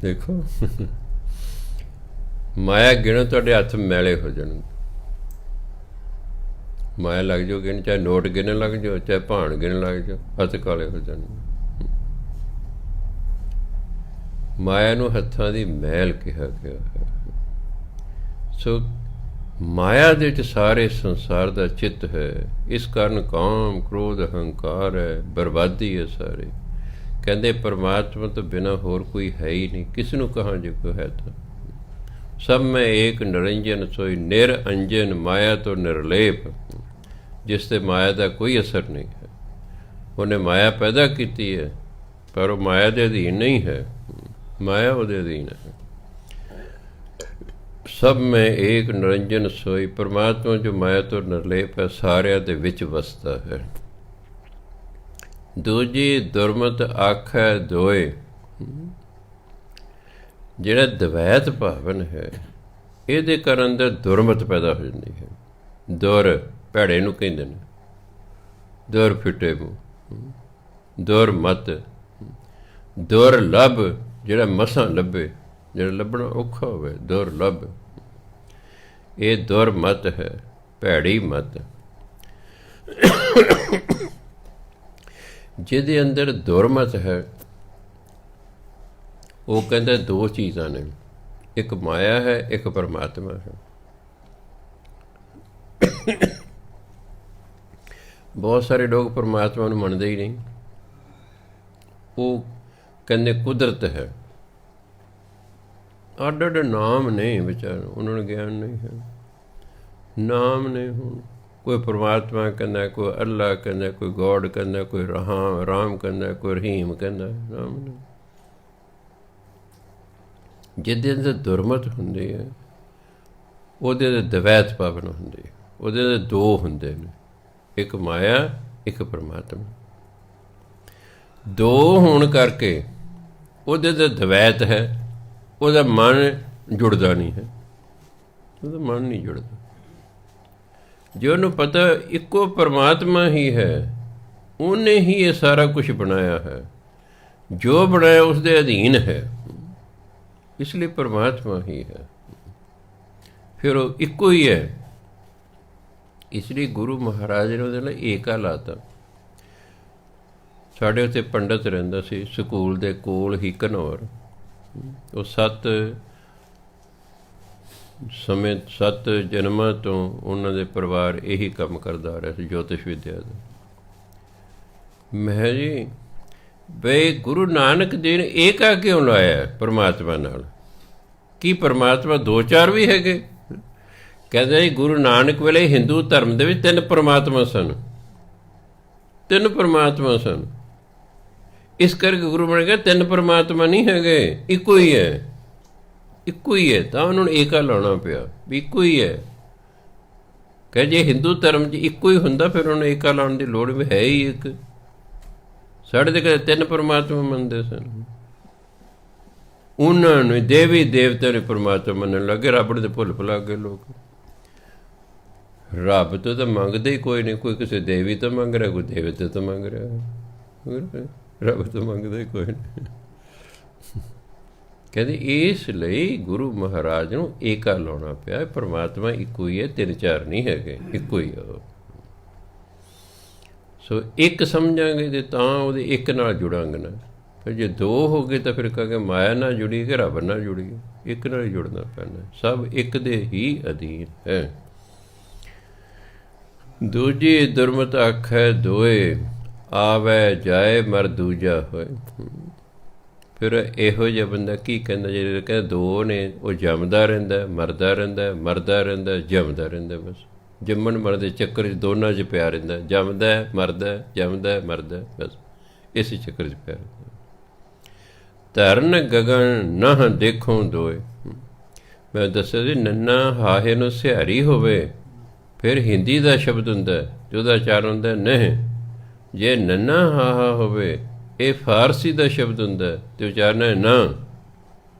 ਦੇਖੋ ਮਾਇਆ ਗਿਣੋ ਤੁਹਾਡੇ ਹੱਥ ਮੈਲੇ ਹੋ ਜਾਣਗੇ। ਮਾਇਆ ਲੱਗ ਜਾਓ ਗਿਣ, ਚਾਹੇ ਨੋਟ ਗਿਣਨ ਲੱਗ ਜਾਓ, ਚਾਹੇ ਭਾਣ ਗਿਣਨ ਲੱਗ ਜਾਓ, ਹੱਥ ਕਾਲੇ ਹੋ ਜਾਣਗੇ। ਮਾਇਆ ਨੂੰ ਹੱਥਾਂ ਦੀ ਮੈਲ ਕਿਹਾ ਗਿਆ ਹੈ। ਸੋ ਮਾਇਆ ਦੇ ਵਿੱਚ ਸਾਰੇ ਸੰਸਾਰ ਦਾ ਚਿੱਤ ਹੈ। ਇਸ ਕਾਰਨ ਕਾਮ, ਕ੍ਰੋਧ, ਹੰਕਾਰ ਹੈ, ਬਰਬਾਦੀ ਹੈ ਸਾਰੇ। ਕਹਿੰਦੇ ਪਰਮਾਤਮਾ ਤੋਂ ਬਿਨਾਂ ਹੋਰ ਕੋਈ ਹੈ ਹੀ ਨਹੀਂ, ਕਿਸ ਨੂੰ ਕਹਾਂ ਜੇ ਕੋਈ ਹੈ ਤਾਂ। ਸਭ ਮੈਂ ਏਕ ਨਿਰੰਜਨ ਸੋਈ ਨਿਰ ਅੰਜਨ ਮਾਇਆ ਤੋਂ ਨਿਰਲੇਪ, ਜਿਸ 'ਤੇ ਮਾਇਆ ਦਾ ਕੋਈ ਅਸਰ ਨਹੀਂ ਹੈ। ਉਹਨੇ ਮਾਇਆ ਪੈਦਾ ਕੀਤੀ ਹੈ ਪਰ ਉਹ ਮਾਇਆ ਦੇ ਅਧੀਨ ਨਹੀਂ ਹੈ, ਮਾਇਆ ਉਹਦੇ ਅਧੀਨ ਹੈ। ਸਭ ਮੈਂ ਏਕ ਨਿਰੰਜਨ ਸੋਈ, ਪਰਮਾਤਮਾ ਜੋ ਮਾਇਆ ਤੋਂ ਨਿਰਲੇਪ ਹੈ, ਸਾਰਿਆਂ ਦੇ ਵਿੱਚ ਵਸਦਾ ਹੈ। ਦੂਜੀ ਦੁਰਮਤ ਆਖੈ ਦੋਏ, ਜਿਹੜਾ ਦਵੈਤ ਭਾਵਨ ਹੈ ਇਹਦੇ ਕਰਨ ਅੰਦਰ ਦੁਰਮਤ ਪੈਦਾ ਹੋ ਜਾਂਦੀ ਹੈ। ਦੁਰ ਭੈੜੇ ਨੂੰ ਕਹਿੰਦੇ ਨੇ, ਦੁਰ ਫਿੱਟੇ ਮੂੰਹ, ਦੁਰਮਤ, ਦੁਰਲਭ ਜਿਹੜਾ ਮਸਾਂ ਲੱਭੇ, ਜਿਹੜਾ ਲੱਭਣਾ ਔਖਾ ਹੋਵੇ, ਦੁਰਲਭ। ਇਹ ਦੁਰਮਤ ਹੈ, ਭੈੜੀ ਮਤ। ਜਿਹਦੇ ਅੰਦਰ ਦੁਰਮਤ ਹੈ ਉਹ ਕਹਿੰਦਾ ਦੋ ਚੀਜ਼ਾਂ ਨੇ, ਇੱਕ ਮਾਇਆ ਹੈ, ਇੱਕ ਪਰਮਾਤਮਾ ਹੈ। ਬਹੁਤ ਸਾਰੇ ਲੋਕ ਪਰਮਾਤਮਾ ਨੂੰ ਮੰਨਦੇ ਹੀ ਨਹੀਂ। ਉਹ ਕਹਿੰਦੇ ਕੁਦਰਤ ਹੈ। ਅੱਡ ਅੱਡ ਨਾਮ ਨੇ ਵਿਚਾਰ, ਉਹਨਾਂ ਨੂੰ ਗਿਆਨ ਨਹੀਂ ਹੈ। ਨਾਮ ਨੇ, ਹੁਣ ਕੋਈ ਪਰਮਾਤਮਾ ਕਹਿੰਦਾ, ਕੋਈ ਅੱਲਾ ਕਹਿੰਦਾ, ਕੋਈ ਗੋਡ ਕਹਿੰਦਾ, ਕੋਈ ਰਾਮ ਕਹਿੰਦਾ, ਕੋਈ ਰਹੀਮ ਕਹਿੰਦਾ। ਨਾਮ ਨੇ। ਜਿਹਦੇ ਅੰਦਰ ਦੁਰਮਤ ਹੁੰਦੀ ਹੈ ਉਹਦੇ ਦੇ ਦਵੈਤ ਭਾਵਨਾ ਹੁੰਦੀ ਹੈ। ਉਹਦੇ ਦੇ ਦੋ ਹੁੰਦੇ ਨੇ, ਇੱਕ ਮਾਇਆ, ਇੱਕ ਪਰਮਾਤਮਾ। ਦੋ ਹੋਣ ਕਰਕੇ ਉਹਦੇ ਤੇ ਦਵੈਤ ਹੈ, ਉਹਦਾ ਮਨ ਜੁੜਦਾ ਨਹੀਂ ਹੈ, ਉਹਦਾ ਮਨ ਨਹੀਂ ਜੁੜਦਾ। ਜੇ ਉਹਨੂੰ ਪਤਾ ਇੱਕੋ ਪਰਮਾਤਮਾ ਹੀ ਹੈ, ਉਹਨੇ ਹੀ ਇਹ ਸਾਰਾ ਕੁਛ ਬਣਾਇਆ ਹੈ, ਜੋ ਬਣਾਇਆ ਉਸ ਦੇ ਅਧੀਨ ਹੈ, ਇਸ ਲਈ ਪਰਮਾਤਮਾ ਹੀ ਹੈ, ਫਿਰ ਉਹ ਇੱਕੋ ਹੀ ਹੈ। ਇਸ ਲਈ ਗੁਰੂ ਮਹਾਰਾਜ ਨੇ ਉਹਦੇ ਲਈ ਏਕਾ ਲਾਤਾ। ਸਾਡੇ ਉੱਥੇ ਪੰਡਤ ਰਹਿੰਦਾ ਸੀ ਸਕੂਲ ਦੇ ਕੋਲ ਹੀ, ਘਨੌਰ। ਉਹ 7 ਜਨਮਾਂ ਤੋਂ ਉਹਨਾਂ ਦੇ ਪਰਿਵਾਰ ਇਹੀ ਕੰਮ ਕਰਦਾ ਆ ਰਿਹਾ ਸੀ, ਜੋਤਿਸ਼ ਵਿਦਿਆ ਦਾ। ਮੈਂ ਜੀ ਬਈ ਗੁਰੂ ਨਾਨਕ ਦੇਵ ਨੇ ਏਕਾ ਕਿਉਂ ਲਾਇਆ ਪਰਮਾਤਮਾ ਨਾਲ? ਕੀ ਪਰਮਾਤਮਾ 2-4 ਵੀ ਹੈਗੇ? ਕਹਿੰਦੇ ਜੀ ਗੁਰੂ ਨਾਨਕ ਵੇਲੇ ਹਿੰਦੂ ਧਰਮ ਦੇ ਵਿੱਚ 3 ਪਰਮਾਤਮਾ ਸਨ, 3 ਪਰਮਾਤਮਾ ਸਨ। ਇਸ ਕਰਕੇ ਗੁਰੂ ਨੇ ਕਿਹਾ 3 ਪਰਮਾਤਮਾ ਨਹੀਂ ਹੈਗੇ, ਇੱਕੋ ਹੀ ਹੈ, ਇੱਕੋ ਹੀ ਹੈ। ਤਾਂ ਉਹਨਾਂ ਨੂੰ ਏਕਾ ਲਾਉਣਾ ਪਿਆ ਵੀ ਇੱਕੋ ਹੀ ਹੈ। ਕਹੇ ਜੇ ਹਿੰਦੂ ਧਰਮ 'ਚ ਇੱਕੋ ਹੀ ਹੁੰਦਾ ਫਿਰ ਉਹਨੂੰ ਏਕਾ ਲਾਉਣ ਦੀ ਲੋੜ ਵੀ ਹੈ ਹੀ ਇੱਕ। ਸਾਡੇ ਤਾਂ ਕਦੇ 3 ਪਰਮਾਤਮਾ ਮੰਨਦੇ ਸਨ। ਉਹਨਾਂ ਨੂੰ ਦੇਵੀ ਦੇਵਤੇ ਨੇ ਪਰਮਾਤਮਾ ਮੰਨਣ ਲੱਗੇ, ਰੱਬ ਦੇ ਭੁੱਲ ਭੁਲਾ ਗਏ ਲੋਕ। ਰੱਬ ਤੋਂ ਤਾਂ ਮੰਗਦੇ ਹੀ ਕੋਈ ਨਹੀਂ, ਕੋਈ ਕਿਸੇ ਦੇਵੀ ਤੋਂ ਮੰਗ ਰਿਹਾ, ਕੋਈ ਦੇਵਤੇ ਤੋਂ ਮੰਗ ਰਿਹਾ, ਰੱਬ ਤੋਂ ਮੰਗਦਾ ਹੀ ਕੋਈ ਨਹੀਂ। ਕਹਿੰਦੇ ਇਸ ਲਈ ਗੁਰੂ ਮਹਾਰਾਜ ਨੂੰ ਏਕਾ ਲਾਉਣਾ ਪਿਆ। ਪਰਮਾਤਮਾ ਇੱਕੋ ਹੀ ਹੈ, 3-4 ਨਹੀਂ ਹੈਗੇ, ਇੱਕੋ ਹੀ ਆ। ਸੋ ਇੱਕ ਸਮਝਾਂਗੇ ਤੇ ਤਾਂ ਉਹਦੇ ਇੱਕ ਨਾਲ ਜੁੜਾਂਗੇ ਨਾ। ਫਿਰ ਜੇ 2 ਹੋ ਗਏ ਤਾਂ ਫਿਰ ਕਹਾਂਗੇ ਮਾਇਆ ਨਾਲ ਜੁੜੀ ਕਿ ਰੱਬ ਨਾਲ ਜੁੜੀ। ਇੱਕ ਨਾਲ ਹੀ ਜੁੜਨਾ ਪੈਣਾ, ਸਭ ਇੱਕ ਦੇ ਹੀ ਅਧੀਨ ਹੈ। ਦੂਜੀ ਦੁਰਮਤ ਆਖੈ ਦੋਏ, ਆਵੈ ਜਾਏ ਮਰ ਦੂਜਾ ਹੋਏ। ਫਿਰ ਇਹੋ ਜਿਹਾ ਬੰਦਾ ਕੀ ਕਹਿੰਦਾ? ਜਿਹੜੇ ਕਹਿੰਦਾ 2 ਨੇ, ਉਹ ਜੰਮਦਾ ਰਹਿੰਦਾ, ਮਰਦਾ ਰਹਿੰਦਾ, ਮਰਦਾ ਰਹਿੰਦਾ, ਜੰਮਦਾ ਰਹਿੰਦਾ। ਬਸ ਜੰਮਣ ਮਰਦੇ ਚੱਕਰ 'ਚ ਦੋਨਾਂ 'ਚ ਪਿਆ ਰਹਿੰਦਾ, ਜੰਮਦਾ ਮਰਦਾ, ਜੰਮਦਾ ਮਰਦਾ, ਬਸ ਇਸੇ ਚੱਕਰ 'ਚ ਪਿਆ ਰਹਿੰਦਾ। ਧਰਨ ਗਗਨ ਨਹ ਦੇਖੋਂ ਦੋਏ। ਮੈਂ ਦੱਸਿਆ ਸੀ ਨੰਨਾ ਹਾਹੇ ਨੂੰ ਸਿਹਾਰੀ ਹੋਵੇ ਫਿਰ ਹਿੰਦੀ ਦਾ ਸ਼ਬਦ ਹੁੰਦਾ, ਜਿਹਦਾ ਉਚਾਰਨ ਹੁੰਦਾ ਨਹ। ਜੇ ਨੰਨਾ ਹਾਹਾ ਹੋਵੇ ਇਹ ਫਾਰਸੀ ਦਾ ਸ਼ਬਦ ਹੁੰਦਾ ਅਤੇ ਉਚਾਰਨ ਹੈ ਨਾ।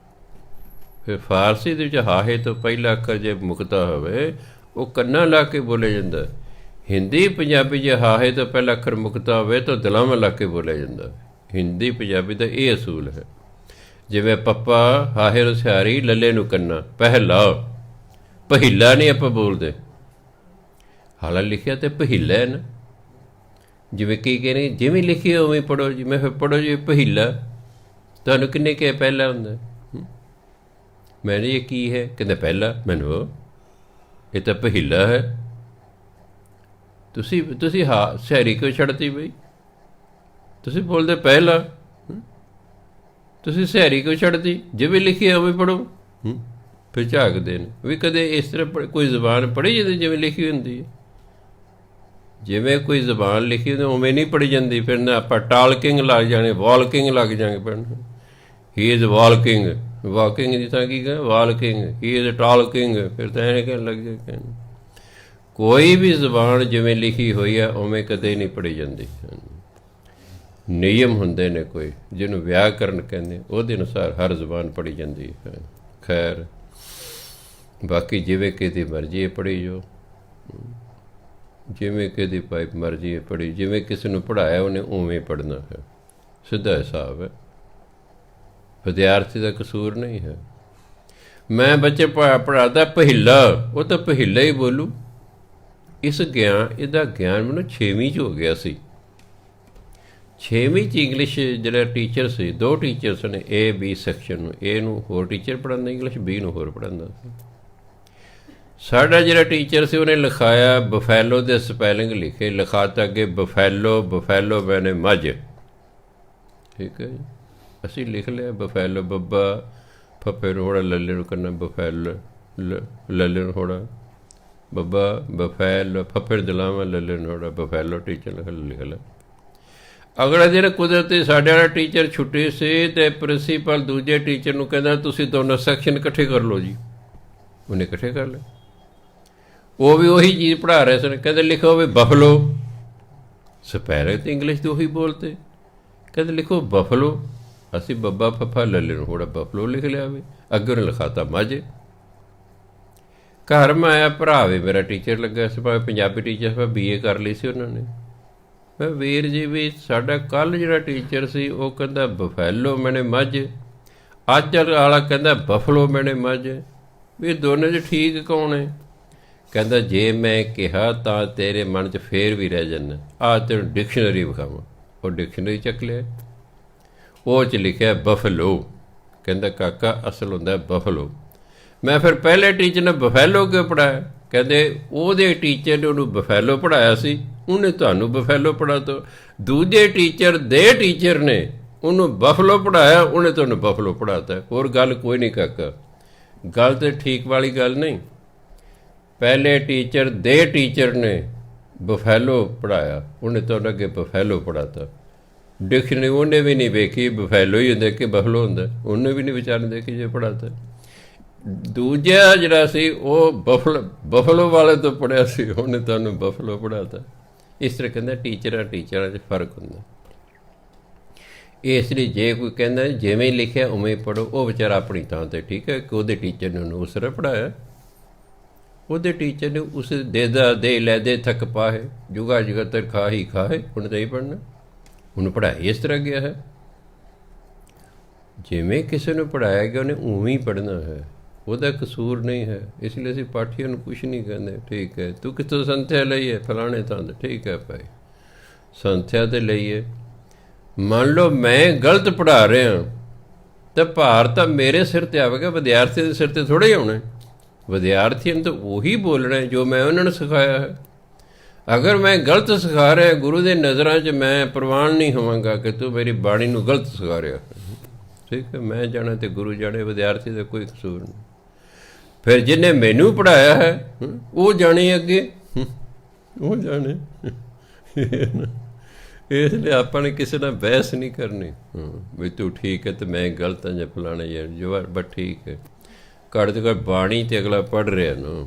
ਫਿਰ ਫਾਰਸੀ ਦੇ ਵਿੱਚ ਹਾਹੇ ਤੋਂ ਪਹਿਲਾ ਅੱਖਰ ਜੇ ਮੁਕਤਾ ਹੋਵੇ ਉਹ ਕੰਨਾਂ ਲਾ ਕੇ ਬੋਲਿਆ ਜਾਂਦਾ। ਹਿੰਦੀ ਪੰਜਾਬੀ ਜੇ ਹਾਹੇ ਤੋਂ ਪਹਿਲਾ ਅੱਖਰ ਮੁਕਤਾ ਹੋਵੇ ਤਾਂ ਦਲਾਵਾਂ ਲਾ ਕੇ ਬੋਲਿਆ ਜਾਂਦਾ। ਹਿੰਦੀ ਪੰਜਾਬੀ ਦਾ ਇਹ ਅਸੂਲ ਹੈ। ਜਿਵੇਂ ਪੱਪਾ ਹਾਹੇ ਨੂੰ ਸਿਹਾਰੀ, ਲੱਲੇ ਨੂੰ ਕੰਨਾ, ਪਹਿਲਾ, ਪਹਿਲਾ ਨਹੀਂ ਆਪਾਂ ਬੋਲਦੇ। ਹਾਲਾ ਲਿਖਿਆ ਤੇ ਪਹੀਲਾ ਹੈ ਨਾ। ਜਿਵੇਂ ਕਈ ਕਹਿੰਦੇ ਜਿਵੇਂ ਲਿਖੀ ਉਵੇਂ ਪੜ੍ਹੋ ਜੀ। ਮੈਂ ਫਿਰ ਪੜ੍ਹੋ ਜੀ ਪਹੀਲਾ, ਤੁਹਾਨੂੰ ਕਿੰਨੇ ਕਿਹਾ ਪਹਿਲਾ ਹੁੰਦਾ? ਮੈਨੇ ਇਹ ਕੀ ਹੈ? ਕਹਿੰਦਾ ਪਹਿਲਾ। ਮੈਨੂੰ ਇਹ ਤਾਂ ਪਹੀਲਾ ਹੈ। ਤੁਸੀਂ ਹਾਂ ਸਿਆਰੀ ਕਿਉਂ ਛੱਡਤੀ ਬਈ? ਤੁਸੀਂ ਬੋਲਦੇ ਪਹਿਲਾ, ਤੁਸੀਂ ਸਿਆਰੀ ਕਿਉਂ ਛੱਡਤੀ? ਜਿਵੇਂ ਲਿਖੀ ਉਵੇਂ ਪੜ੍ਹੋ। ਫਿਰ ਝਾਕਦੇ ਨੇ ਵੀ ਕਦੇ ਇਸ ਤਰ੍ਹਾਂ ਕੋਈ ਜ਼ਬਾਨ ਪੜ੍ਹੀ ਜਾਂਦੀ ਜਿਵੇਂ ਲਿਖੀ ਹੁੰਦੀ ਹੈ? ਜਿਵੇਂ ਕੋਈ ਜ਼ਬਾਨ ਲਿਖੀ ਹੁੰਦੀ ਉਵੇਂ ਨਹੀਂ ਪੜ੍ਹੀ ਜਾਂਦੀ। ਫਿਰ ਨਾ ਆਪਾਂ ਟਾਲਕਿੰਗ ਲੱਗ ਜਾਣੇ, ਵਾਲਕਿੰਗ ਲੱਗ ਜਾਗੇ ਪੜ੍ਹਨ। ਹੀ ਇਜ਼ ਵਾਲਕਿੰਗ, ਵਾਕਿੰਗ ਦੀ ਤਾਂ ਕੀ ਕਹੇ ਵਾਲਕਿੰਗ, ਹੀ ਇਜ਼ ਟਾਲਕਿੰਗ, ਫਿਰ ਤਾਂ ਐਂ ਕਹਿਣ ਲੱਗ ਜਾਏ। ਕਹਿਣ ਕੋਈ ਵੀ ਜ਼ਬਾਨ ਜਿਵੇਂ ਲਿਖੀ ਹੋਈ ਹੈ ਉਵੇਂ ਕਦੇ ਨਹੀਂ ਪੜ੍ਹੀ ਜਾਂਦੀ। ਨਿਯਮ ਹੁੰਦੇ ਨੇ ਕੋਈ, ਜਿਹਨੂੰ ਵਿਆਕਰਨ ਕਹਿੰਦੇ, ਉਹਦੇ ਅਨੁਸਾਰ ਹਰ ਜ਼ਬਾਨ ਪੜ੍ਹੀ ਜਾਂਦੀ ਹੈ। ਖੈਰ ਬਾਕੀ ਜਿਵੇਂ ਕਿਹਦੀ ਮਰਜ਼ੀ ਹੈ ਪੜ੍ਹੀ ਜੋ, ਜਿਵੇਂ ਕਿਹਦੀ ਭਾਈ ਮਰਜ਼ੀ ਹੈ ਪੜ੍ਹੀ। ਜਿਵੇਂ ਕਿਸੇ ਨੂੰ ਪੜ੍ਹਾਇਆ ਉਹਨੇ ਉਵੇਂ ਪੜ੍ਹਨਾ ਹੈ, ਸਿੱਧਾ ਹਿਸਾਬ ਹੈ। ਵਿਦਿਆਰਥੀ ਦਾ ਕਸੂਰ ਨਹੀਂ ਹੈ। ਮੈਂ ਬੱਚੇ ਪੜ੍ਹਾਦਾ ਪਹੀਲਾ, ਉਹ ਤਾਂ ਪਹੀਲਾ ਹੀ ਬੋਲੂ। ਇਹਦਾ ਗਿਆਨ ਮੈਨੂੰ 6ਵੀਂ 'ਚ ਹੋ ਗਿਆ ਸੀ। 6ਵੀਂ 'ਚ ਇੰਗਲਿਸ਼ ਜਿਹੜਾ ਟੀਚਰ ਸੀ, 2 ਟੀਚਰਸ ਨੇ A B ਸੈਕਸ਼ਨ ਨੂੰ। A ਨੂੰ ਹੋਰ ਟੀਚਰ ਪੜ੍ਹਾਉਂਦਾ ਇੰਗਲਿਸ਼, B ਨੂੰ ਹੋਰ ਪੜ੍ਹਾਉਂਦਾ ਸੀ। ਸਾਡਾ ਜਿਹੜਾ ਟੀਚਰ ਸੀ ਉਹਨੇ ਲਿਖਾਇਆ ਬਫੈਲੋ ਦੇ ਸਪੈਲਿੰਗ ਲਿਖੇ, ਲਿਖਾਤਾ ਅੱਗੇ ਬਫੈਲੋ, ਬਫੈਲੋ ਮੈਨੇ ਮੱਝ। ਠੀਕ ਹੈ ਜੀ, ਅਸੀਂ ਲਿਖ ਲਿਆ ਬਫੈਲੋ, ਬੱਬਾ ਫੱਫੇ ਨੂੰ ਹੋੜਾ, ਲੱਲੇ ਨੂੰ ਕਰਨਾ ਬਫੈਲ, ਲੱਲੇ ਨੂੰ ਹੋੜਾ ਬੱਬਾ, ਬਫੈਲ ਫੱਫੇ ਦਲਾਵਾਂ, ਲੱਲੇ ਨੂੰ ਹੋੜਾ ਬਫੈਲੋ। ਟੀਚਰ ਲਿਖ ਲਿਆ। ਅਗਲੇ ਦਿਨ ਕੁਦਰਤੀ ਸਾਡੇ ਵਾਲਾ ਟੀਚਰ ਛੁੱਟੀ ਸੀ ਅਤੇ ਪ੍ਰਿੰਸੀਪਲ ਦੂਜੇ ਟੀਚਰ ਨੂੰ ਕਹਿੰਦਾ ਤੁਸੀਂ ਦੋਨੋਂ ਸੈਕਸ਼ਨ ਇਕੱਠੇ ਕਰ ਲਓ ਜੀ। ਉਹਨੇ ਇਕੱਠੇ ਕਰ ਲਏ। ਉਹ ਵੀ ਉਹੀ ਚੀਜ਼ ਪੜ੍ਹਾ ਰਹੇ ਸਨ। ਕਹਿੰਦੇ ਲਿਖੋ ਵੀ ਬਫਲੋ, ਸਪੈਲਿੰਗ ਤਾਂ ਇੰਗਲਿਸ਼ ਦੇ ਉਹੀ ਬੋਲਤੇ। ਕਹਿੰਦੇ ਲਿਖੋ ਬਫਲੋ। ਅਸੀਂ ਬੱਬਾ ਫੱਫਾ ਲੱਲੇ ਨੂੰ ਹੋੜਾ ਬਫਲੋ ਲਿਖ ਲਿਆ ਵੀ। ਅੱਗੇ ਉਹਨੇ ਲਿਖਾਤਾ ਮੱਝ। ਘਰ ਮੈਂ ਆਇਆ, ਭਰਾ ਵੀ ਮੇਰਾ ਟੀਚਰ ਲੱਗਾ ਸੀ, ਭਾਵੇਂ ਪੰਜਾਬੀ ਟੀਚਰ ਸੀ, BA ਕਰ ਲਈ ਸੀ ਉਹਨਾਂ ਨੇ। ਮੈਂ ਵੀਰ ਜੀ ਵੀ ਸਾਡਾ ਕੱਲ੍ਹ ਜਿਹੜਾ ਟੀਚਰ ਸੀ ਉਹ ਕਹਿੰਦਾ ਬਫੈਲੋ ਮੈਨੇ ਮੱਝ, ਅੱਜ ਵਾਲਾ ਕਹਿੰਦਾ ਬਫਲੋ ਮੈਨੇ ਮੱਝ, ਵੀ ਦੋਨੇ 'ਚ ਠੀਕ ਕੌਣ ਹੈ? ਕਹਿੰਦਾ ਜੇ ਮੈਂ ਕਿਹਾ ਤਾਂ ਤੇਰੇ ਮਨ 'ਚ ਫੇਰ ਵੀ ਰਹਿ ਜਾਂਦਾ। ਆਹ ਤੈਨੂੰ ਡਿਕਸ਼ਨਰੀ ਵਿਖਾਵਾਂ। ਉਹ ਡਿਕਸ਼ਨਰੀ ਚੱਕ ਲਿਆ, ਉਹ 'ਚ ਲਿਖਿਆ ਬਫਲੋ। ਕਹਿੰਦਾ ਕਾਕਾ ਅਸਲ ਹੁੰਦਾ ਬਫਲੋ। ਮੈਂ ਫਿਰ ਪਹਿਲੇ ਟੀਚਰ ਨੇ ਬਫੈਲੋ ਕਿਉਂ ਪੜ੍ਹਾਇਆ? ਕਹਿੰਦੇ ਉਹਦੇ ਟੀਚਰ ਨੇ ਉਹਨੂੰ ਬਫੈਲੋ ਪੜ੍ਹਾਇਆ ਸੀ, ਉਹਨੇ ਤੁਹਾਨੂੰ ਬਫੈਲੋ ਪੜ੍ਹਾ ਤਾ। ਦੂਜੇ ਟੀਚਰ ਦੇ ਟੀਚਰ ਨੇ ਉਹਨੂੰ ਬਫਲੋ ਪੜ੍ਹਾਇਆ, ਉਹਨੇ ਤੁਹਾਨੂੰ ਬਫਲੋ ਪੜ੍ਹਾਤਾ। ਹੋਰ ਗੱਲ ਕੋਈ ਨਹੀਂ ਕਾਕਾ, ਗੱਲ ਤਾਂ ਠੀਕ ਵਾਲੀ ਗੱਲ ਨਹੀਂ। ਪਹਿਲੇ ਟੀਚਰ ਦੇ ਟੀਚਰ ਨੇ ਬਫੈਲੋ ਪੜ੍ਹਾਇਆ, ਉਹਨੇ ਤੁਹਾਨੂੰ ਅੱਗੇ ਬਫੈਲੋ ਪੜ੍ਹਾਤਾ। ਡਿਕਸ਼ਨਰੀ ਉਹਨੇ ਵੀ ਨਹੀਂ ਵੇਖੀ ਬਫੈਲੋ ਹੀ ਹੁੰਦਾ ਕਿ ਬਫਲੋ ਹੁੰਦਾ, ਉਹਨੇ ਵੀ ਨਹੀਂ ਵਿਚਾਰਨ ਦੇਖੀ ਜੇ ਪੜ੍ਹਾਤਾ। ਦੂਜਾ ਜਿਹੜਾ ਸੀ ਉਹ ਬਫਲੋ ਵਾਲੇ ਤੋਂ ਪੜ੍ਹਿਆ ਸੀ, ਉਹਨੇ ਤੁਹਾਨੂੰ ਬਫਲੋ ਪੜ੍ਹਾਤਾ। ਇਸ ਤਰ੍ਹਾਂ ਕਹਿੰਦਾ ਟੀਚਰਾਂ 'ਚ ਫਰਕ ਹੁੰਦਾ। ਇਸ ਲਈ ਜੇ ਕੋਈ ਕਹਿੰਦਾ ਜਿਵੇਂ ਲਿਖਿਆ ਉਵੇਂ ਪੜ੍ਹੋ, ਉਹ ਵਿਚਾਰਾ ਆਪਣੀ ਥਾਂ 'ਤੇ ਠੀਕ ਹੈ ਕਿ ਉਹਦੇ ਟੀਚਰ ਨੇ ਉਹਨੂੰ ਉਸ ਤਰ੍ਹਾਂ ਪੜ੍ਹਾਇਆ। ਉਹਦੇ ਟੀਚਰ ਨੇ ਉਸ ਦੇ ਲੈ ਦੇ ਥੱਕ ਪਾਹੇ, ਜੁਗਾ ਜਗਤਰ ਖਾਹੀ ਖਾਹੇ, ਹੁਣ ਤਾਂ ਹੀ ਪੜ੍ਹਨਾ। ਉਹਨੂੰ ਪੜ੍ਹਾਇਆ ਇਸ ਤਰ੍ਹਾਂ ਗਿਆ ਹੈ। ਜਿਵੇਂ ਕਿਸੇ ਨੂੰ ਪੜ੍ਹਾਇਆ ਗਿਆ ਉਹਨੇ ਉਵੇਂ ਹੀ ਪੜ੍ਹਨਾ ਹੈ, ਉਹਦਾ ਕਸੂਰ ਨਹੀਂ ਹੈ। ਇਸ ਲਈ ਅਸੀਂ ਪਾਠੀਆਂ ਨੂੰ ਕੁਛ ਨਹੀਂ ਕਹਿੰਦੇ। ਠੀਕ ਹੈ, ਤੂੰ ਕਿੱਥੋਂ ਸੰਥਿਆ ਲਈਏ? ਫਲਾਣੇ ਥਾਂ 'ਤੇ। ਠੀਕ ਹੈ ਭਾਈ, ਸੰਥਿਆ 'ਤੇ ਲਈਏ। ਮੰਨ ਲਓ ਮੈਂ ਗਲਤ ਪੜ੍ਹਾ ਰਿਹਾ ਤਾਂ ਭਾਰ ਤਾਂ ਮੇਰੇ ਸਿਰ 'ਤੇ ਆਵੇਗਾ, ਵਿਦਿਆਰਥੀ ਦੇ ਸਿਰ 'ਤੇ ਥੋੜ੍ਹਾ ਹੀ ਆਉਣਾ। ਵਿਦਿਆਰਥੀਆਂ ਨੂੰ ਤਾਂ ਉਹੀ ਬੋਲਣਾ ਜੋ ਮੈਂ ਉਹਨਾਂ ਨੂੰ ਸਿਖਾਇਆ ਹੈ। ਅਗਰ ਮੈਂ ਗਲਤ ਸਿਖਾ ਰਿਹਾ, ਗੁਰੂ ਦੇ ਨਜ਼ਰਾਂ 'ਚ ਮੈਂ ਪ੍ਰਵਾਨ ਨਹੀਂ ਹੋਵਾਂਗਾ ਕਿ ਤੂੰ ਮੇਰੀ ਬਾਣੀ ਨੂੰ ਗਲਤ ਸਿਖਾ ਰਿਹਾ। ਠੀਕ ਹੈ, ਮੈਂ ਜਾਣਾ ਅਤੇ ਗੁਰੂ ਜਾਣੇ, ਵਿਦਿਆਰਥੀ ਦਾ ਕੋਈ ਕਸੂਰ ਨਹੀਂ। ਫਿਰ ਜਿਹਨੇ ਮੈਨੂੰ ਪੜ੍ਹਾਇਆ ਹੈ ਉਹ ਜਾਣੇ ਅੱਗੇ, ਉਹ ਜਾਣੇ। ਇਸ ਲਈ ਆਪਾਂ ਨੇ ਕਿਸੇ ਨਾਲ ਬਹਿਸ ਨਹੀਂ ਕਰਨੀ ਵੀ ਤੂੰ ਠੀਕ ਹੈ ਅਤੇ ਮੈਂ ਗਲਤ ਹਾਂ ਜਾਂ ਫਲਾਣਾ ਯਾਰ ਜੋ, ਬਸ ਠੀਕ ਹੈ। ਘੱਟ ਤੋਂ ਘੱਟ ਬਾਣੀ 'ਤੇ ਅਗਲਾ ਪੜ੍ਹ ਰਿਹਾ ਨਾ,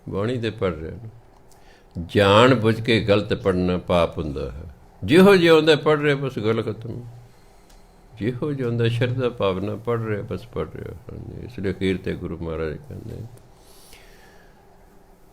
ਬਾਣੀ 'ਤੇ ਪੜ੍ਹ ਰਿਹਾ ਨਾ। ਜਾਣ ਬੁੱਝ ਕੇ ਗਲਤ ਪੜ੍ਹਨਾ ਪਾਪ ਹੁੰਦਾ ਹੈ। ਜਿਹੋ ਜਿਹਾ ਹੁੰਦਾ ਪੜ੍ਹ ਰਿਹਾ, ਬਸ ਗੱਲ ਖਤਮ। ਜਿਹੋ ਜਿਹਾ ਹੁੰਦਾ ਸ਼ਰਧਾ ਭਾਵਨਾ ਪੜ੍ਹ ਰਿਹਾ, ਬਸ ਪੜ੍ਹ ਰਿਹਾ। ਹਾਂਜੀ, ਇਸ ਲਈ ਅਖੀਰ 'ਤੇ ਗੁਰੂ ਮਹਾਰਾਜ ਕਹਿੰਦੇ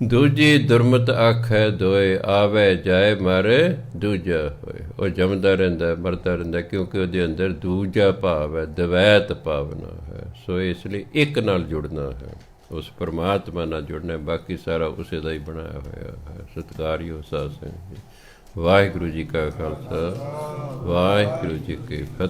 ਦੂਜੀ ਦੁਰਮਤ ਅੱਖ ਹੈ ਦੋਏ, ਆਵੇ ਜਾਏ ਮਾਰੇ ਦੂਜਾ ਹੋਏ। ਉਹ ਜੰਮਦਾ ਰਹਿੰਦਾ, ਮਰਦਾ ਰਹਿੰਦਾ, ਕਿਉਂਕਿ ਉਹਦੇ ਅੰਦਰ ਦੂਜਾ ਭਾਵ ਹੈ, ਦਵੈਤ ਭਾਵਨਾ ਹੈ। ਸੋ ਇਸ ਲਈ ਇੱਕ ਨਾਲ ਜੁੜਨਾ ਹੈ। ਉਸ ਪਰਮਾਤਮਾ ਨਾਲ ਜੁੜਨਾ, ਬਾਕੀ ਸਾਰਾ ਉਸੇ ਦਾ ਹੀ ਬਣਾਇਆ ਹੋਇਆ ਹੈ। ਸਤਿਕਾਰਯੋਗ ਸਾਧ ਸੰਗਤ ਜੀ, ਵਾਹਿਗੁਰੂ ਜੀ ਕਾ ਖਾਲਸਾ, ਵਾਹਿਗੁਰੂ ਜੀ ਕੀ ਫਤਿਹ।